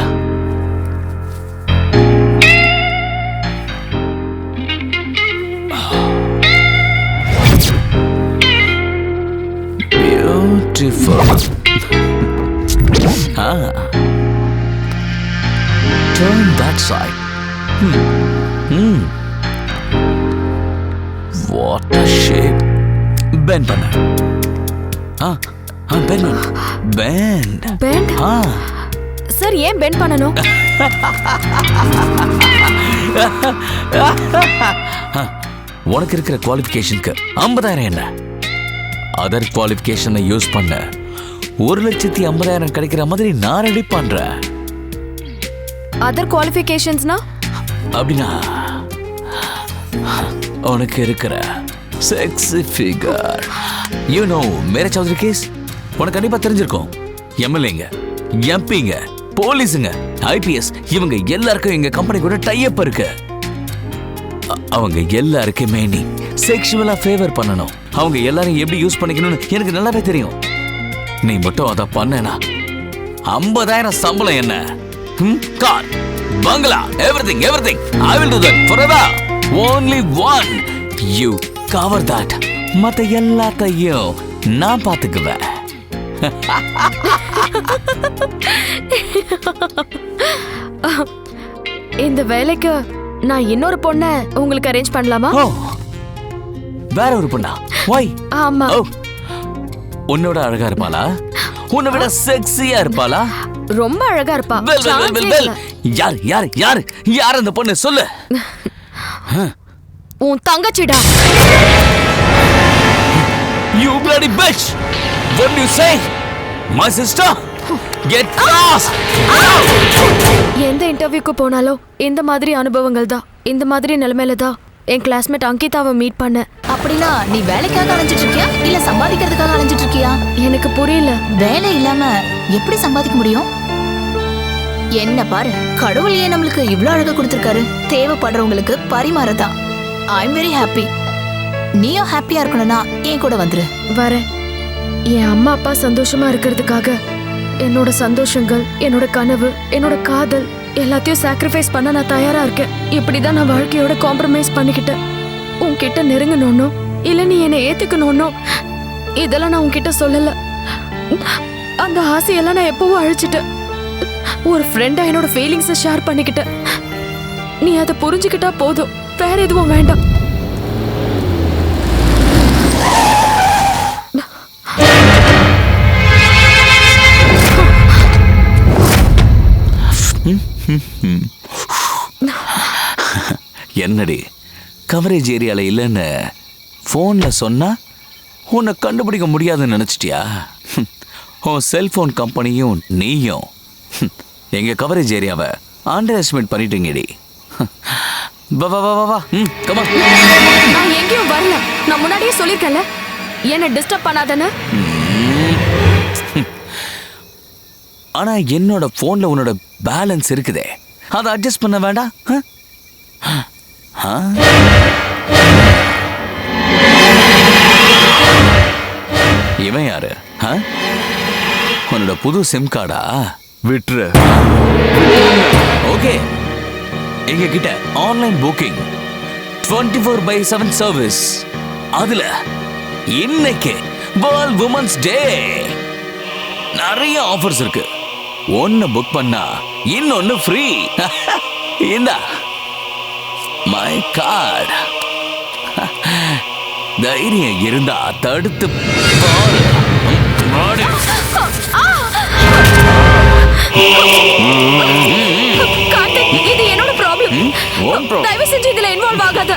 Beautiful. Turn that side. What a shape. Bend பண்ணு. Bend பண்ணு. Bend. Bend? சார், ஏன் பெண்ட் பண்ணணும்? உனக்கு இருக்கிற குவாலிஃபிகேஷனுக்கு 50,000 என்ன? அதர் குவாலிஃபிகேஷனை யூஸ் பண்ண 1,50,000 கிடைக்கிற மாதிரி நான் ரெடி பண்றேன். அதர் குவாலிஃபிகேஷன்ஸ்னா? அப்படின்னா உனக்கு இருக்கிற sexy figure. You know marriage Chowdhury case உனக்கு கண்டிப்பா தெரிஞ்சிருக்கும். எம்எல்ஏங்க, எம்பிங்க, போலீஸுங்க, ஐபிஎஸ் இவங்க எல்லாருக்கும் எங்க கம்பெனி கூட டைப் இருக்கு. அவங்க எல்லாருக்குமே நீ செக்ஷுவலா ஃபேவர் பண்ணணும். அவங்க எல்லாரையும் எப்படி யூஸ் பண்ணிக்கணும்னு எனக்கு நல்லாவே தெரியும். நீ மட்டும் அதை பண்ணனா 50,000 சம்பளம் என்ன? Car bungalow, everything. I will do that forever. Only one. You cover that. மத்த எல்லாத்தையும் நான் பாத்துக்குவேன். இந்த வேலைக்கு நான் இன்னொரு பொண்ண உங்களுக்கு அரேஞ்ச் பண்ணலாமா? வேற ஒரு பொண்ணா? Why? ஆமா. உன்னோட அழகா இருப்பாளா? உன்னை விட செக்ஸியா இருப்பாளா? ரொம்ப அழகா இருப்பா. யார் அந்த பொண்ணு சொல்லு. உன் தங்கச்சிடா. You bloody bitch! What do you say? My sister? Get lost! எந்த இன்டர்வியூக்கு போனாலும் இந்த மாதிரி அனுபவங்கள் தான். இந்த மாதிரி நிலைமையில தான் என் கிளாஸ்மேட் அங்கிதாவை மீட் பண்ண. அப்படின்னா நீ வேலைக்காக அலைஞ்சிட்டு இருக்கியா இல்ல சம்பாதிக்கிறதுக்காக அலைஞ்சிட்டு இருக்கியா? எனக்கு புரியல. வேலை இல்லாம எப்படி சம்பாதிக்க முடியும்? என்ன பாரு, கடவுள் ஏன் நம்மளுக்கு இவ்ளோ அழகா கொடுத்திருக்காரு. தேவைப்படுறவங்களுக்கு பரிமாறதான். I am very happy. நீயும் ஹாப்பியா இருக்கணும்னா என் கூட வந்துரு. வரேன். என் அம்மா அப்பா சந்தோஷமா இருக்கிறதுக்காக என்னோட சந்தோஷங்கள், என்னோட கனவு, என்னோட காதல் எல்லாத்தையும் சாக்ரிஃபைஸ் பண்ண நான் தயாரா இருக்கேன். இப்படிதான் நான் வாழ்க்கையோட காம்ப்ரமைஸ் பண்ணிக்கிட்டேன். உன்கிட்ட நெருங்கணும்னோ இல்ல நீ என்னை ஏத்துக்கணும்னோ இதெல்லாம் நான் உன்கிட்ட சொல்லல. அந்த ஆசையெல்லாம் நான் எப்பவும் அழிச்சிட்டேன். ஒரு ஃப்ரெண்டா என்னோட ஃபீலிங்ஸை ஷேர் பண்ணிக்கிட்டேன். நீ அதை புரிஞ்சுக்கிட்டா போதும், வேற எதுவும் வேண்டாம். என்னடி கவரேஜ் ஏரியால இல்லைன்னு போன்ல சொன்னா உன்னை கண்டுபிடிக்க முடியாதுன்னு நினைச்சிட்டியா? உன் செல்போன் கம்பெனியும் நீயும் எங்க கவரேஜ் ஏரியாவை அண்டர் எஸ்டிமேட் பண்ணிட்டீங்கடி. நான் எங்கேயும் வரல. நான் முன்னாடியே சொல்லிருக்கேன்ல, என்ன டிஸ்டர்ப் பண்ணாதன்னு. ஆனா என்னோட போன்ல உன்னோட பேலன்ஸ் இருக்குதே, அதை அட்ஜஸ்ட் பண்ண வேண்டாம்? இவன் யாரு? உன்னோட புது சிம் கார்டா? விட்டுரு. ஓகே, எங்க கிட்ட ஆன்லைன் புக்கிங் 24/7 சர்வீஸ். அதுல இன்னைக்கு வேர்ல்ட் உமன்ஸ் டே நிறைய ஆஃபர்ஸ் இருக்கு. ஒன்னு புக் பண்ணா இன்னொன்னு ஃப்ரீ. இந்தா மை கார்டு. தைரியம் இருந்தா தடுத்து பாரு. இது என்னோட ப்ராப்ளம். தயவு செஞ்சு இதுல இன்வால்வ் ஆகாத.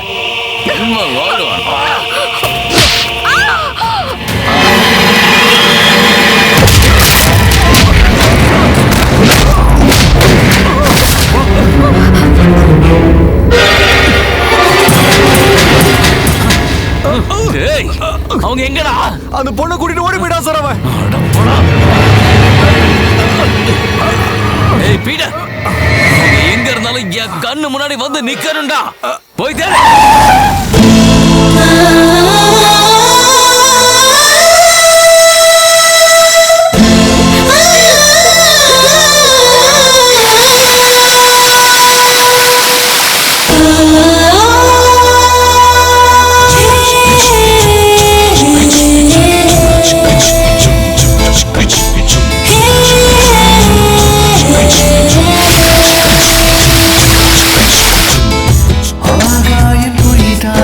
அவங்க எங்கடா? அந்த பொண்ணை கூட்டிட்டு ஓடி போயிடா சார் அவன். ஏய் பீட்டர், எங்க இருந்தாலும் என் கண்ணு முன்னாடி வந்து நிக்கணும்டா. போய் தேடு. ஆகாயம் பொய்தான்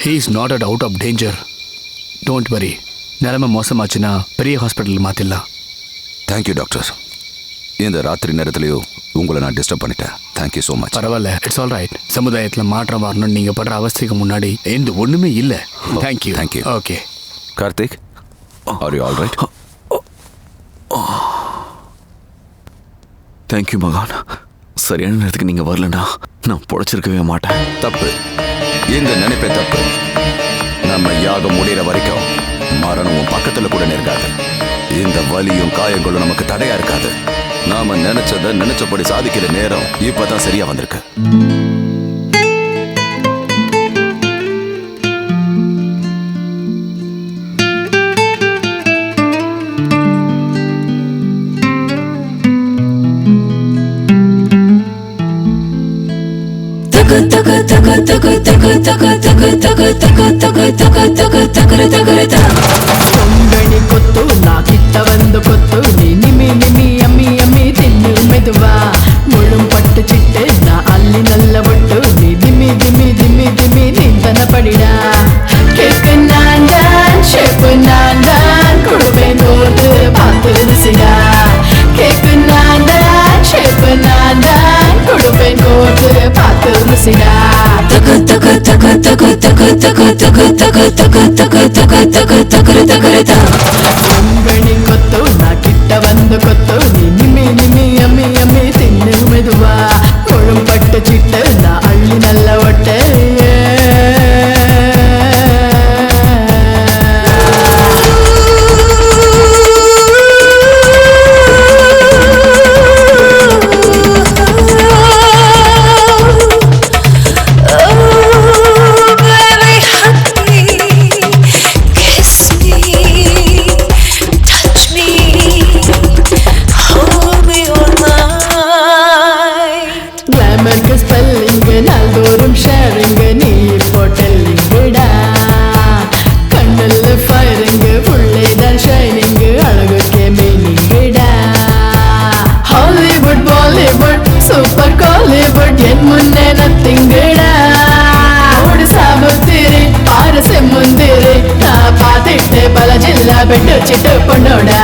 he is not at out of danger. Don't worry. நிலைமை மோசமாச்சுன்னா பெரிய ஹாஸ்பிட்டல் மாற்றிடலாம். Thank you doctor. இந்த ராத்திரி நேரத்துலையும் உங்களை நான் டிஸ்டர்ப் பண்ணிட்டேன். Thank you so much. பரவாயில்ல, இட்ஸ் ஆல் ரைட். சமுதாயத்தில் மாற்றம் வரணும்னு நீங்கள் படுற அவஸ்தைக்கு முன்னாடி எந்த ஒன்றுமே இல்லை. Thank you. Thank you. Okay Karthik, are you all right? Thank you மகான். சரியான நேரத்துக்கு நீங்கள் வரலன்னா நான் பொழைச்சிருக்கவே மாட்டேன். தப்பு, இந்த நினைப்பே தப்பு. நம்ம யாகம் முடிகிற வரைக்கும் மரணமும் பக்கத்தில் கூட நெருங்காது. இந்த வலியும் காயங்களும் நமக்கு தடையா இருக்காது. நாம நினைச்சதை நினைச்சபடி சாதிக்கிற நேரம் இப்பதான் சரியா வந்திருக்கு. கொங்கணி கொத்து நான் கிட்ட வந்து கொத்து நீ நிமி நிமி அம்மி அம்மி தின்னு மெதுவா முழும் பட்டு சிட்டு நான் அள்ளி நல்ல ஒட்டு நீ திமி திமி திமி திமி நீந்தன படிடா. கேக்கு நான் தான் ஷேப்பு நான் தான் குடுவேன் நோட்டு பார்த்து ருசிடா. கேக்கு நான் தான் ஷேப்பு நான் தான் குடுவேன் நோட்டு பார்த்து ருசிடா. கொங்கணி கொத்து நான் கிட்ட வந்து கொத்து நீ நிமி நிமி அம்மி அம்மி தின்னு மெதுவா முழும் பட்டு சிட்டு நான் அள்ளி நல்ல ஒட்டு. நாள்தோறும் ஷேரிங்க நீ போட்டல்லிங்கடா. கண்ணில் ஃபயரிங்க உள்ளேதான் ஷைனிங்க அழகுக்கே மீனிங்கடா. ஹாலிவுட் பாலிவுட் சூப்பர் காலிவுட் என் முன்னே நத்திங்கடா. ஓடு சாமுத்திரி ஆறு செம்முந்திரி நான் பார்த்துட்டு பல ஜில்லா பெட்டு சிட்டு பொண்ணோடா.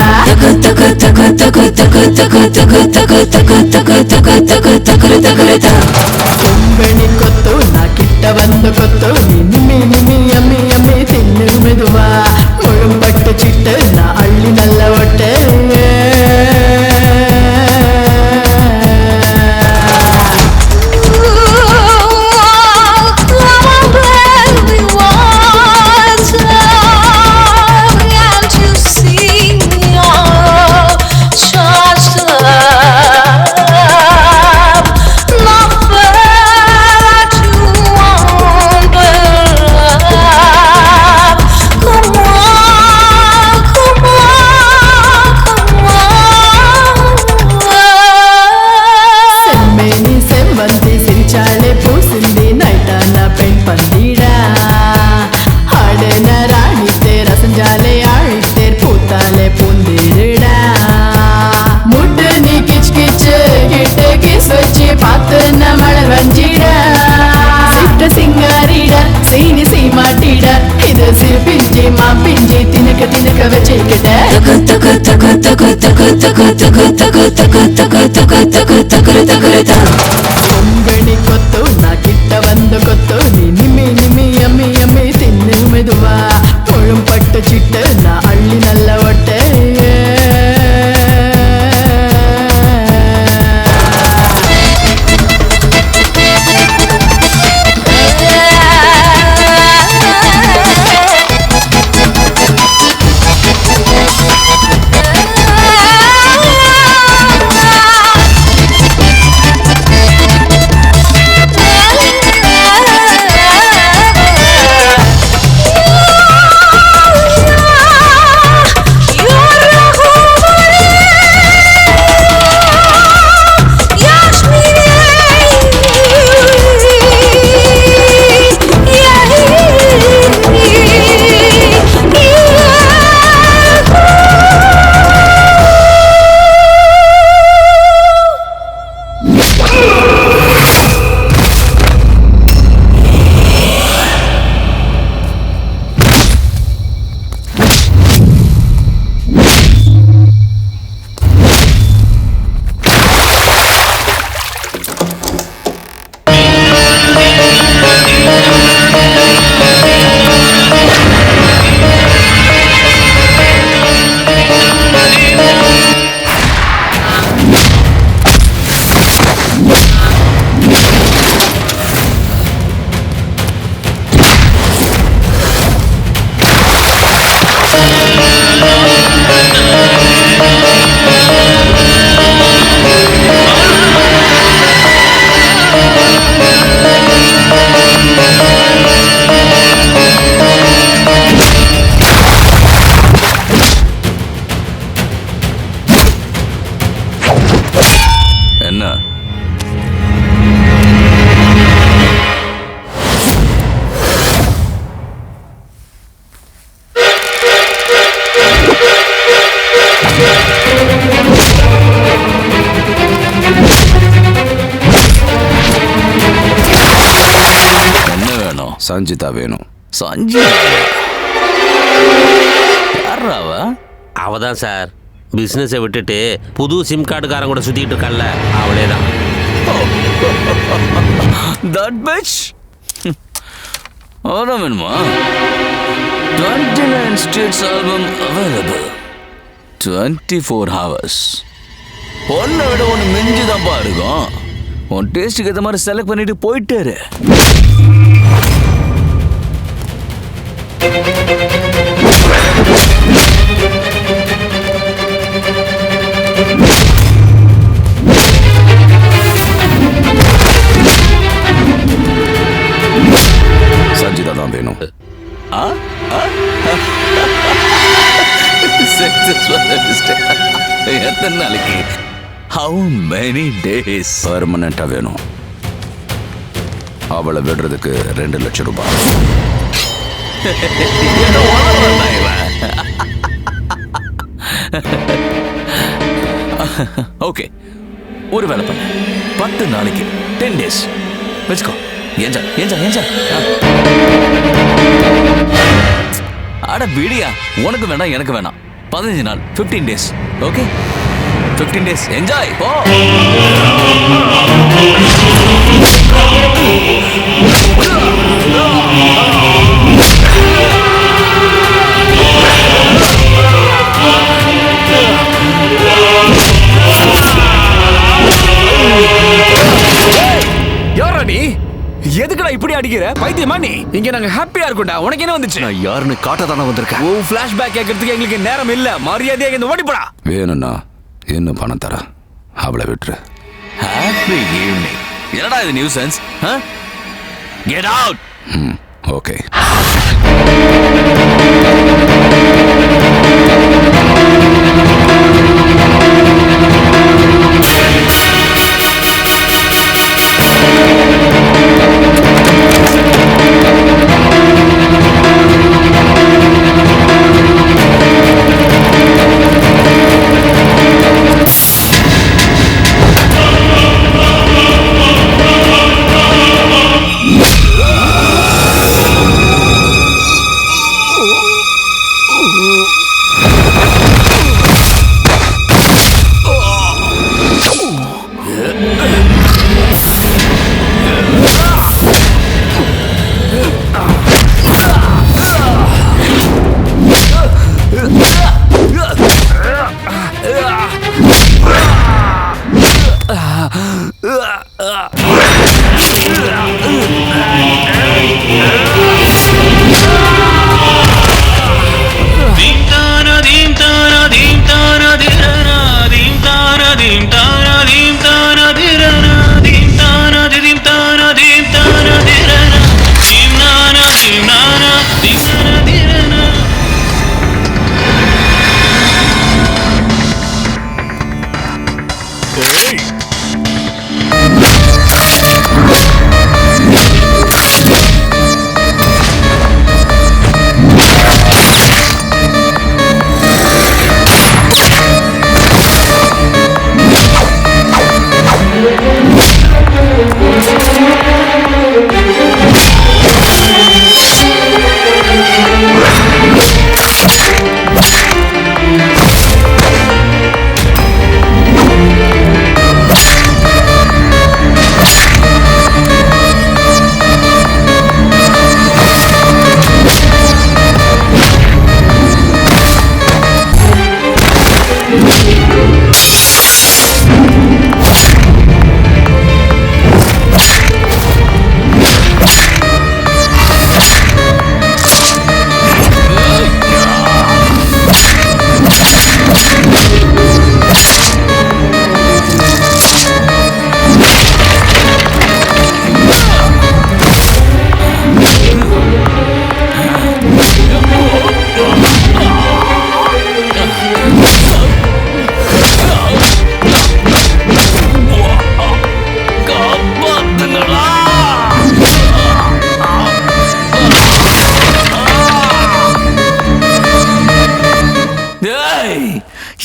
கொங்கணி கொத்து நான் கிட்ட வந்து கொத்து நீ நிமி நிமி அம்மி அம்மி தின்னு மெதுவா முழும் பட்டு சிட்டு நான் அள்ளி நல்ல ஒட்டு. கொங்கணி கொத்து நான் கிட்ட வந்து கொத்து நீ நிமி நிமி அம்மி அம்மி தின்னு மெதுவா முழும் பட்டு சிட்டு நான் அள்ளி நல்ல ஒட்டு. சஞ்சிதா வேணும். சஞ்சிதா யாராவ? அவ தான் சார் பிஸ்னஸை விட்டுட்டு புது சிம் கார்டுக்காரன் கூட சுற்றிக்கிட்டு இருக்கான்ல, அவளே தான். தட் பிட்ச் அதான் வேணுமா? 29 states album available 24 hours. ஒன்றை விட ஒன்று மிஞ்சுதான்ப்பா இருக்கும். உன் டேஸ்ட்டுக்கு ஏற்ற மாதிரி செலக்ட் பண்ணிட்டு போயிட்டாரு. சஞ்சிதா தான் வேணும். எத்தனை நாளைக்கு? How many days? பெர்மனண்டா வேணும். அவளை விடுறதுக்கு 2 லட்சம் ரூபாய். ஓகே, ஒரு வேலை பண்ண 10 நாளைக்கு 10 days வச்சுக்கோ. ஏஞ்சா ஏஞ்சா ஏஞ்சா அட விடியா, உனக்கு வேணாம் எனக்கு வேணாம். 15 நாள் 15 days. Okay 15 days enjoy. போ. யாரா நீ? எதுக்குடா இப்படி அடிக்கிற? பைத்தியமா நீ? இங்க நாங்க ஹாப்பியா இருக்கோம்டா. உனக்கு என்ன வந்துச்சு? நான் யாருன்னு காட்ட தானே வந்திருக்கேன். ஓ ஃபிளாஷ்பேக் கேட்கறதுக்கு எங்களுக்கு நேரம் இல்ல. மரியாதையா இங்க ஓடி போடா. வேணும்னா இன்னும் பணம் தர. அவளை விட்டுரு. Happy evening. என்னடா இது நியூசன்ஸ்? Get out. ஓகே.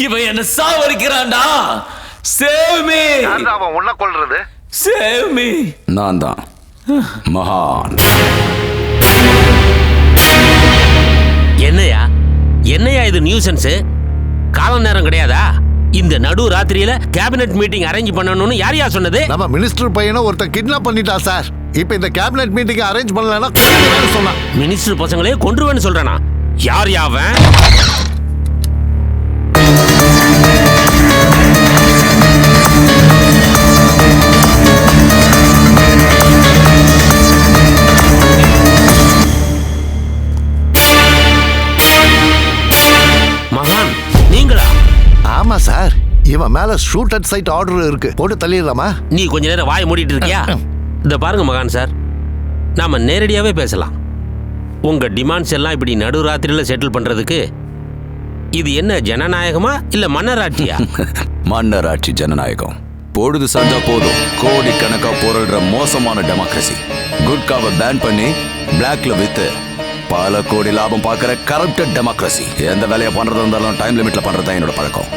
இவன் என்ன சாவடிக்கிறான்டா. Save me. அவன் உன்னை கொல்றது. Save me. நான் தான் மகான். இது நியூசன்ஸ்? கால நேரம் கிடையாதா? இந்த நடு ராத்திரியில கேபினெட் மீட்டிங் அரேஞ்ச் பண்ணணும்னு யாரையா சொன்னது? நம்ம மினிஸ்டர் பையனை ஒருத்தர் கிட்னாப் பண்ணிட்டா சார். இப்போ இந்த கேபினெட் மீட்டிங் அரேஞ்ச் பண்ணலன்னா சொன்னா மினிஸ்டர் பசங்களே கொன்றுவேன்னு சொல்றானா? யார் யாவன்? மகான் நீங்களா? ஆமா சார், இவன் மேல ஷூட் அட் சைட் ஆர்டர் இருக்கு, போட்டு தள்ளிடலாமா? நீ கொஞ்ச நேரம் வாயை மூடிட்டு இருக்கியா? இந்த பாருங்க மகான் சார், நாம நேரடியாவே பேசலாம். உங்க டிமாண்ட்ஸ் எல்லாம் இப்படி நடுராத்திரியில செட்டில் பண்றதுக்கு இது என்ன ஜனநாயகமா இல்ல மன்னராட்சியா? மன்னராட்சி ஜனநாயகம். பொழுது சாஞ்சா போதும் கோடிக்கணக்கா பொருள்ற மோசமான டெமோக்ரஸி. குட்காவை பேன் பண்ணி பிளாக்ல வித்து பல கோடி லாபம் பார்க்கிற கரப்டட் டெமோக்ரஸி. எந்த வேலையை பண்றது இருந்தாலும் டைம் லிமிட்ல பண்றதுதான் என்னோட பழக்கம்.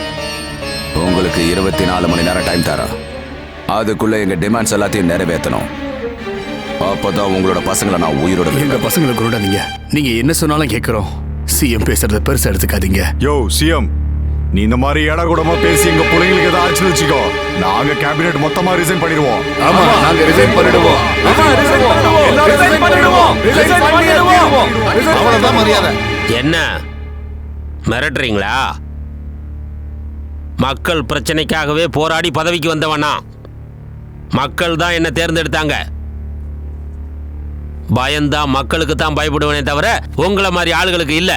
உங்களுக்கு 24 மணி நேரம் டைம் தரேன். அதுக்குள்ள எங்க டிமாண்ட்ஸ் எல்லாத்தையும் நிறைவேற்றணும். அப்பதான் உங்களோட பசங்களை நான் உயிரோட. எங்க பசங்களை கொண்டாதீங்க. நீங்க என்ன சொன்னாலும் கேட்கிறோம். சிஎம் பேசுறத பெருசா எடுத்துக்காதீங்க. யோ சிஎம், நீ இந்த மாதிரி ஏடா கூடமா பேசி எங்க பிள்ளைங்களுக்கு ஏதாவது ஆச்சுன்னு வச்சுக்கோ, நாங்க கேபினெட் மொத்தமா ரிசைன் பண்ணிடுவோம். ஆமா, நாங்க ரிசைன் பண்ணிடுவோம். அவ்வளவுதான் மரியாதை. என்ன மிரட்டுறீங்களா? மக்கள் பிரச்சனைக்காகவே போராடி பதவிக்கு வந்தவனா? மக்கள் தான் என்ன தேர்ந்தெடுத்தாங்க. பயந்தா மக்களுக்கு தான் பயப்படுவனே தவிர உங்களை மாதிரி ஆளுகளுக்கு இல்ல.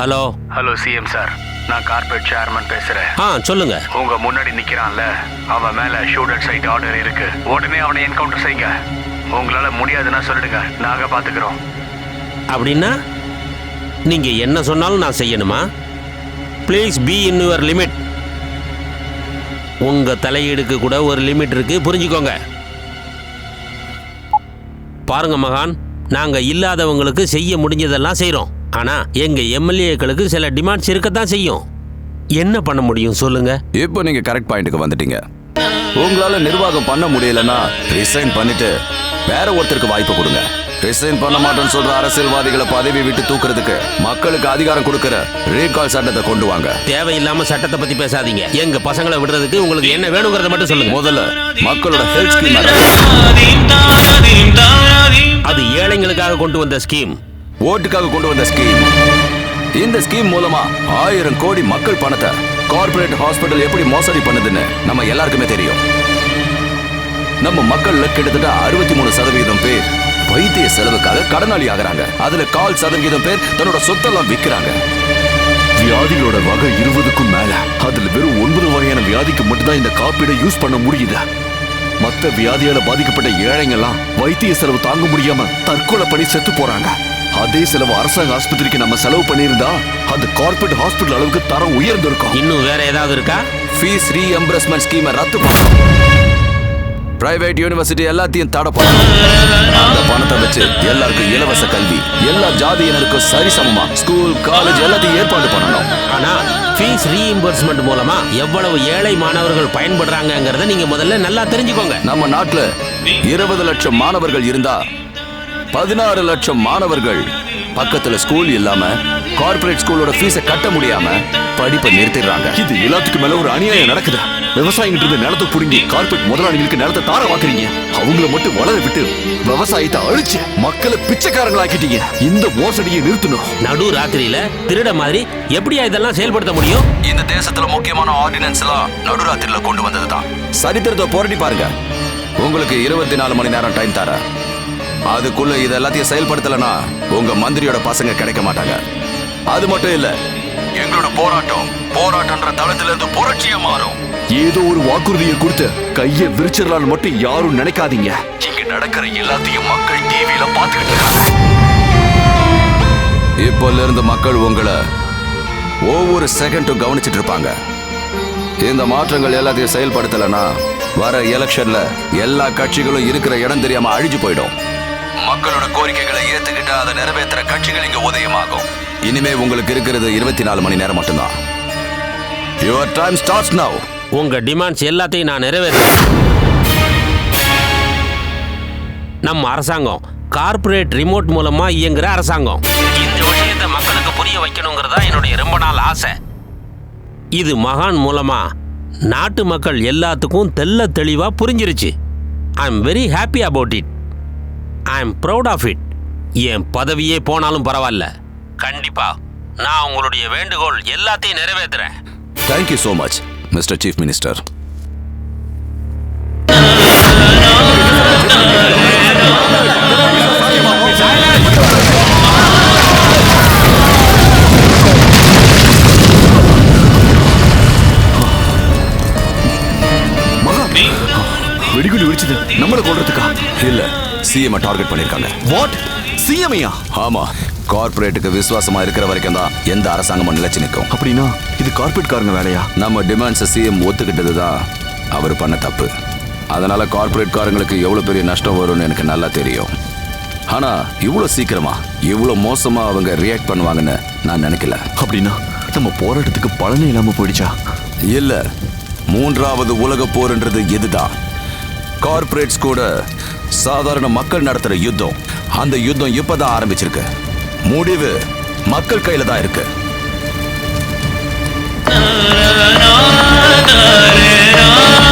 ஹலோ ஹலோ சிஎம் சார், நான் கார்பரேட் சேர்மன் பேசுறேன். சொல்லுங்க. உங்க முன்னாடி நிக்கிறான்ல, அவன் மேல ஷூட் அட் சைட் ஆர்டர் இருக்கு. உடனே அவனை என்கவுண்டர் செய்யுங்க. உங்களால முடியாதுன்னா சொல்லிடுங்க, நாங்க பாத்துக்கிறோம். அப்படின்னா நீங்க என்ன சொன்னாலும் நான் செய்யணுமா? Please be in your limit. உங்க தலையீடுக்கு கூட ஒரு லிமிட் இருக்கு, புரிஞ்சுக்கோங்க. பாருங்க மகான், நாங்க இல்லாதவங்களுக்கு செய்ய முடிஞ்சதெல்லாம் செய்றோம். ஆனா எங்க எம்எல்ஏக்களுக்கு சில டிமாண்ட்ஸ் இருக்கத்தான் செய்யும். என்ன பண்ண முடியும் சொல்லுங்க? இப்போ நீங்க கரெக்ட் பாயிண்ட்டுக்கு வந்துட்டீங்க. உங்களால நிர்வாகம் பண்ண முடியலன்னா ரிசைன் பண்ணிட்டு வேற ஒருத்தருக்கு வாய்ப்பு கொடுங்க. ரிசைன் பண்ண மாட்டேன்னு சொல்ற அரசியல்வாதிகளை பதவி விட்டு தூக்குறதுக்கு மக்களுக்கு அதிகாரம் கொடுக்கிற ரீகால் சட்டத்தை கொண்டு வாங்க. தேவையில்லாம சட்டத்தை பத்தி பேசாதீங்க. எங்க பசங்களை விடுறதுக்கு உங்களுக்கு என்ன வேணுங்கிறத மட்டும் சொல்லுங்க. முதல்ல மக்களோட ஹெல்த் ஸ்கீம். அது ஏழைங்களுக்காக கொண்டு வந்த ஸ்கீம், ஓட்டுக்காக கொண்டு வந்த ஸ்கீம். இந்த ஸ்கீம் மூலமா 1000 கோடி மக்கள் பணத்தை கார்ப்பரேட் ஹாஸ்பிட்டல் எப்படி மோசடி பண்ணுதுன்னு நம்ம எல்லாருக்குமே தெரியும். நம்ம மக்கள்ல கிட்டத்தட்ட 63% பேர் வைத்திய செலவுக்காக கடனாளி ஆகிறாங்க. அதுல 1/4% பேர் தன்னோட சொத்தெல்லாம் விற்கிறாங்க. வியாதிகளோட வகை 20க்கும் மேல. அதுல வெறும் 9 வகையான வியாதிக்கு மட்டும்தான் இந்த காப்பீடை யூஸ் பண்ண முடியுது. மத்த வியாதியால பாதிக்கப்பட்ட ஏழைங்கெல்லாம் வைத்திய செலவு தாங்க முடியாம தற்கொலை பண்ணி செத்து போறாங்க. அதே செலவு அரசாங்க ஆஸ்பத்திரிக்கு நம்ம செலவு பண்ணியிருந்தா அது கார்ப்பரேட் ஹாஸ்பிட்டல் அளவுக்கு தரம் உயர்ந்திருக்கும். இன்னும் வேற ஏதாவது இருக்கா? ஃபீஸ் ரீஎம்பர்ஸ்மெண்ட் ஸ்கீமை ரத்து பண்ணணும். பிரைவேட் யூனிவர்சிட்டி எல்லாத்தையும் தடை பண்ணணும். அந்த பணத்தை வச்சு எல்லாருக்கும் இலவச கல்வி, எல்லா ஜாதியினருக்கும் சரிசமமா ஸ்கூல் காலேஜ் எல்லாத்தையும் ஏற்பாடு பண்ணணும். ஆனா ஃபீஸ் ரீஇம்பர்ஸ்மெண்ட் மூலமா எவ்வளவு ஏழை மாணவர்கள் பயன்படுறாங்கங்கறத நீங்க முதல்ல நல்லா தெரிஞ்சுக்கோங்க. நம்ம நாட்டுல 20 லட்சம் மாணவர்கள் இருந்தா 16 லட்சம் மாணவர்கள் பக்கத்துல ஸ்கூல் இல்லாம கார்ப்பரேட் ஸ்கூலோட ஃபீஸை கட்ட முடியாம படிப்பை நிறுத்திடுறாங்க. இது எல்லாத்துக்கும் மேல ஒரு அநியாயம் நடக்குது. விவசாயிகிட்ட இருந்து நிலத்தை புடுங்கி கார்ப்பரேட் முதலாளிகளுக்கு நிலத்தை தார வாக்குறீங்க. அவங்கள மட்டும் வளர விட்டு விவசாயத்தை அழிச்சு மக்களை பிச்சைக்காரங்களாக்கிட்டீங்க. இந்த மோசடியை நிறுத்தணும். நடு ராத்திரியில திருட மாதிரி எப்படியா இதெல்லாம் செயல்படுத்த முடியும்? இந்த தேசத்துல முக்கியமான ஆர்டினன்ஸ் எல்லாம் நடுராத்திரியில கொண்டு வந்ததுதான். சரித்திரத்தை புரட்டி பாருங்க. உங்களுக்கு 24 மணி நேரம் டைம் தர. அதுக்குள்ள இது எல்லாத்தையும் செயல்படுத்தலனா உங்க மந்திரியோட பசங்க கிடைக்க மாட்டாங்க. அது மட்டும் இல்ல, எங்களோட போராட்டம்ன்ற தளத்துல இருந்து புரட்சியா மாறும். ஏதோ ஒரு வாக்குறுதியை கொடுத்து கையை விரிச்சிடலான்னு மட்டும் யாரும் நினைக்காதீங்க. இங்க நடக்கிற எல்லாத்தையும் மக்கள் டிவியில பாத்துக்கிட்டு இருக்காங்க. இப்போல இருந்து மக்கள் உங்களை ஒவ்வொரு செகண்டும் கவனிச்சிட்டு இருப்பாங்க. இந்த மாற்றங்கள் எல்லாத்தையும் செயல்படுத்தலனா வர எலெக்ஷன்ல எல்லா கட்சிகளும் இருக்கிற இடம் தெரியாம அழிஞ்சு போயிடும். மக்களோட கோரிக்கைகளை ஏத்துக்கிட்டு அதை நிறைவேற்ற கட்சிகள் இங்க உதயமாகும். இனிமே உங்களுக்கு இருக்கிறது 24 மணி நேரம் மட்டும்தான். யுவர் டைம் ஸ்டார்ட்ஸ் நவ. உங்க டிமாண்ட்ஸ் எல்லாத்தையும் நான் நிறைவேற்றுறேன். நம்ம அரசாங்கம் கார்ப்பரேட் ரிமோட் மூலமா இயங்குற அரசாங்கம். இந்த விஷயத்தை மக்களுக்கு புரிய வைக்கணுங்கிறதா என்னுடைய ரொம்ப நாள் ஆசை. இது மகான் மூலமா நாட்டு மக்கள் எல்லாத்துக்கும் தெள்ள தெளிவா புரிஞ்சிருச்சு. I am very happy about it. I am proud of it. என் பதவியே போனாலும் பரவாயில்ல, கண்டிப்பா நான் உங்களுடைய வேண்டுகோள் எல்லாத்தையும் நிறைவேற்றுறேன். Thank you so much mister chief minister. வெடிகுண்டு வெடிச்சது நம்மள கொல்றதுக்கா? இல்ல, சிஎம் டார்கெட் பண்ணிருக்காங்க. வாட்? சிஎம்ஐயா? ஆமா, கார்ப்பரேட்டுக்கு விசுவாசமா இருக்கிற வரைக்கும் தான் எந்த அரசாங்கமும் நிலைச்சு நிற்கும். அப்படின்னா இது கார்ப்பரேட் காரங்க வேலையா? நம்ம டிமாண்ட்ஸை சிஎம் ஒத்துக்கிட்டது தான் அவர் பண்ண தப்பு. அதனால கார்ப்பரேட் காரங்களுக்கு எவ்வளவு பெரிய நஷ்டம் வரும்னு எனக்கு நல்லா தெரியும். ஆனா இவ்வளவு சீக்கிரமா இவ்வளவு மோசமா அவங்க ரியாக்ட் பண்ணுவாங்கன்னு நான் நினைக்கல. அப்படின்னா நம்ம போராட்டத்துக்கு பலனே இல்லாம போயிடுச்சா? இல்ல, மூன்றாவது உலக போர்ன்றது இதுதான். கார்ப்பரேட்ஸ் கூட சாதாரண மக்கள் நடத்துற யுத்தம். அந்த யுத்தம் இப்பதான் ஆரம்பிச்சிருக்கு. முடிவு மக்கள் கையில தான் இருக்கு. na